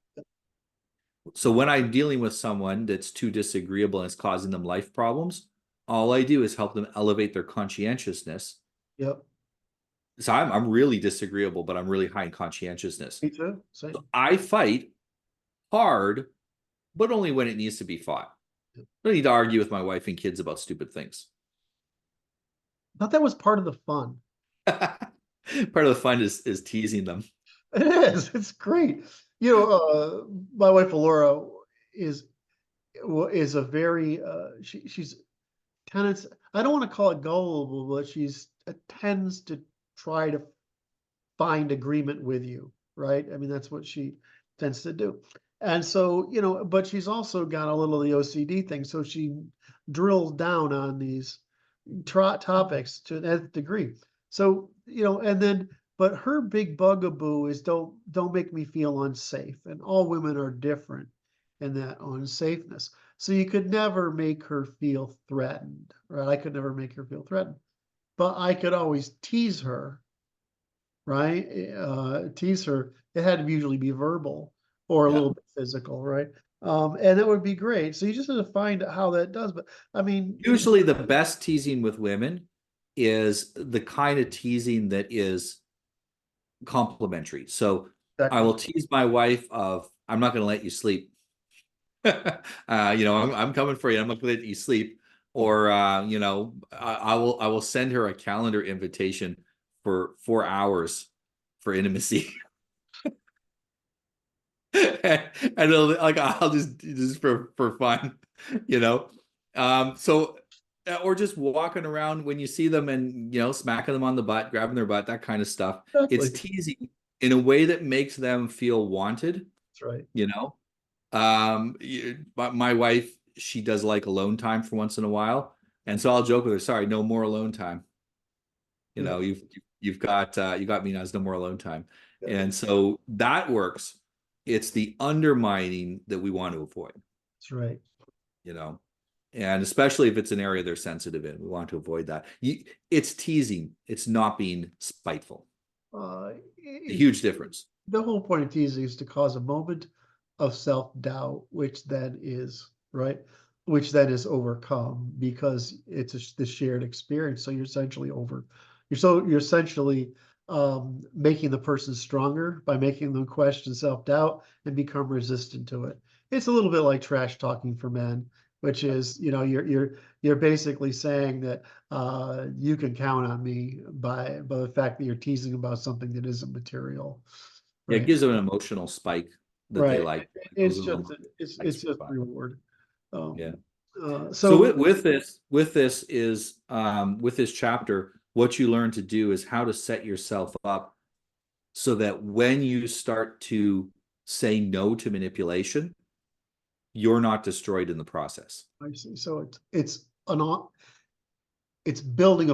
[SPEAKER 2] So when I'm dealing with someone that's too disagreeable and it's causing them life problems, all I do is help them elevate their conscientiousness.
[SPEAKER 1] Yep,
[SPEAKER 2] So I'm really disagreeable, but I'm really high in conscientiousness.
[SPEAKER 1] me too.
[SPEAKER 2] So
[SPEAKER 1] Same.
[SPEAKER 2] I fight hard, but only when it needs to be fought. I don't need to argue with my wife and kids about stupid things.
[SPEAKER 1] I thought that was part of the fun.
[SPEAKER 2] Part of the fun is teasing them.
[SPEAKER 1] It is. It's great. My wife Laura is is a very she's tends, I don't want to call it gullible, but she's tends to try to find agreement with you, right? I mean, that's what she tends to do. And so, but she's also got a little of the OCD thing. So she drills down on these topics to an nth degree. So, and then, but her big bugaboo is don't make me feel unsafe. And all women are different in that unsafeness. So you could never make her feel threatened, right? I could never make her feel threatened, but I could always tease her, right? Tease her. It had to usually be verbal or a
[SPEAKER 2] Yeah.
[SPEAKER 1] little bit physical, right? And it would be great. So you just have to find out how that does. But I mean,
[SPEAKER 2] Usually the best teasing with women is the kind of teasing that is complimentary. So I
[SPEAKER 1] exactly.
[SPEAKER 2] will tease my wife of, I'm not going to let you sleep. I'm coming for you. I'm not going to let you sleep. Or, I will send her a calendar invitation for 4 hours for intimacy. And like I'll just for fun, you know. So or just walking around when you see them and smacking them on the butt, grabbing their butt, that kind of stuff. It's
[SPEAKER 1] Exactly.
[SPEAKER 2] teasing in a way that makes them feel wanted,
[SPEAKER 1] That's right.
[SPEAKER 2] you know. My wife, she does like alone time for once in a while, and so I'll joke with her, sorry, no more alone time.
[SPEAKER 1] Yeah.
[SPEAKER 2] You got me now, it's no more alone time.
[SPEAKER 1] Yeah.
[SPEAKER 2] And so that works. It's the undermining that we want to avoid,
[SPEAKER 1] That's right.
[SPEAKER 2] you know, and especially if it's an area they're sensitive in, we want to avoid that. It's teasing, it's not being spiteful.
[SPEAKER 1] Uh,
[SPEAKER 2] A huge difference.
[SPEAKER 1] the whole point of teasing is to cause a moment of self-doubt, which then is right, which then is overcome because it's the shared experience. So you're essentially making the person stronger by making them question self-doubt and become resistant to it. It's a little bit like trash talking for men, which is, you're basically saying that you can count on me by the fact that you're teasing about something that isn't material.
[SPEAKER 2] Yeah, it
[SPEAKER 1] Right.
[SPEAKER 2] gives them an emotional spike that they
[SPEAKER 1] Right.
[SPEAKER 2] like. It
[SPEAKER 1] It's
[SPEAKER 2] goes in
[SPEAKER 1] just
[SPEAKER 2] them.
[SPEAKER 1] it's just reward.
[SPEAKER 2] Yeah.
[SPEAKER 1] Um,
[SPEAKER 2] So
[SPEAKER 1] so
[SPEAKER 2] with this chapter, what you learn to do is how to set yourself up so that when you start to say no to manipulation, you're not destroyed in the process.
[SPEAKER 1] I see. So it's building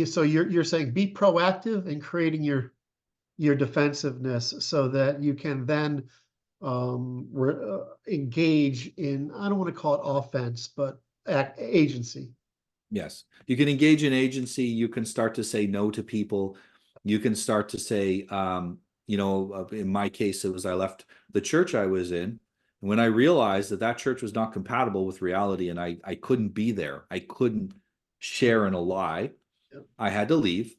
[SPEAKER 1] so you're saying be proactive in creating your defensiveness so that you can then engage in, I don't want to call it offense, but agency.
[SPEAKER 2] Yes. You can engage in agency. You can start to say no to people. You can start to say, in my case, it was I left the church I was in. And when I realized that that church was not compatible with reality and I couldn't be there, I couldn't share in a lie,
[SPEAKER 1] Yep.
[SPEAKER 2] I had to leave.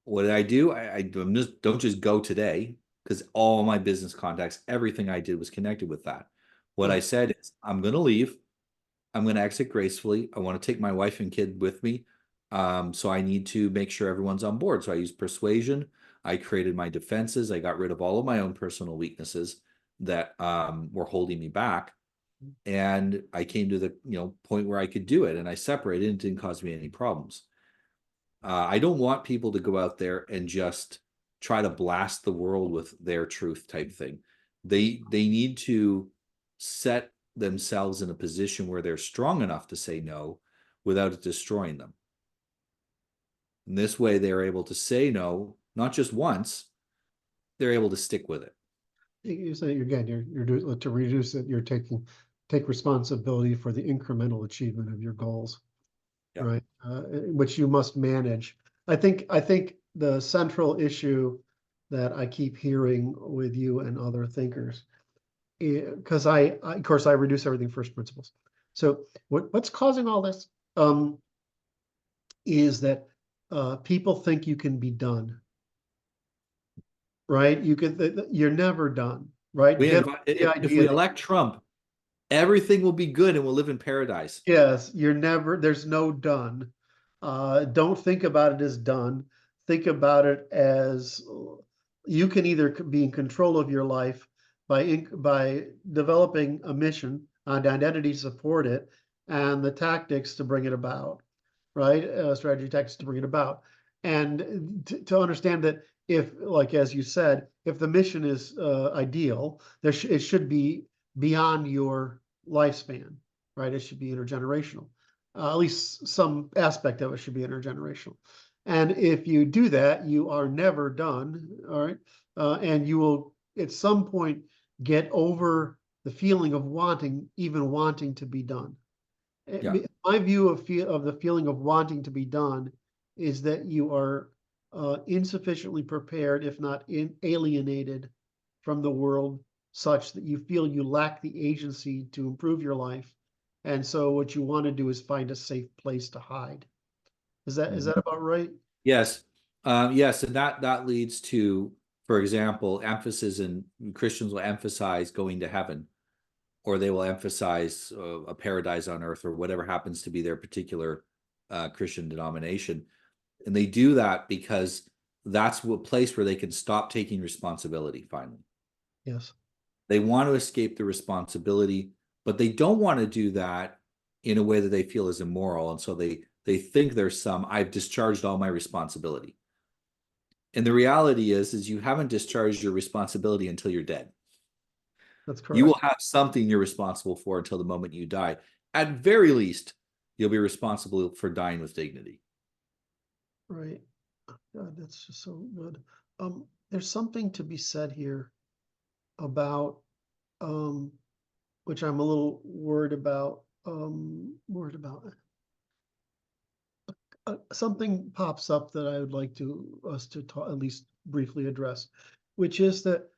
[SPEAKER 2] What did I do? I don't just go today, because all my business contacts, everything I did was connected with that. What I
[SPEAKER 1] Right.
[SPEAKER 2] said is, I'm going to leave. I'm going to exit gracefully. I want to take my wife and kid with me. So I need to make sure everyone's on board. So I used persuasion. I created my defenses. I got rid of all of my own personal weaknesses that were holding me back. And I came to the point where I could do it. And I separated, and it didn't cause me any problems. I don't want people to go out there and just try to blast the world with their truth type thing. They need to set themselves in a position where they're strong enough to say no without it destroying them. And this way, they're able to say no, not just once, they're able to stick with it.
[SPEAKER 1] You say again, to reduce it, take responsibility for the incremental achievement of your goals,
[SPEAKER 2] Yeah.
[SPEAKER 1] right? Which you must manage. I think the central issue that I keep hearing with you and other thinkers, because of course I reduce everything first principles. So what's causing all this is that people think you can be done, right? You're never done, right?
[SPEAKER 2] If we elect Trump, everything will be good and we'll live in paradise.
[SPEAKER 1] Yes, there's no done. Don't think about it as done. Think about it as you can either be in control of your life by developing a mission and identity to support it and the tactics to bring it about, right? Strategy tactics to bring it about. And to understand that if, like as you said, if the mission is ideal, it should be beyond your lifespan, right? It should be intergenerational. At least some aspect of it should be intergenerational. And if you do that, you are never done, all right? And you will, at some point, get over the feeling of even wanting to be done.
[SPEAKER 2] Yeah.
[SPEAKER 1] My view of the feeling of wanting to be done is that you are insufficiently prepared, if not alienated from the world, such that you feel you lack the agency to improve your life. And so what you want to do is find a safe place to hide. Is that about right?
[SPEAKER 2] Yes. Yes. And that leads to, for example, emphasis, and Christians will emphasize going to heaven, or they will emphasize a paradise on earth, or whatever happens to be their particular Christian denomination. And they do that because that's a place where they can stop taking responsibility finally.
[SPEAKER 1] Yes.
[SPEAKER 2] They want to escape the responsibility, but they don't want to do that in a way that they feel is immoral. And so they think there's I've discharged all my responsibility. And the reality is you haven't discharged your responsibility until you're dead.
[SPEAKER 1] That's
[SPEAKER 2] You will
[SPEAKER 1] correct.
[SPEAKER 2] have something you're responsible for until the moment you die. At very least, you'll be responsible for dying with dignity.
[SPEAKER 1] Right. God, that's just so good. There's something to be said here about which I'm a little worried about. Something pops up that I would like us to talk, at least briefly address, which is that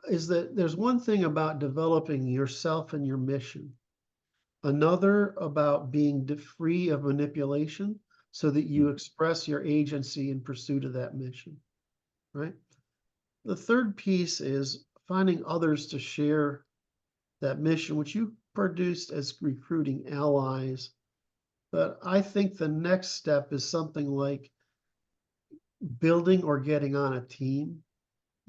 [SPEAKER 1] there's one thing about developing yourself and your mission, another about being free of manipulation so that you express your agency in pursuit of that mission, right? The third piece is finding others to share that mission, which you produced as recruiting allies. But I think the next step is something like building or getting on a team,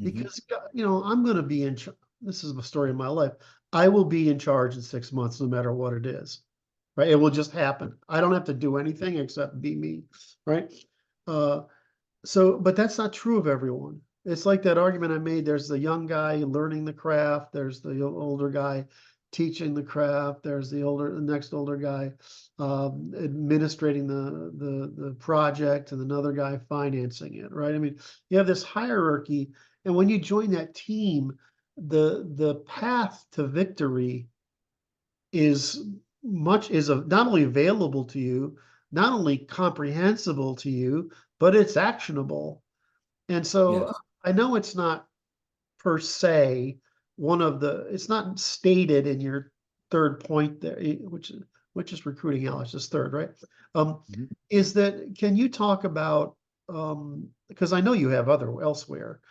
[SPEAKER 1] because I'm going to be in charge. This is the story of my life. I will be in charge in 6 months, no matter what it is, right? It will just happen. I don't have to do anything except be me, right? But that's not true of everyone. It's like that argument I made. There's the young guy learning the craft. There's the older guy teaching the craft. There's the next older guy administrating the project, and another guy financing it, right? I mean, you have this hierarchy, and when you join that team, the path to victory is not only available to you, not only comprehensible to you, but it's actionable. And so
[SPEAKER 2] Yes.
[SPEAKER 1] I know it's not per se it's not stated in your third point there, which is recruiting Alex is third, right?
[SPEAKER 2] Mhm.
[SPEAKER 1] Is that, can you talk about, because I know you have other elsewhere,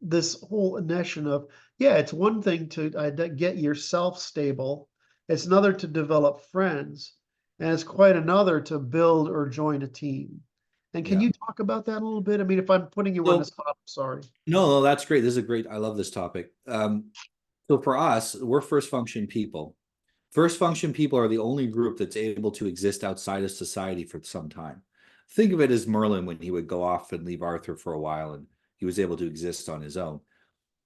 [SPEAKER 1] this whole notion of, yeah, it's one thing to get yourself stable, it's another to develop friends, and it's quite another to build or join a team. And can
[SPEAKER 2] Yeah.
[SPEAKER 1] you talk about that a little bit? I mean, if I'm putting you on the
[SPEAKER 2] So
[SPEAKER 1] spot, I'm sorry.
[SPEAKER 2] no, that's great. This is a great. I love this topic. So for us, we're first function people. First function people are the only group that's able to exist outside of society for some time. Think of it as Merlin when he would go off and leave Arthur for a while, and he was able to exist on his own.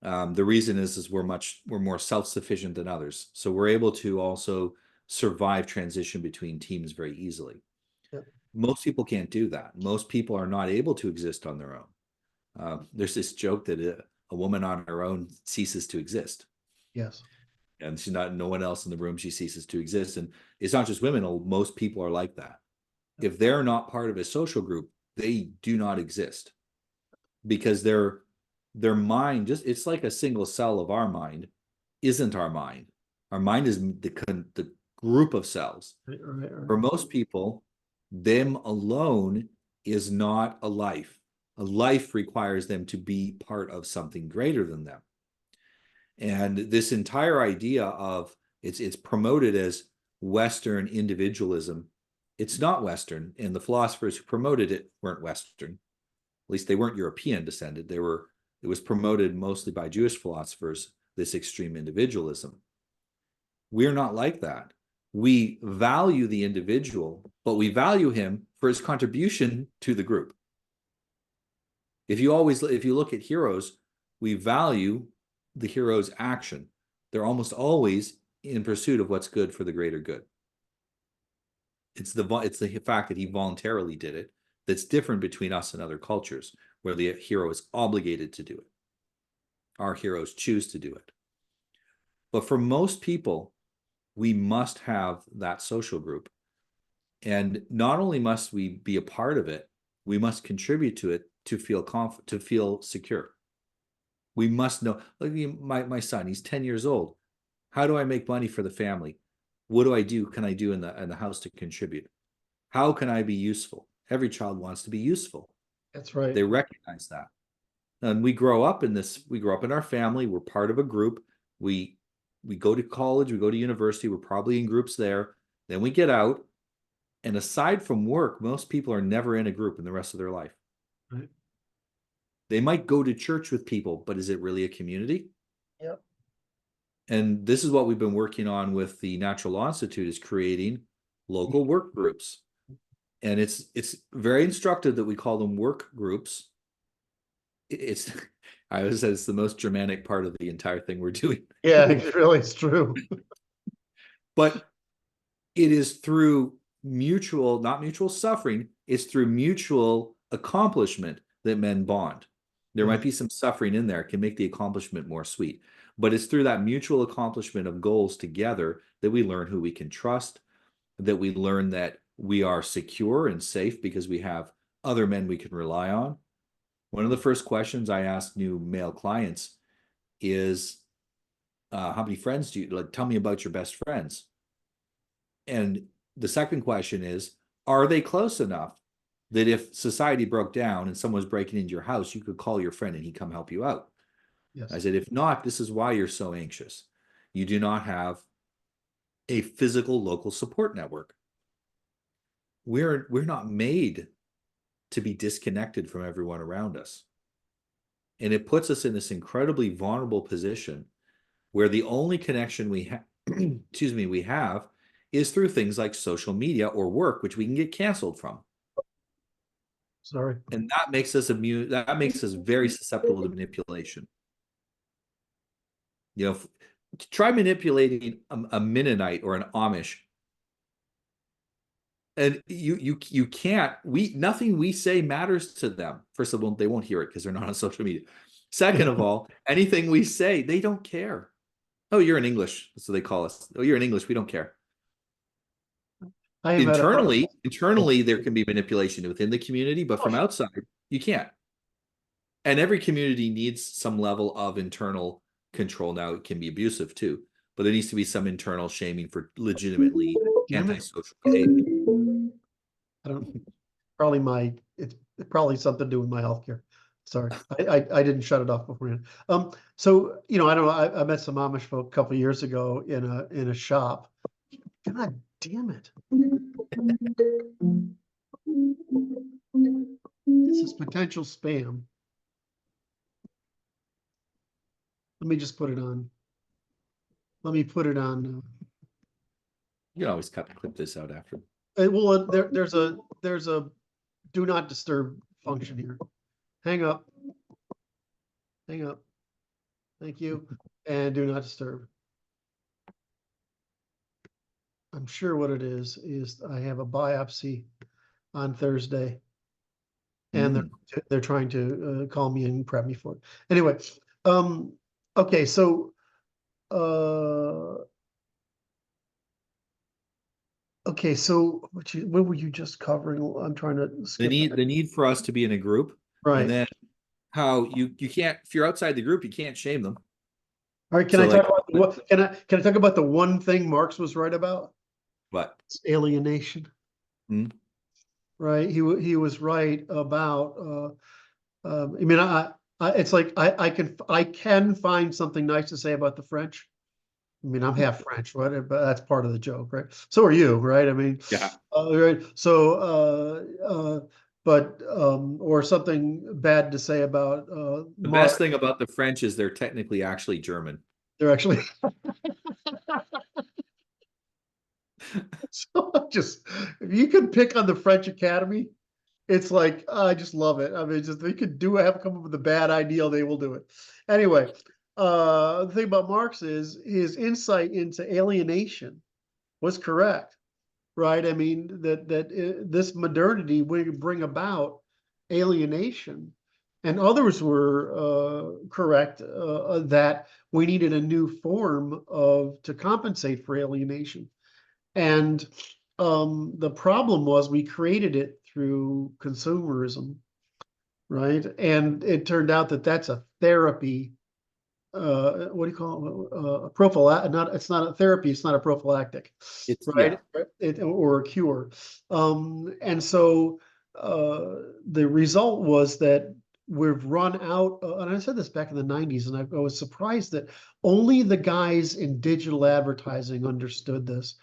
[SPEAKER 2] The reason is we're more self-sufficient than others, so we're able to also survive transition between teams very easily.
[SPEAKER 1] Yep.
[SPEAKER 2] Most people can't do that. Most people are not able to exist on their own. There's this joke that a woman on her own ceases to exist,
[SPEAKER 1] Yes.
[SPEAKER 2] and she's not no one else in the room. She ceases to exist, and it's not just women. Most people are like that. If they're not part of a social group, they do not exist because their mind just it's like a single cell of our mind isn't our mind. Our mind is the group of cells.
[SPEAKER 1] Right, right,
[SPEAKER 2] For
[SPEAKER 1] right.
[SPEAKER 2] most people, them alone is not a life. A life requires them to be part of something greater than them. And this entire idea of it's promoted as Western individualism. It's not Western, and the philosophers who promoted it weren't Western. At least they weren't European descended. It was promoted mostly by Jewish philosophers, this extreme individualism. We're not like that. We value the individual, but we value him for his contribution to the group. If you look at heroes, we value the hero's action. They're almost always in pursuit of what's good for the greater good. It's the fact that he voluntarily did it that's different between us and other cultures, where the hero is obligated to do it. Our heroes choose to do it. But for most people, we must have that social group. And not only must we be a part of it, we must contribute to it to feel secure. We must know, like my son, he's 10 years old. How do I make money for the family? What can I do in the house to contribute? How can I be useful? Every child wants to be useful.
[SPEAKER 1] That's right.
[SPEAKER 2] They recognize that. And we grow up in our family, we're part of a group. We go to college, we go to university, we're probably in groups there. Then we get out. And aside from work, most people are never in a group in the rest of their life.
[SPEAKER 1] Right.
[SPEAKER 2] They might go to church with people, but is it really a community?
[SPEAKER 1] Yep.
[SPEAKER 2] And this is what we've been working on with the Natural Law Institute, is creating local work groups. And it's very instructive that we call them work groups. It's I always say it's the most Germanic part of the entire thing we're doing.
[SPEAKER 1] Yeah, it really is true.
[SPEAKER 2] But it is through not mutual suffering, it's through mutual accomplishment that men bond. There might be some suffering in there, it can make the accomplishment more sweet, but it's through that mutual accomplishment of goals together that we learn who we can trust, that we learn that we are secure and safe because we have other men we can rely on. One of the first questions I ask new male clients is, how many friends do you like? Tell me about your best friends. And the second question is, are they close enough that if society broke down and someone was breaking into your house, you could call your friend and he'd come help you out? I
[SPEAKER 1] Yes.
[SPEAKER 2] said, if not, this is why you're so anxious. You do not have a physical local support network. We're not made to be disconnected from everyone around us. And it puts us in this incredibly vulnerable position where the only connection we have, we have is through things like social media or work, which we can get canceled from.
[SPEAKER 1] Sorry.
[SPEAKER 2] And that makes us immune. That makes us very susceptible to manipulation. You know, try manipulating a Mennonite or an Amish, and you can't. Nothing we say matters to them. First of all, they won't hear it because they're not on social media. Second of all, anything we say, they don't care. Oh, you're in English, so they call us. Oh, you're in English. We don't care.
[SPEAKER 1] I have had a
[SPEAKER 2] internally, there can be manipulation within the community, but from outside, you can't. And every community needs some level of internal control. Now, it can be abusive too, but there needs to be some internal shaming for legitimately
[SPEAKER 1] damn it.
[SPEAKER 2] antisocial behavior.
[SPEAKER 1] I don't, it's probably something to do with my healthcare. Sorry, I didn't shut it off beforehand. So I don't know. I met some Amish folk a couple of years ago in a shop. God damn it! This is potential spam. Let me just put it on. Let me put it on.
[SPEAKER 2] You can always clip this out after.
[SPEAKER 1] Well, there's a do not disturb function here. Hang up. Hang up. Thank you. And do not disturb. I'm sure what it is I have a biopsy on Thursday, and they're trying to call me and prep me for it. Anyway, okay, so okay, so what were you just covering? I'm trying to skip
[SPEAKER 2] the need for us to be in a group,
[SPEAKER 1] right?
[SPEAKER 2] And then how you can't, if you're outside the group, you can't shame them.
[SPEAKER 1] All right, can I talk about what? Can I talk about the one thing Marx was right about?
[SPEAKER 2] What?
[SPEAKER 1] It's alienation. Right, he was right about. I mean, it's like I can find something nice to say about the French. I mean, I'm half French, right? But that's part of the joke, right? So are you, right? I mean,
[SPEAKER 2] Yeah.
[SPEAKER 1] Right. So, but or something bad to say about
[SPEAKER 2] The best thing about the French is they're technically actually German.
[SPEAKER 1] They're actually. So just if you could pick on the French Academy, it's like I just love it. I mean, just they could come up with a bad ideal, they will do it. Anyway, the thing about Marx is his insight into alienation was correct, right? I mean that this modernity would bring about alienation, and others were correct that we needed a new form to compensate for alienation. And the problem was we created it through consumerism, right? And it turned out that that's a therapy. What do you call it? A prophylactic? Not. It's not a therapy. It's not a prophylactic, right? Or a cure. And so the result was that we've run out. And I said this back in the '90s, and I was surprised that only the guys in digital advertising understood this.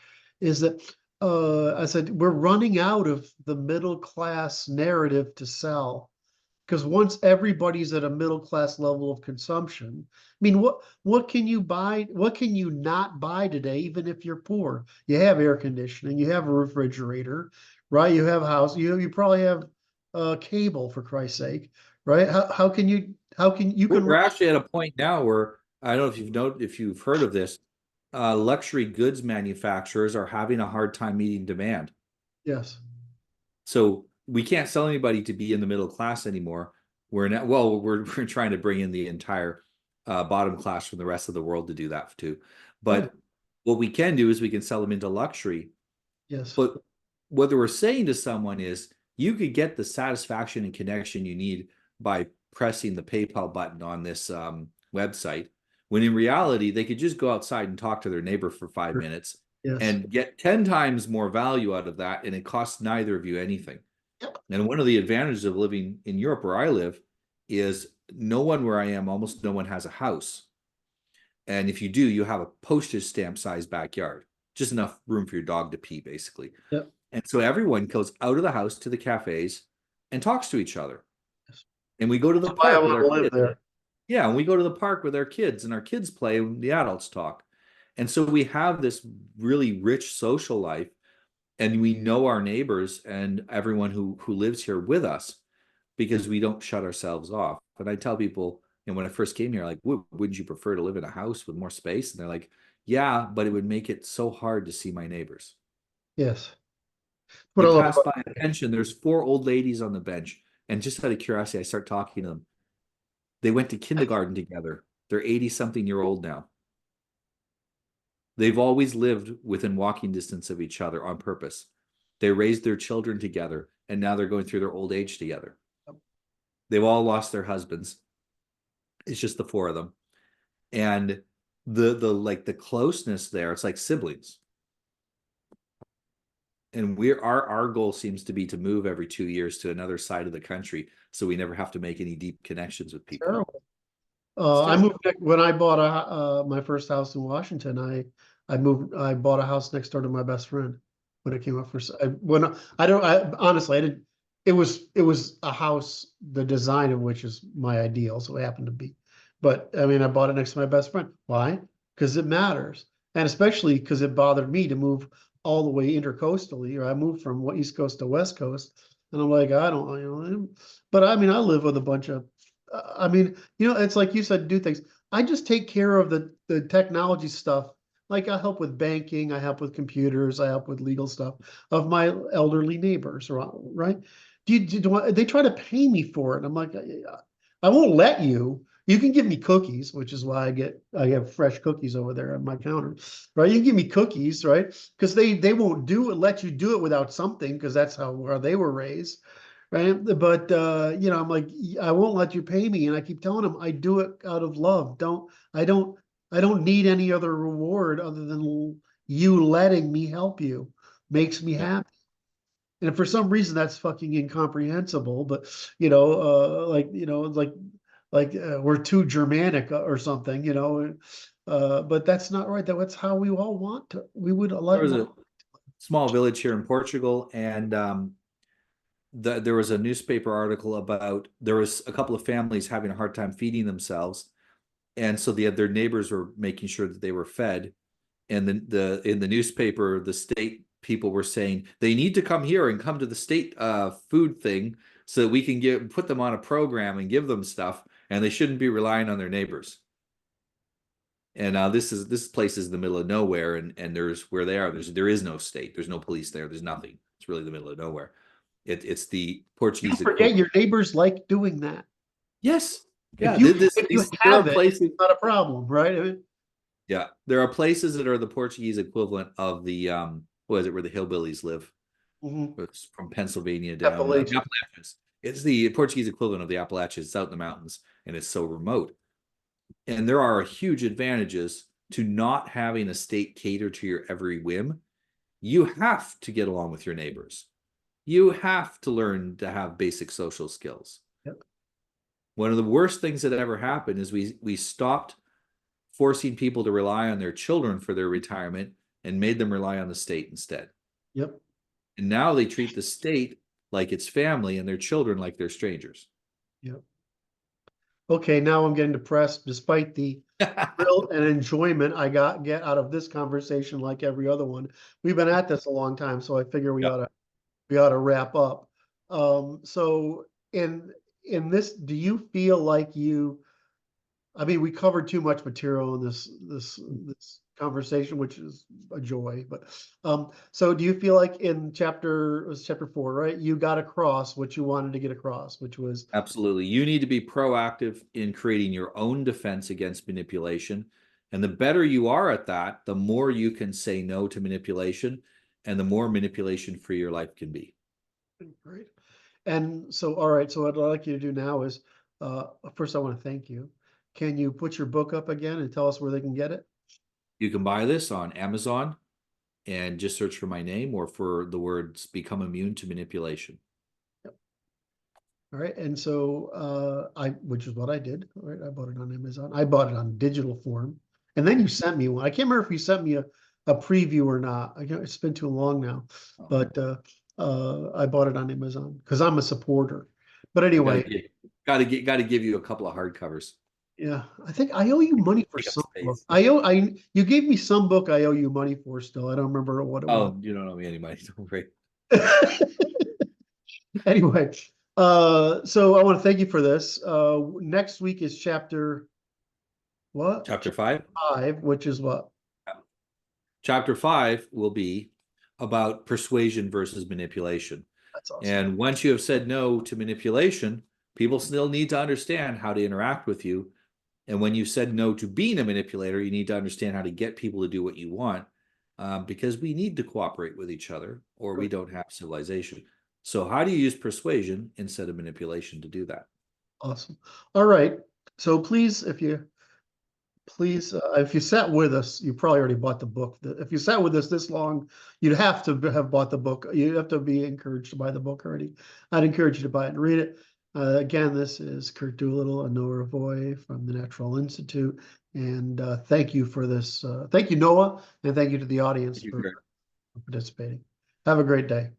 [SPEAKER 1] Is that I said we're running out of the middle class narrative to sell, because once everybody's at a middle class level of consumption, I mean, what can you buy? What can you not buy today, even if you're poor? You have air conditioning, you have a refrigerator, right? You have a house, you probably have cable, for Christ's sake, right? How can you
[SPEAKER 2] We're actually at a point now where I don't know if you've heard of this. Luxury goods manufacturers are having a hard time meeting demand.
[SPEAKER 1] Yes.
[SPEAKER 2] So we can't sell anybody to be in the middle class anymore. We're trying to bring in the entire bottom class from the rest of the world to do that too. But what we can do is we can sell them into luxury.
[SPEAKER 1] Yes.
[SPEAKER 2] But what we're saying to someone is you could get the satisfaction and connection you need by pressing the PayPal button on this website, when in reality, they could just go outside and talk to their neighbor for 5 minutes and get 10 times more value out of that. And it costs neither of you anything. And one of the advantages of living in Europe, where I live, is no one where I am, almost no one has a house. And if you do, you have a postage stamp size backyard, just enough room for your dog to pee, basically.
[SPEAKER 1] Yep.
[SPEAKER 2] And so everyone goes out of the house to the cafes and talks to each other. And we go to the park with our kids. Yeah, and we go to the park with our kids, and our kids play and the adults talk. And so we have this really rich social life, and we know our neighbors and everyone who lives here with us, because we don't shut ourselves off. And I tell people, when I first came here, like, wouldn't you prefer to live in a house with more space? And they're like, yeah, but it would make it so hard to see my neighbors.
[SPEAKER 1] Yes.
[SPEAKER 2] We pass by a bench, and there's 4 old ladies on the bench. And just out of curiosity, I start talking to them. They went to kindergarten together. They're 80-something-year-old now. They've always lived within walking distance of each other on purpose. They raised their children together, and now they're going through their old age together.
[SPEAKER 1] Yep.
[SPEAKER 2] They've all lost their husbands. It's just the four of them. And the closeness there, it's like siblings. And our goal seems to be to move every 2 years to another side of the country, so we never have to make any deep connections with people.
[SPEAKER 1] Terrible. I moved when I bought my first house in Washington. I bought a house next door to my best friend when it came up for honestly I didn't. It was a house, the design of which is my ideal, so it happened to be. But I mean, I bought it next to my best friend. Why? Because it matters, and especially because it bothered me to move all the way intercoastally, or I moved from East Coast to West Coast, and I'm like, I don't, but I mean, I live with a bunch of, I mean, it's like you said, do things. I just take care of the technology stuff. Like I help with banking, I help with computers, I help with legal stuff of my elderly neighbors, right? They try to pay me for it? I'm like, I won't let you. You can give me cookies, which is why I have fresh cookies over there on my counter, right? You can give me cookies, right? Because they won't let you do it without something, because that's how they were raised, right? But I'm like, I won't let you pay me, and I keep telling them I do it out of love. I don't need any other reward other than you letting me help you. Makes me happy. And for some reason that's fucking incomprehensible, but we're too Germanic or something, but that's not right. That's how we all want to. We would
[SPEAKER 2] There was a small village here in Portugal, and there was a newspaper article about there was a couple of families having a hard time feeding themselves, and so their neighbors were making sure that they were fed. And then in the newspaper, the state people were saying they need to come here and come to the state food thing so that we can put them on a program and give them stuff, and they shouldn't be relying on their neighbors. And this place is in the middle of nowhere, and there's where they are. There is no state. There's no police there. There's nothing. It's really the middle of nowhere. It's the Portuguese.
[SPEAKER 1] You forget your neighbors like doing that.
[SPEAKER 2] Yes. Yeah.
[SPEAKER 1] If you have it, it's not a problem, right? I mean,
[SPEAKER 2] yeah, there are places that are the Portuguese equivalent of the what is it, where the hillbillies live? It's from Pennsylvania down the Appalachians. It's the Portuguese equivalent of the Appalachians. It's out in the mountains, and it's so remote. And there are huge advantages to not having a state cater to your every whim. You have to get along with your neighbors. You have to learn to have basic social skills.
[SPEAKER 1] Yep.
[SPEAKER 2] One of the worst things that ever happened is we stopped forcing people to rely on their children for their retirement and made them rely on the state instead.
[SPEAKER 1] Yep.
[SPEAKER 2] And now they treat the state like it's family and their children like they're strangers.
[SPEAKER 1] Yep. Okay, now I'm getting depressed, despite the thrill and enjoyment I get out of this conversation, like every other one. We've been at this a long time, so I figure we ought to wrap up. So in this, do you feel like I mean, we covered too much material in this conversation, which is a joy. But so do you feel like in chapter 4, right? You got across what you wanted to get across, which was
[SPEAKER 2] absolutely. You need to be proactive in creating your own defense against manipulation. And the better you are at that, the more you can say no to manipulation, and the more manipulation free your life can be.
[SPEAKER 1] Great. And so, all right. So what I'd like you to do now is, first, I want to thank you. Can you put your book up again and tell us where they can get it?
[SPEAKER 2] You can buy this on Amazon and just search for my name or for the words "Become Immune to Manipulation."
[SPEAKER 1] Yep. All right. And so which is what I did. All right. I bought it on Amazon. I bought it on digital form. And then you sent me one. I can't remember if you sent me a preview or not. It's been too long now. But I bought it on Amazon because I'm a supporter. But anyway.
[SPEAKER 2] Got to give you a couple of hardcovers.
[SPEAKER 1] Yeah, I think I owe you money for some book. You gave me some book I owe you money for still. I don't remember what it was.
[SPEAKER 2] Oh, you don't owe me any money. Don't worry.
[SPEAKER 1] Anyway, so I want to thank you for this. Next week is chapter what?
[SPEAKER 2] Chapter 5.
[SPEAKER 1] 5, which is what?
[SPEAKER 2] Chapter 5 will be about persuasion versus manipulation.
[SPEAKER 1] That's awesome.
[SPEAKER 2] And once you have said no to manipulation, people still need to understand how to interact with you. And when you said no to being a manipulator, you need to understand how to get people to do what you want. because we need to cooperate with each other, or we don't have civilization. So how do you use persuasion instead of manipulation to do that?
[SPEAKER 1] Awesome. All right. So please, if you sat with us, you probably already bought the book. If you sat with us this long, you'd have to have bought the book. You have to be encouraged to buy the book already. I'd encourage you to buy it and read it. Again, this is Kurt Doolittle and Noah Revoy from the Natural Institute. And thank you for this. Thank you, Noah, and thank you to the audience
[SPEAKER 2] Thank you,
[SPEAKER 1] for
[SPEAKER 2] Greg.
[SPEAKER 1] participating. Have a great day.